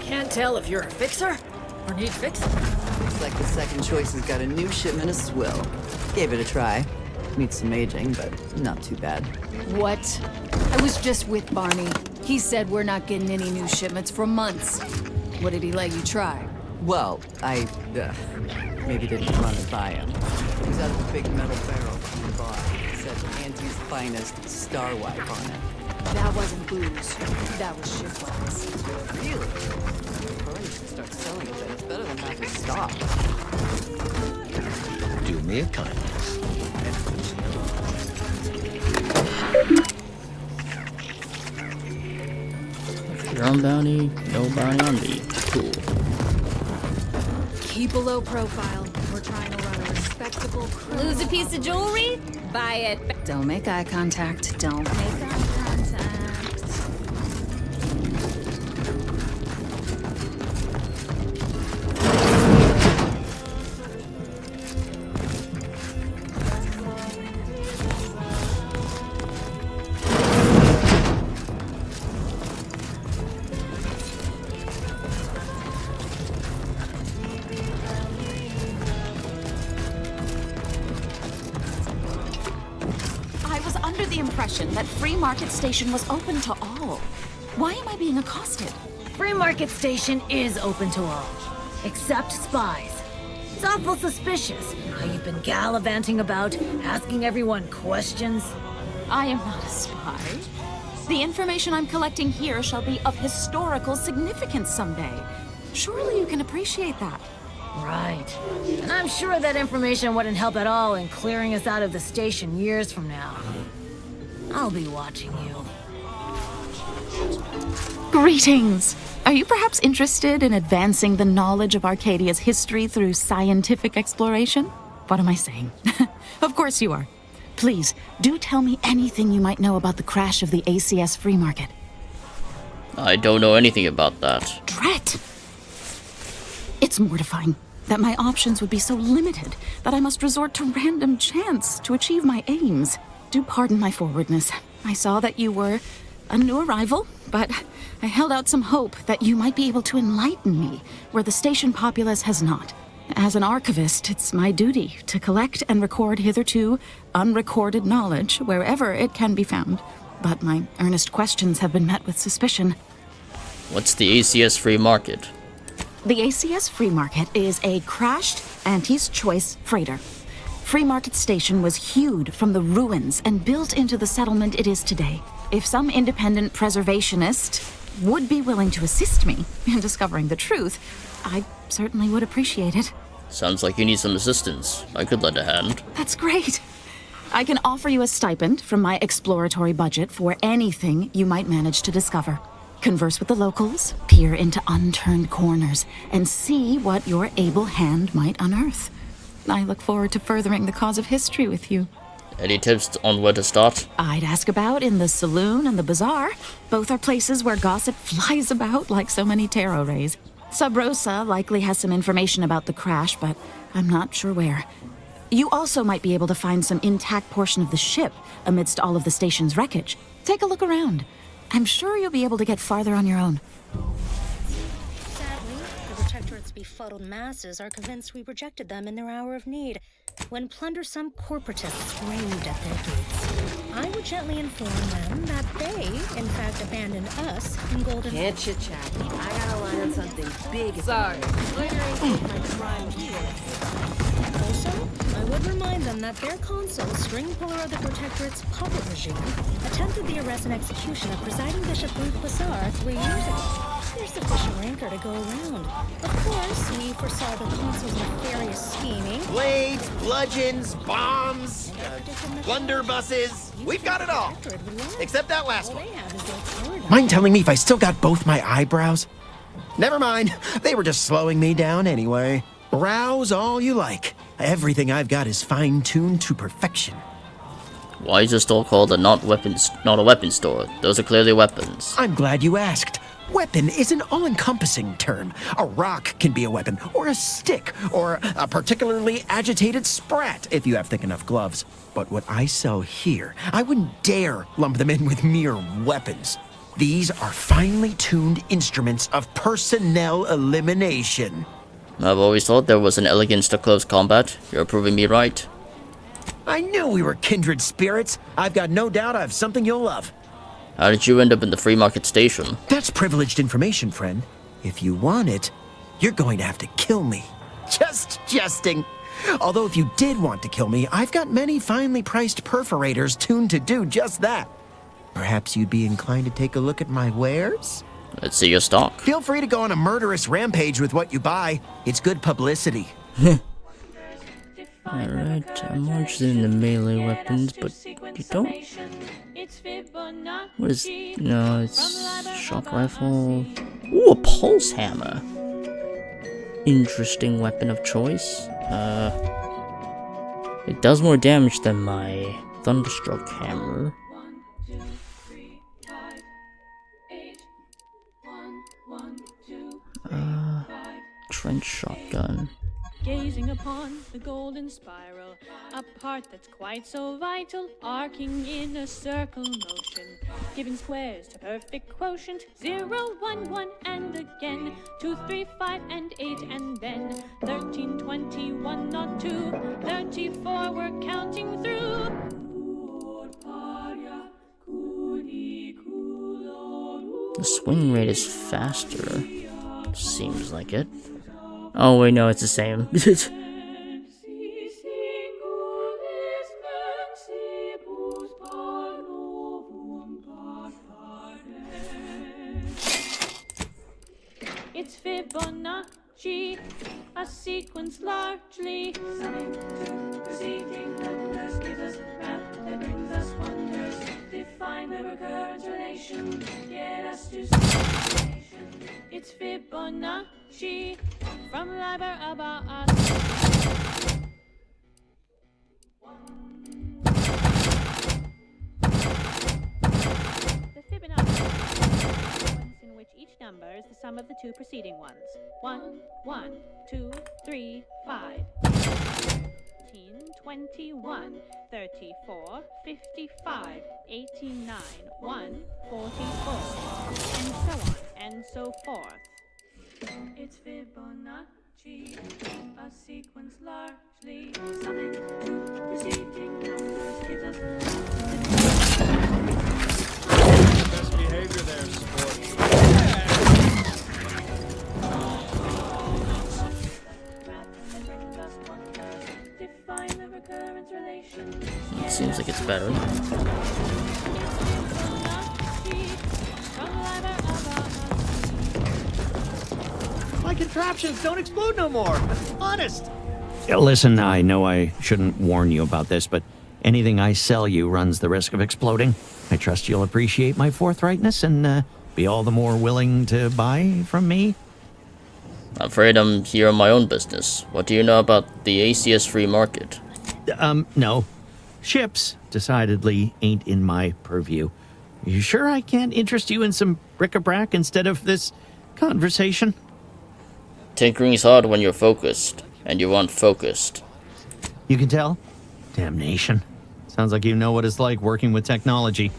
Can't tell if you're a fixer or need fixing. Looks like the second choice has got a new shipment of swill. Gave it a try. Needs some aging, but not too bad. What? I was just with Barney. He said we're not getting any new shipments for months. What did he let you try? Well, I maybe didn't run it by him. It was out of a big metal barrel behind the bar. It said Auntie's finest star wipe on it. That wasn't booze. That was shipwrecks. Really? Barney should start selling it then. It's better than having stock. Do me a kindness. You're on bounty, no bounty on me. Cool. Keep a low profile. We're trying to run a respectable crew. Lose a piece of jewelry? Buy it. Don't make eye contact. Don't make eye contact. That free market station was open to all. Why am I being accosted? Free market station is open to all, except spies. It's awful suspicious how you've been gallivanting about, asking everyone questions. I am not a spy. The information I'm collecting here shall be of historical significance someday. Surely you can appreciate that. Right. And I'm sure that information wouldn't help at all in clearing us out of the station years from now. I'll be watching you. Greetings! Are you perhaps interested in advancing the knowledge of Arcadia's history through scientific exploration? What am I saying? Of course you are. Please, do tell me anything you might know about the crash of the ACS free market. I don't know anything about that. Dret! It's mortifying that my options would be so limited that I must resort to random chance to achieve my aims. Do pardon my forwardness. I saw that you were a new arrival, but I held out some hope that you might be able to enlighten me where the station populace has not. As an archivist, it's my duty to collect and record hitherto unrecorded knowledge wherever it can be found. But my earnest questions have been met with suspicion. What's the ACS free market? The ACS Free Market is a crashed Auntie's Choice freighter. Free Market Station was hewed from the ruins and built into the settlement it is today. If some independent preservationist would be willing to assist me in discovering the truth, I certainly would appreciate it. Sounds like you need some assistance. I could lend a hand. That's great. I can offer you a stipend from my exploratory budget for anything you might manage to discover. Converse with the locals, peer into unturned corners, and see what your able hand might unearth. I look forward to furthering the cause of history with you. Any tips on where to start? I'd ask about in the saloon and the bazaar. Both are places where gossip flies about like so many tarot rays. Sub Rosa likely has some information about the crash, but I'm not sure where. You also might be able to find some intact portion of the ship amidst all of the station's wreckage. Take a look around. I'm sure you'll be able to get farther on your own. Sadly, the Protectorate's befuddled masses are convinced we rejected them in their hour of need, when plundersome corporatists raved at their gates. I would gently inform them that they, in fact, abandoned us in Golden... Can't chit-chat. I gotta line on something big. Sorry. Also, I would remind them that their consul, string puller of the Protectorate's puppet regime, attempted the arrest and execution of presiding Bishop Ruth Bassar 3 years ago. There's sufficient rancor to go around. Of course, we foresaw the consul's nefarious scheming. Blades, bludgeons, bombs, blunderbusses. We've got it all. Except that last one. Mind telling me if I still got both my eyebrows? Never mind. They were just slowing me down anyway. Browse all you like. Everything I've got is fine-tuned to perfection. Why is your store called a not a weapon store? Those are clearly weapons. I'm glad you asked. Weapon is an all-encompassing term. A rock can be a weapon, or a stick, or a particularly agitated sprat if you have thick enough gloves. But what I sell here, I wouldn't dare lump them in with mere weapons. These are finely tuned instruments of personnel elimination. I've always thought there was an elegance to close combat. You're proving me right. I knew we were kindred spirits. I've got no doubt I have something you'll love. How did you end up in the free market station? That's privileged information, friend. If you want it, you're going to have to kill me. Just jesting. Although if you did want to kill me, I've got many finely priced perforators tuned to do just that. Perhaps you'd be inclined to take a look at my wares? Let's see your stock. Feel free to go on a murderous rampage with what you buy. It's good publicity. Alright, I'm more interested in the melee weapons, but you don't... What is... No, it's... shock rifle... Ooh, a pulse hammer! Interesting weapon of choice. It does more damage than my Thunderstruck hammer. Trench shotgun. Gazing upon the golden spiral, a part that's quite so vital, arcing in a circle motion, giving squares to perfect quotient, 0, 1, 1, and again, 2, 3, 5, and 8, and then 13, 21, not 2, 34, we're counting through. The swing rate is faster. Seems like it. Oh wait, no, it's the same. It's Fibonacci, a sequence largely summing to proceeding numbers, gives us math that brings us wonders, define the recurrence relation, get us to sensation. It's Fibonacci from Liber about us. The Fibonacci sequence in which each number number is the sum of the two preceding ones. 1, 1, 2, 3, 5. 18, 21, 34, 55, 89, 1, 44, and so on and so forth. It's Fibonacci, a sequence largely summing two preceding numbers gives us Best behavior there, sport. define the recurrence relation. It seems like it's better. My contraptions don't explode no more. Honest. Listen, I know I shouldn't warn you about this, but anything I sell you runs the risk of exploding. I trust you'll appreciate my forthrightness and be all the more willing to buy from me. I'm afraid I'm here on my own business. What do you know about the ACS free market? No. Ships decidedly ain't in my purview. You sure I can't interest you in some bric-a-brac instead of this conversation? Tinkering is hard when you're focused, and you aren't focused. You can tell? Damnation. Sounds like you know what it's like working with technology.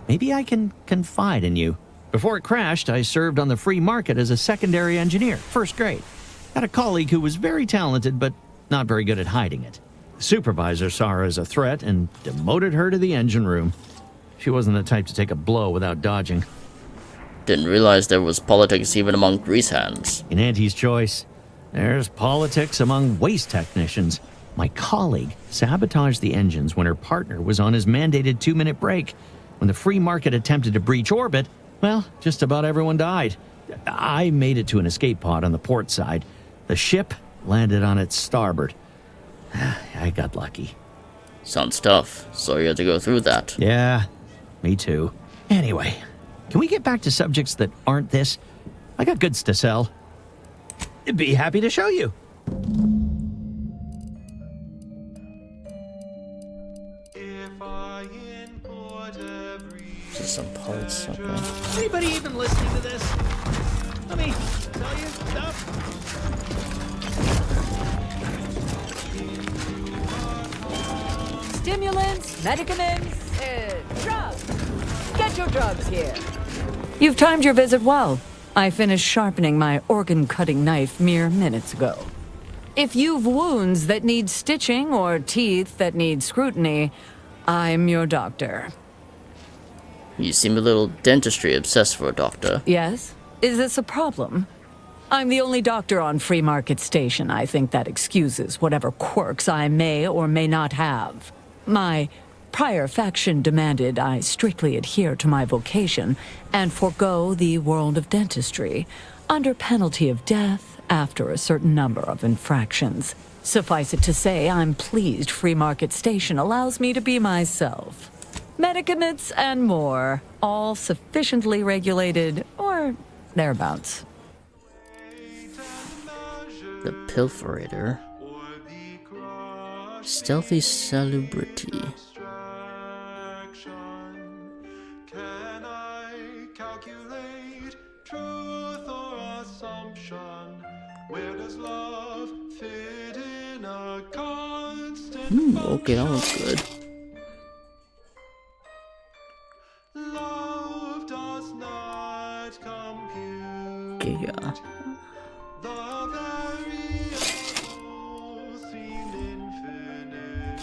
Maybe I can confide in you. Before it crashed, I served on the free market as a secondary engineer, first grade. Had a colleague who was very talented, but not very good at hiding it. The supervisor saw her as a threat and demoted her to the engine room. She wasn't the type to take a blow without dodging. Didn't realize there was politics even among grease hands. In Auntie's choice, there's politics among waste technicians. My colleague sabotaged the engines when her partner was on his mandated 2-minute break. When the free market attempted to breach orbit, well, just about everyone died. I made it to an escape pod on the port side. The ship landed on its starboard. I got lucky. Sounds tough. Sorry you had to go through that. Yeah, me too. Anyway, can we get back to subjects that aren't this? I got goods to sell. I'd be happy to show you. Just some parts, okay. Anybody even listening to this? Let me tell you stuff. Stimulants, medicaments, drugs. Get your drugs here. You've timed your visit well. I finished sharpening my organ-cutting knife mere minutes ago. If you've wounds that need stitching or teeth that need scrutiny, I'm your doctor. You seem a little dentistry obsessed for a doctor. Yes? Is this a problem? I'm the only doctor on Free Market Station. I think that excuses whatever quirks I may or may not have. My prior faction demanded I strictly adhere to my vocation and forego the world of dentistry, under penalty of death after a certain number of infractions. Suffice it to say, I'm pleased Free Market Station allows me to be myself. Medicaments and more, all sufficiently regulated, or thereabouts. The Pilferator. Stealthy Salubrity. Can I calculate truth or assumption? Where does love fit in a constant Okay, that one's good. Love does not compute. Okay, yeah.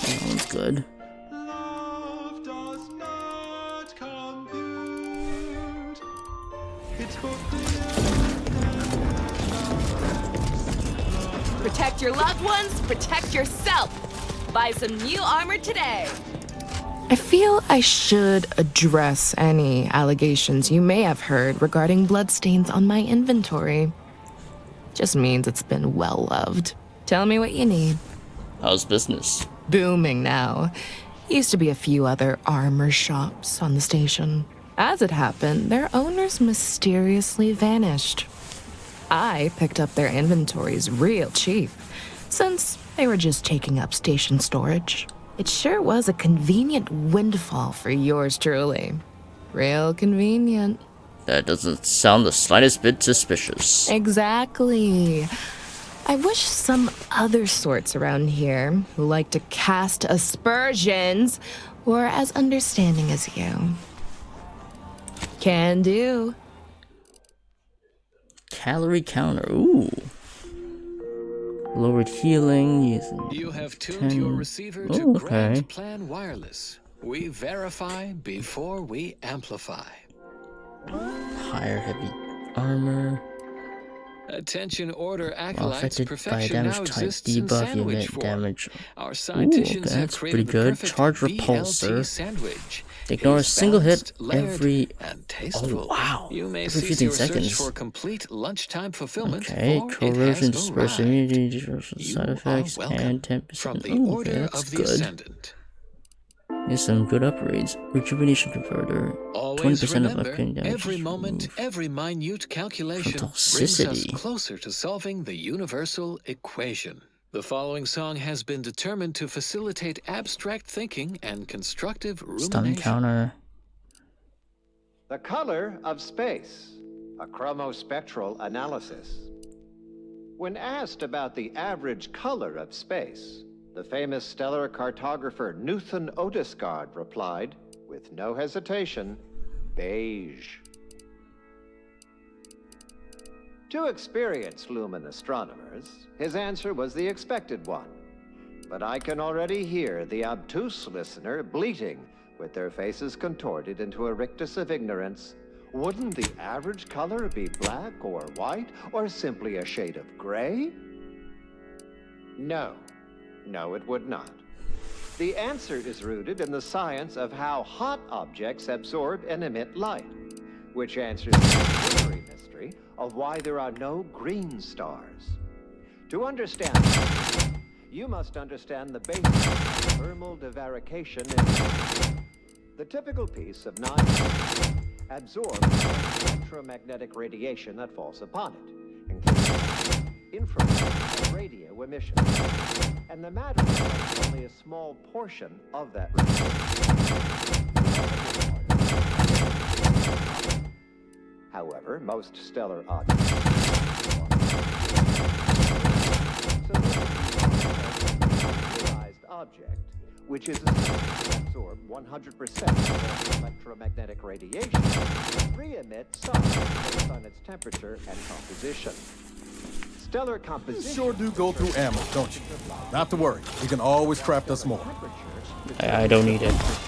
That one's good. Love does not compute. It's Protect your loved ones, protect yourself. Buy some new armor today. I feel I should address any allegations you may have heard regarding bloodstains on my inventory. Just means it's been well loved. Tell me what you need. How's business? Booming now. Used to be a few other armor shops on the station. As it happened, their owners mysteriously vanished. I picked up their inventories real cheap, since they were just taking up station storage. It sure was a convenient windfall for yours truly. Real convenient. That doesn't sound the slightest bit suspicious. Exactly. I wish some other sorts around here who like to cast aspersions were as understanding as you. Can do. Calorie counter. Ooh. Lowered healing using. You have tuned 10. your receiver to Oh, okay. Grand Plan Wireless. We verify before we amplify. Higher heavy armor. Attention order acolytes, Affected by perfection damage now type exists in debuff, you sandwich emit form. damage. Our Ooh, scientists have that's pretty created the good. perfect Charge BLT repulsor. sandwich. Ignore a It is single hit balanced, layered, every. and Oh tasteful. wow! You may Every cease 15 your search seconds. for complete lunchtime fulfillment. Okay, for it corrosion, has dispersion, arrived. immunity, side effects, welcome and 10%. From the Oh, Order okay, that's of the good. Ascendant. Here's some good upgrades. Rejuvenation converter. Always 20% of remember, upgrading damage. every is moment, removed. every minute calculation From brings us toxicity. closer to solving the universal equation. The following song has been determined to facilitate abstract thinking and constructive Stun rumination. counter. The color of space, a chromospectral analysis. When asked about the average color of space, the famous stellar cartographer Newton Odescard replied, with no hesitation, beige. To experienced lumen astronomers, his answer was the expected one. But I can already hear the obtuse listener bleating with their faces contorted into a rictus of ignorance. Wouldn't the average color be black or white or simply a shade of gray? No. No, it would not. The answer is rooted in the science of how hot objects absorb and emit light, which answers the mystery of why there are no green stars. To understand this, you must understand the basics of thermal divarication. The typical piece of non absorbs electromagnetic radiation that falls upon it, including infrared and radio emission. And the matter is only a small portion of that radiation. However, most stellar objects object, which is absorb 100% of electromagnetic radiation, re-emit some based on its temperature and composition. Stellar composition. You sure do go through ammo, don't you? Not to worry, we can always craft us more. I don't need it. And hence,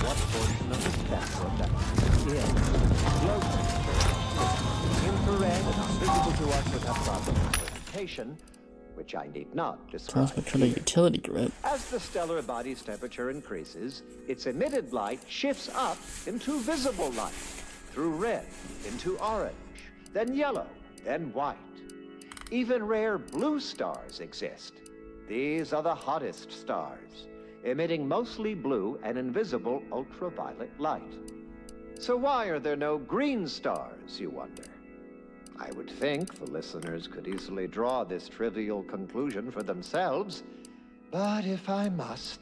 what portion of the spectrum that is low temperature, infrared and invisible to us without proper amplification, which I need not describe. Transmitted utility grid. As the stellar body's temperature increases, its emitted light shifts up into visible light, through red into orange, then yellow, then white. Even rare blue stars exist. These are the hottest stars, emitting mostly blue and invisible ultraviolet light. So why are there no green stars, you wonder? I would think the listeners could easily draw this trivial conclusion for themselves, but if I must...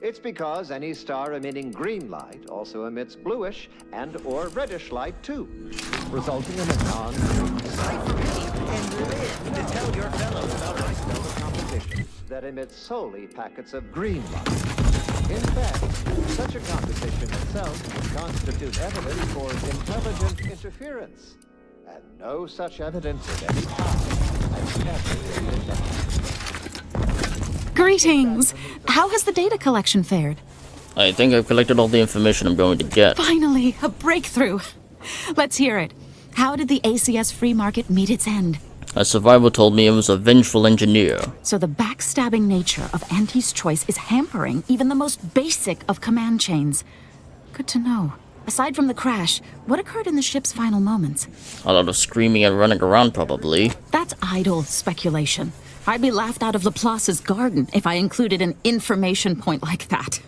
It's because any star emitting green light also emits bluish and or reddish light too, resulting in a non-green star. And live to tell your fellows about my stellar composition that emits solely packets of green light. In fact, such a composition itself would constitute evidence for intelligent interference, and no such evidence of any kind has ever been found. Greetings! How has the data collection fared? I think I've collected all the information I'm going to get. Finally, a breakthrough! Let's hear it. How did the ACS free market meet its end? A survivor told me it was a vengeful engineer. So the backstabbing nature of Auntie's choice is hampering even the most basic of command chains. Good to know. Aside from the crash, what occurred in the ship's final moments? A lot of screaming and running around, probably. That's idle speculation. I'd be laughed out of Laplace's garden if I included an information point like that.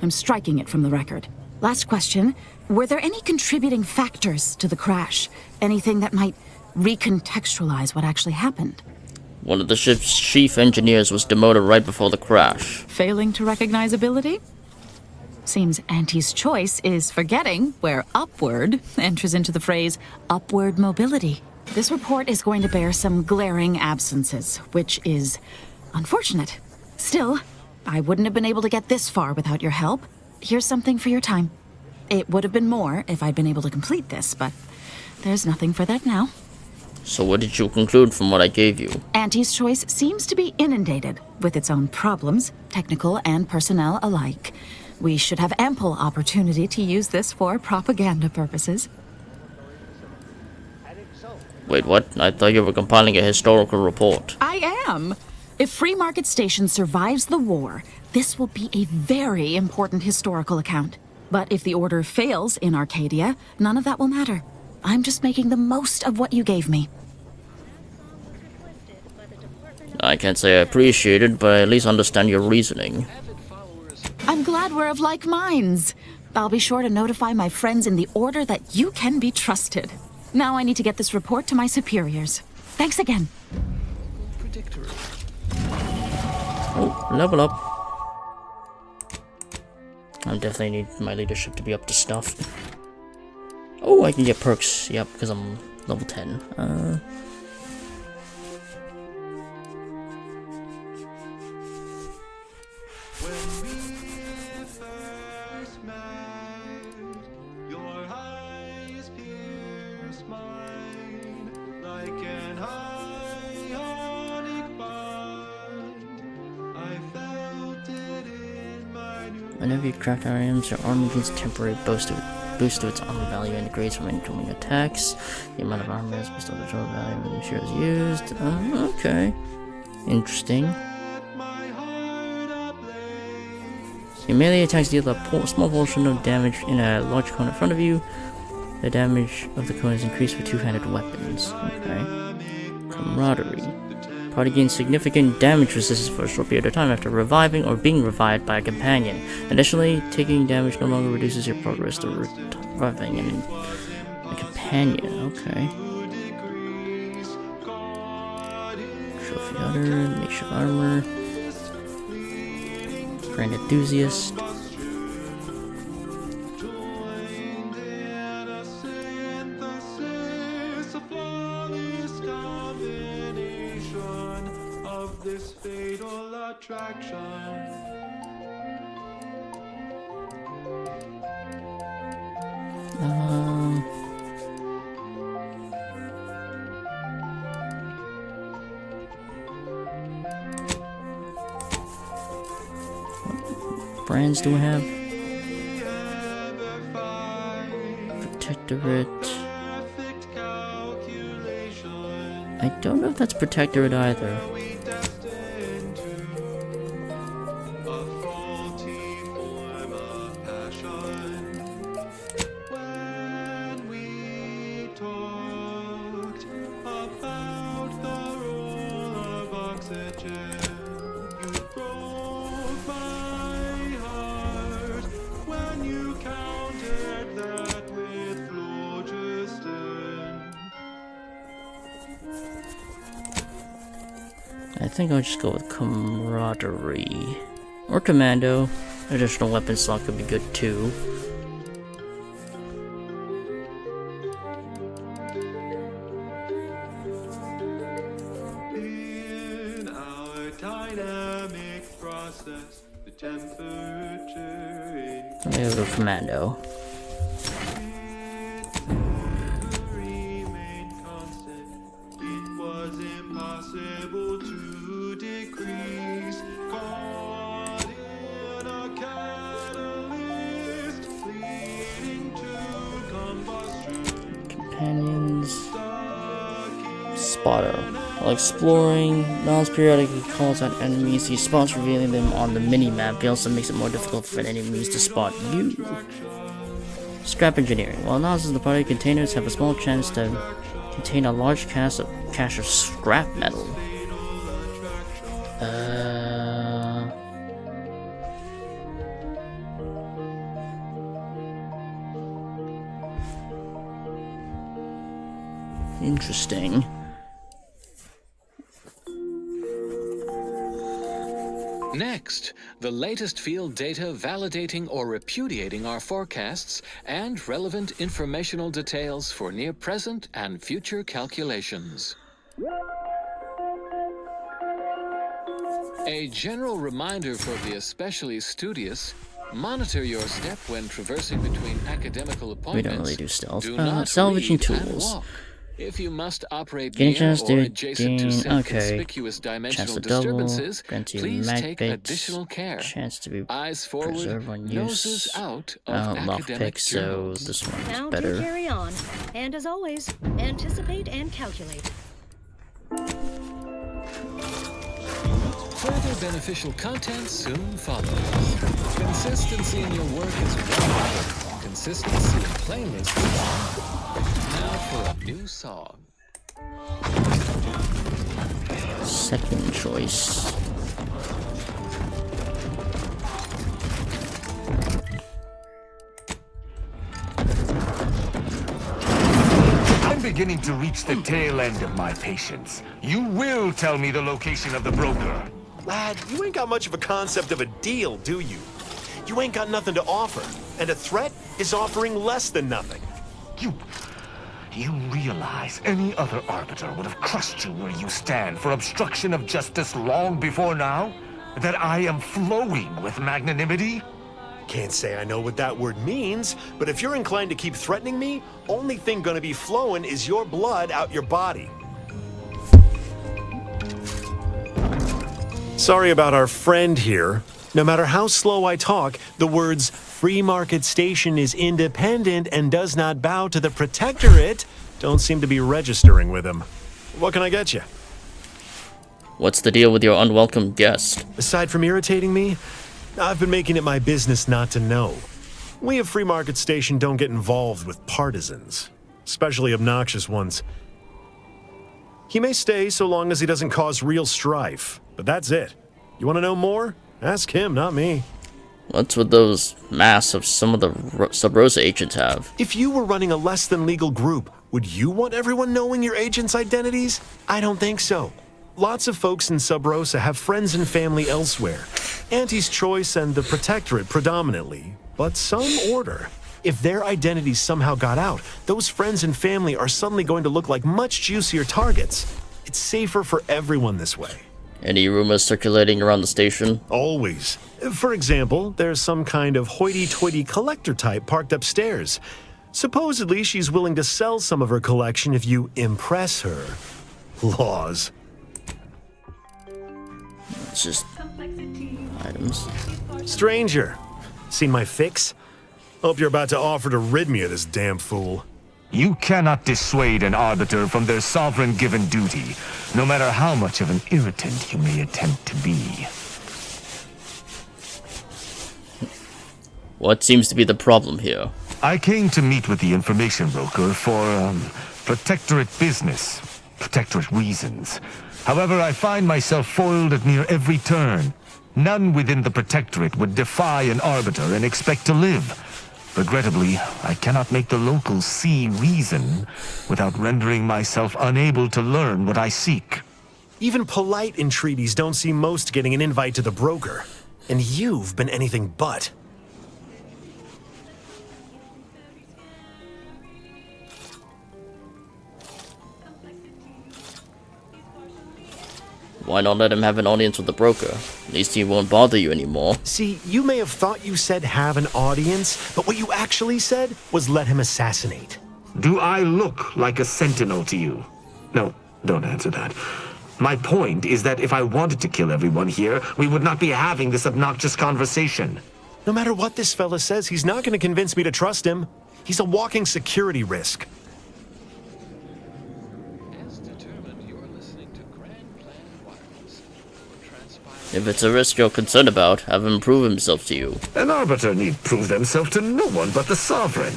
I'm striking it from the record. Last question. Were there any contributing factors to the crash? Anything that might recontextualize what actually happened? One of the ship's chief engineers was demoted right before the crash. Failing to recognize ability? Seems Auntie's choice is forgetting where upward enters into the phrase upward mobility. This report is going to bear some glaring absences, which is unfortunate. Still, I wouldn't have been able to get this far without your help. Here's something for your time. It would have been more if I'd been able to complete this, but there's nothing for that now. So what did you conclude from what I gave you? Auntie's choice seems to be inundated with its own problems, technical and personnel alike. We should have ample opportunity to use this for propaganda purposes. Wait, what? I thought you were compiling a historical report. I am. If Free Market Station survives the war, this will be a very important historical account. But if the order fails in Arcadia, none of that will matter. I'm just making the most of what you gave me. I can't say I appreciate it, but I at least understand your reasoning. I'm glad we're of like minds. I'll be sure to notify my friends in the order that you can be trusted. Now I need to get this report to my superiors. Thanks again. Oh, level up. I definitely need my leadership to be up to stuff. Oh, I can get perks. Yep, because I'm level 10. Whenever you craft items, your armor gains a temporary boost to its armor value and degrades from incoming attacks. The amount of armor is based on the total value of the materials used. Okay. Interesting. Your melee attacks deal a small portion of damage in a large cone in front of you. The damage of the cone is increased with two-handed weapons. Okay. Camaraderie. Party gains significant damage resistance for a short period of time after reviving or being revived by a companion. Additionally, taking damage no longer reduces your progress to reviving a companion. Okay. Trophy Hunter, makeshift armor, Grand Enthusiast. This fatal attraction. What brands do we have? Protectorate. I don't know if that's Protectorate either. I think I'll just go with Camaraderie. Or Commando. Additional weapon slot could be good too. In our dynamic process, the temperature I'm gonna go Commando. Companions. Spotter. While exploring, Niles periodically calls out enemies. He spots, revealing them on the mini-map. He also makes it more difficult for enemies to spot you. Scrap engineering. While Niles and the party containers have a small chance to contain a large cache of scrap metal. Interesting. Next, the latest field data validating or repudiating our forecasts and relevant informational details for near-present and future calculations. A general reminder for the especially studious: monitor your step when traversing between academical appointments. We don't really do stealth. Do not Salvaging read and tools. walk. If you must operate Gain a near chance or to adjacent to gain. said Okay. conspicuous dimensional Chance to double. disturbances, Grants you please mag take bits. additional care. Chance to be Eyes forward, preserved when noses use. out of Lock academic pick, so journals. this one's Now better. do carry on. And as always, anticipate and calculate. Further beneficial content soon follows. Consistency in your work is one. Consistency in playlist is another. Now for a new song. Second choice. I'm beginning to reach the tail end of my patience. You will tell me the location of the broker. Lad, you ain't got much of a concept of a deal, do you? You ain't got nothing to offer, and a threat is offering less than nothing. You realize any other arbiter would have crushed you where you stand for obstruction of justice long before now? That I am flowing with magnanimity? Can't say I know what that word means, but if you're inclined to keep threatening me, only thing gonna be flowing is your blood out your body. Sorry about our friend here. No matter how slow I talk, the words "free market station is independent and does not bow to the protectorate" don't seem to be registering with him. What can I get you? What's the deal with your unwelcome guest? Aside from irritating me, I've been making it my business not to know. We at Free Market Station don't get involved with partisans, especially obnoxious ones. He may stay so long as he doesn't cause real strife, but that's it. You want to know more? Ask him, not me. What's with those masks some of the Sub-Rosa agents have? If you were running a less than legal group, would you want everyone knowing your agents' identities? I don't think so. Lots of folks in Sub-Rosa have friends and family elsewhere. Auntie's Choice and the Protectorate predominantly, but some order. If their identities somehow got out, those friends and family are suddenly going to look like much juicier targets. It's safer for everyone this way. Any rumors circulating around the station? Always. For example, there's some kind of hoity-toity collector type parked upstairs. Supposedly, she's willing to sell some of her collection if you impress her. Laws. It's just items. Stranger, seen my fix? Hope you're about to offer to rid me of this damn fool. You cannot dissuade an arbiter from their sovereign-given duty, no matter how much of an irritant you may attempt to be. What seems to be the problem here? I came to meet with the information broker for, Protectorate business, Protectorate reasons. However, I find myself foiled at near every turn. None within the Protectorate would defy an arbiter and expect to live. Regrettably, I cannot make the locals see reason without rendering myself unable to learn what I seek. Even polite entreaties don't see most getting an invite to the broker. And you've been anything but. Why not let him have an audience with the broker? At least he won't bother you anymore. See, you may have thought you said have an audience, but what you actually said was let him assassinate. Do I look like a sentinel to you? No, don't answer that. My point is that if I wanted to kill everyone here, we would not be having this obnoxious conversation. No matter what this fella says, he's not going to convince me to trust him. He's a walking security risk. If it's a risk you're concerned about, have him prove himself to you. An arbiter need prove themselves to no one but the sovereign.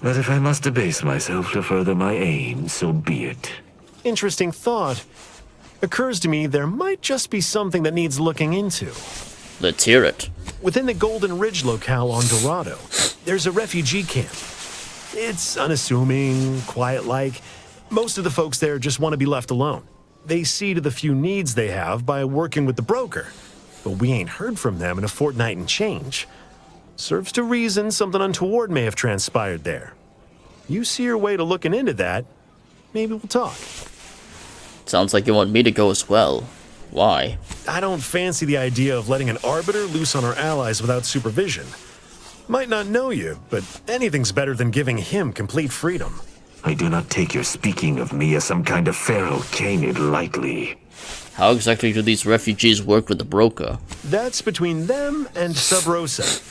But if I must debase myself to further my aim, so be it. Interesting thought. Occurs to me there might just be something that needs looking into. Let's hear it. Within the Golden Ridge locale on Dorado, there's a refugee camp. It's unassuming, quiet-like. Most of the folks there just want to be left alone. They see to the few needs they have by working with the broker. but we ain't heard from them in a fortnight and change. Serves to reason something untoward may have transpired there. You see your way to looking into that, maybe we'll talk. Sounds like you want me to go as well. Why? I don't fancy the idea of letting an arbiter loose on our allies without supervision. Might not know you, but anything's better than giving him complete freedom. I do not take your speaking of me as some kind of feral canid lightly. How exactly do these refugees work with the broker? That's between them and Sub Rosa.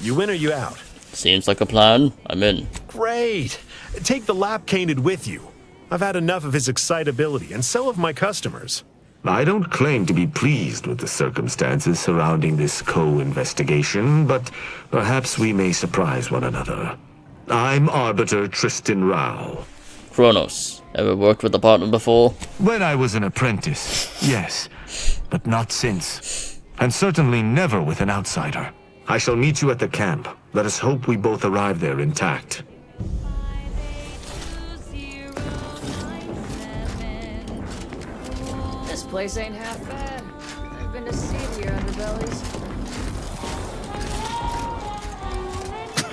You in or you out? Seems like a plan. I'm in. Great. Take the lap canid with you. I've had enough of his excitability, and so have my customers. I don't claim to be pleased with the circumstances surrounding this co-investigation, but perhaps we may surprise one another. I'm Arbiter Tristan Rao. Kronos, ever worked with a partner before? When I was an apprentice, yes, but not since. And certainly never with an outsider. I shall meet you at the camp. Let us hope we both arrive there intact. This place ain't half bad. I've been to seedier underbellies.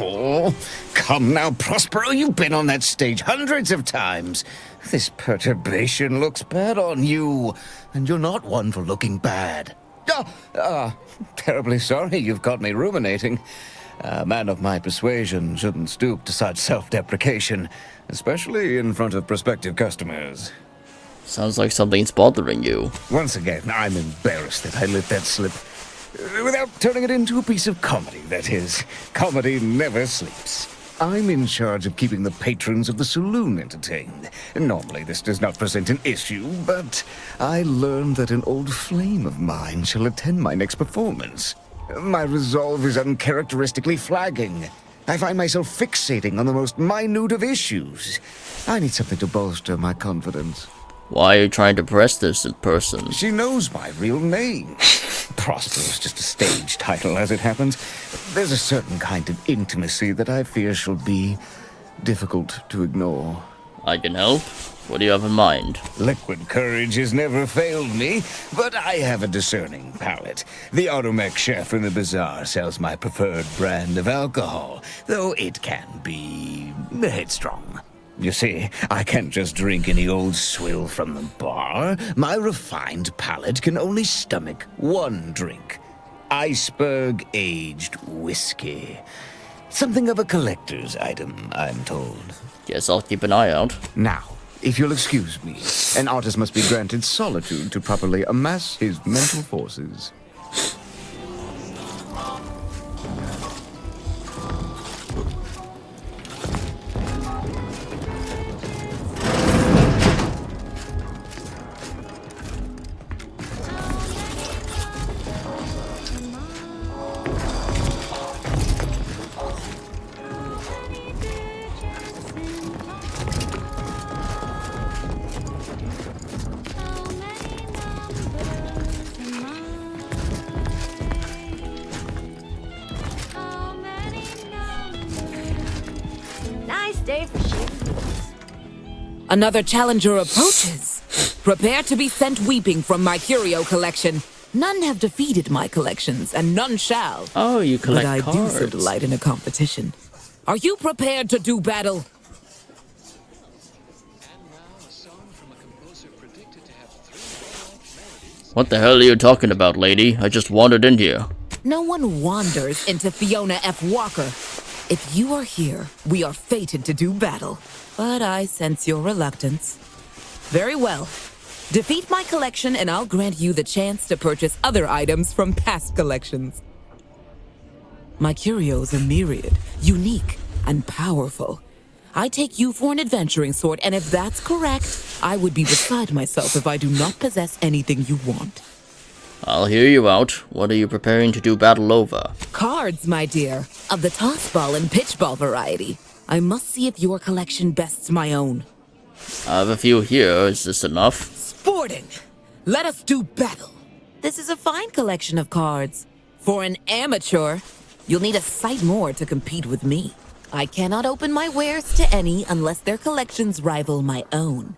Oh, come now, Prospero, you've been on that stage hundreds of times. This perturbation looks bad on you, and you're not one for looking bad. Terribly sorry you've got me ruminating. A man of my persuasion shouldn't stoop to such self-deprecation, especially in front of prospective customers. Sounds like something's bothering you. Once again, I'm embarrassed that I let that slip. Without turning it into a piece of comedy, that is. Comedy never sleeps. I'm in charge of keeping the patrons of the saloon entertained. Normally this does not present an issue, but I learned that an old flame of mine shall attend my next performance. My resolve is uncharacteristically flagging. I find myself fixating on the most minute of issues. I need something to bolster my confidence. Why are you trying to press this in person? She knows my real name. Prospero is just a stage title, as it happens. There's a certain kind of intimacy that I fear shall be difficult to ignore. I can help. What do you have in mind? Liquid courage has never failed me, but I have a discerning palate. The automech chef in the bazaar sells my preferred brand of alcohol, though it can be headstrong. You see, I can't just drink any old swill from the bar. My refined palate can only stomach one drink. Iceberg-aged whiskey. Something of a collector's item, I'm told. Guess I'll keep an eye out. Now, if you'll excuse me, an artist must be granted solitude to properly amass his mental forces. Day for shooting. Another challenger approaches. Prepare to be sent weeping from my curio collection. None have defeated my collections, and none shall. Oh, you collect cards. But I do so cards. delight in a competition. Are you prepared to do battle? What the hell are you talking about, lady? I just wandered in here. No one wanders into Fiona F. Walker. If you are here, we are fated to do battle. But I sense your reluctance. Very well. Defeat my collection and I'll grant you the chance to purchase other items from past collections. My curios are myriad, unique, and powerful. I take you for an adventuring sort, and if that's correct, I would be beside myself if I do not possess anything you want. I'll hear you out. What are you preparing to do battle over? Cards, my dear, of the tossball and pitchball variety. I must see if your collection bests my own. I have a few here. Is this enough? Sporting! Let us do battle. This is a fine collection of cards. For an amateur, you'll need a sight more to compete with me. I cannot open my wares to any unless their collections rival my own.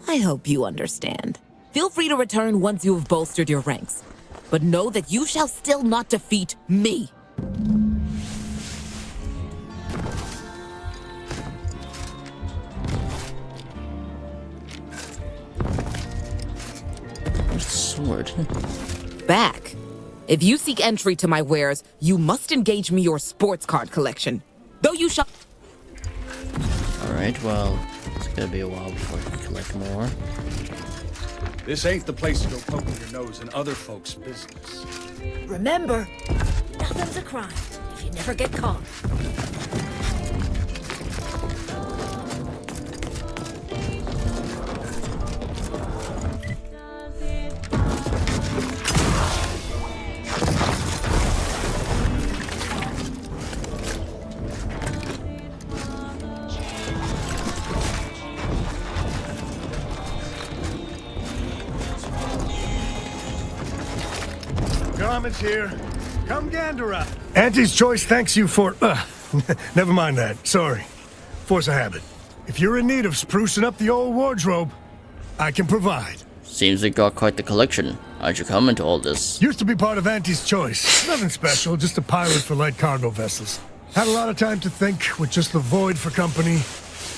I hope you understand. Feel free to return once you have bolstered your ranks. but know that you shall still not defeat me. Sword. Back. If you seek entry to my wares, you must engage me your sports card collection. Though you shall... Alright, well, it's gonna be a while before I can collect more. This ain't the place to go poking your nose in other folks' business. Remember, nothing's a crime if you never get caught. Garment's here. Come gander up. Auntie's Choice thanks you for... never mind that. Sorry. Force a habit. If you're in need of sprucing up the old wardrobe, I can provide. Seems we got quite the collection. How'd you come into all this? Used to be part of Auntie's Choice. Nothing special, just a pilot for light cargo vessels. Had a lot of time to think with just the void for company.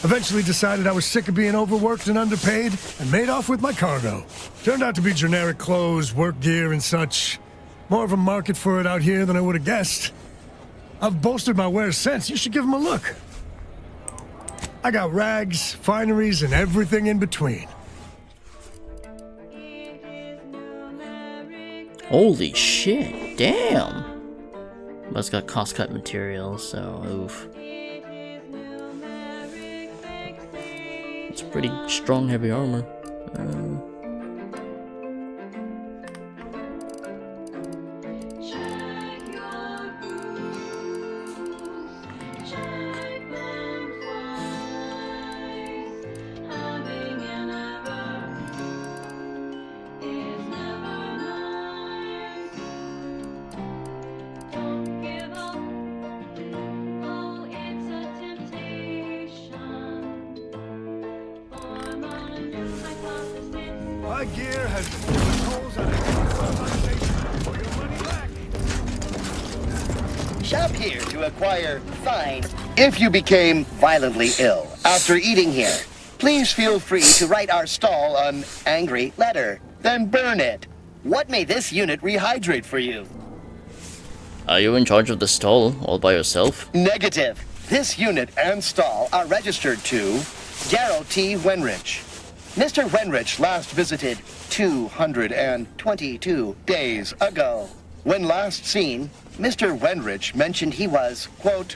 Eventually decided I was sick of being overworked and underpaid and made off with my cargo. Turned out to be generic clothes, work gear, and such. More of a market for it out here than I would have guessed. I've bolstered my wares since. You should give them a look. I got rags, fineries, and everything in between. Holy shit, damn! But it's got cost-cut materials, so oof. It's pretty strong, heavy armor. My gear has holes on it. For your money back. Shop here to acquire fine. If you became violently ill after eating here, please feel free to write our stall an angry letter, then burn it. What may this unit rehydrate for you? Are you in charge of the stall all by yourself? Negative. This unit and stall are registered to Gerald T. Wenrich. Mr. Wenrich last visited 222 days ago. When last seen, Mr. Wenrich mentioned he was, quote,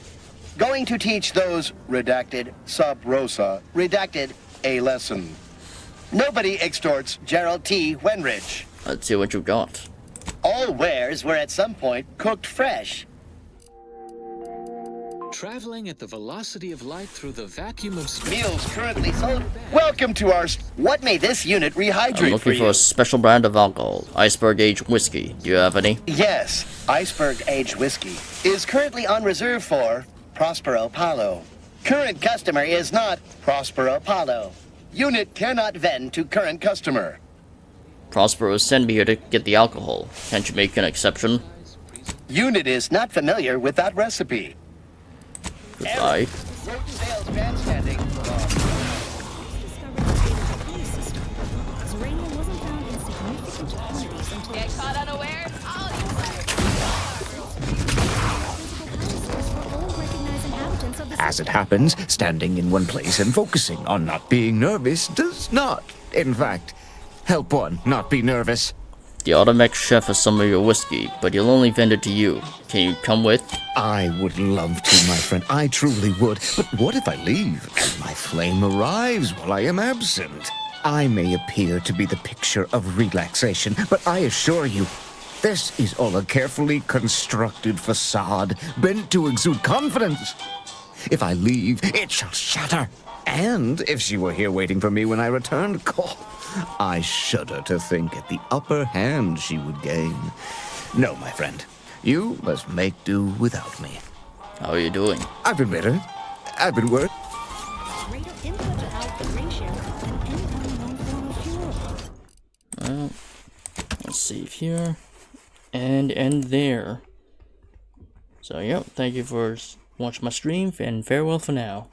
going to teach those, redacted, sub rosa, redacted, a lesson. Nobody extorts Gerald T. Wenrich. Let's see what you got. All wares were at some point cooked fresh. Traveling at the velocity of light through the vacuum of space. Meals currently sold. Welcome to our... What may this unit rehydrate I'm looking for a special brand of alcohol. Iceberg aged whiskey. Do you have any? Yes, Iceberg aged whiskey is currently on reserve for Prospero Palo. Current customer is not Prospero Palo. Unit cannot vend to current customer. Prospero sent me here to get the alcohol. Can't you make an exception? Unit is not familiar with that recipe. Goodbye. Sales grandstanding. Get caught unawares? As it happens, standing in one place and focusing on not being nervous does not, in fact, help one not be nervous. The automatic chef has some of your whiskey, but he'll only vend it to you. Can you come with? I would love to, my friend. I truly would. But what if I leave and my flame arrives while I am absent? I may appear to be the picture of relaxation, but I assure you, this is all a carefully constructed facade, bent to exude confidence. If I leave, it shall shatter. And if she were here waiting for me when I returned, I shudder to think at the upper hand she would gain. No, my friend, you must make do without me. How are you doing? I've been better. I've been worse. Well, let's save here. and end there. So, yep, thank you for watching my stream, and farewell for now.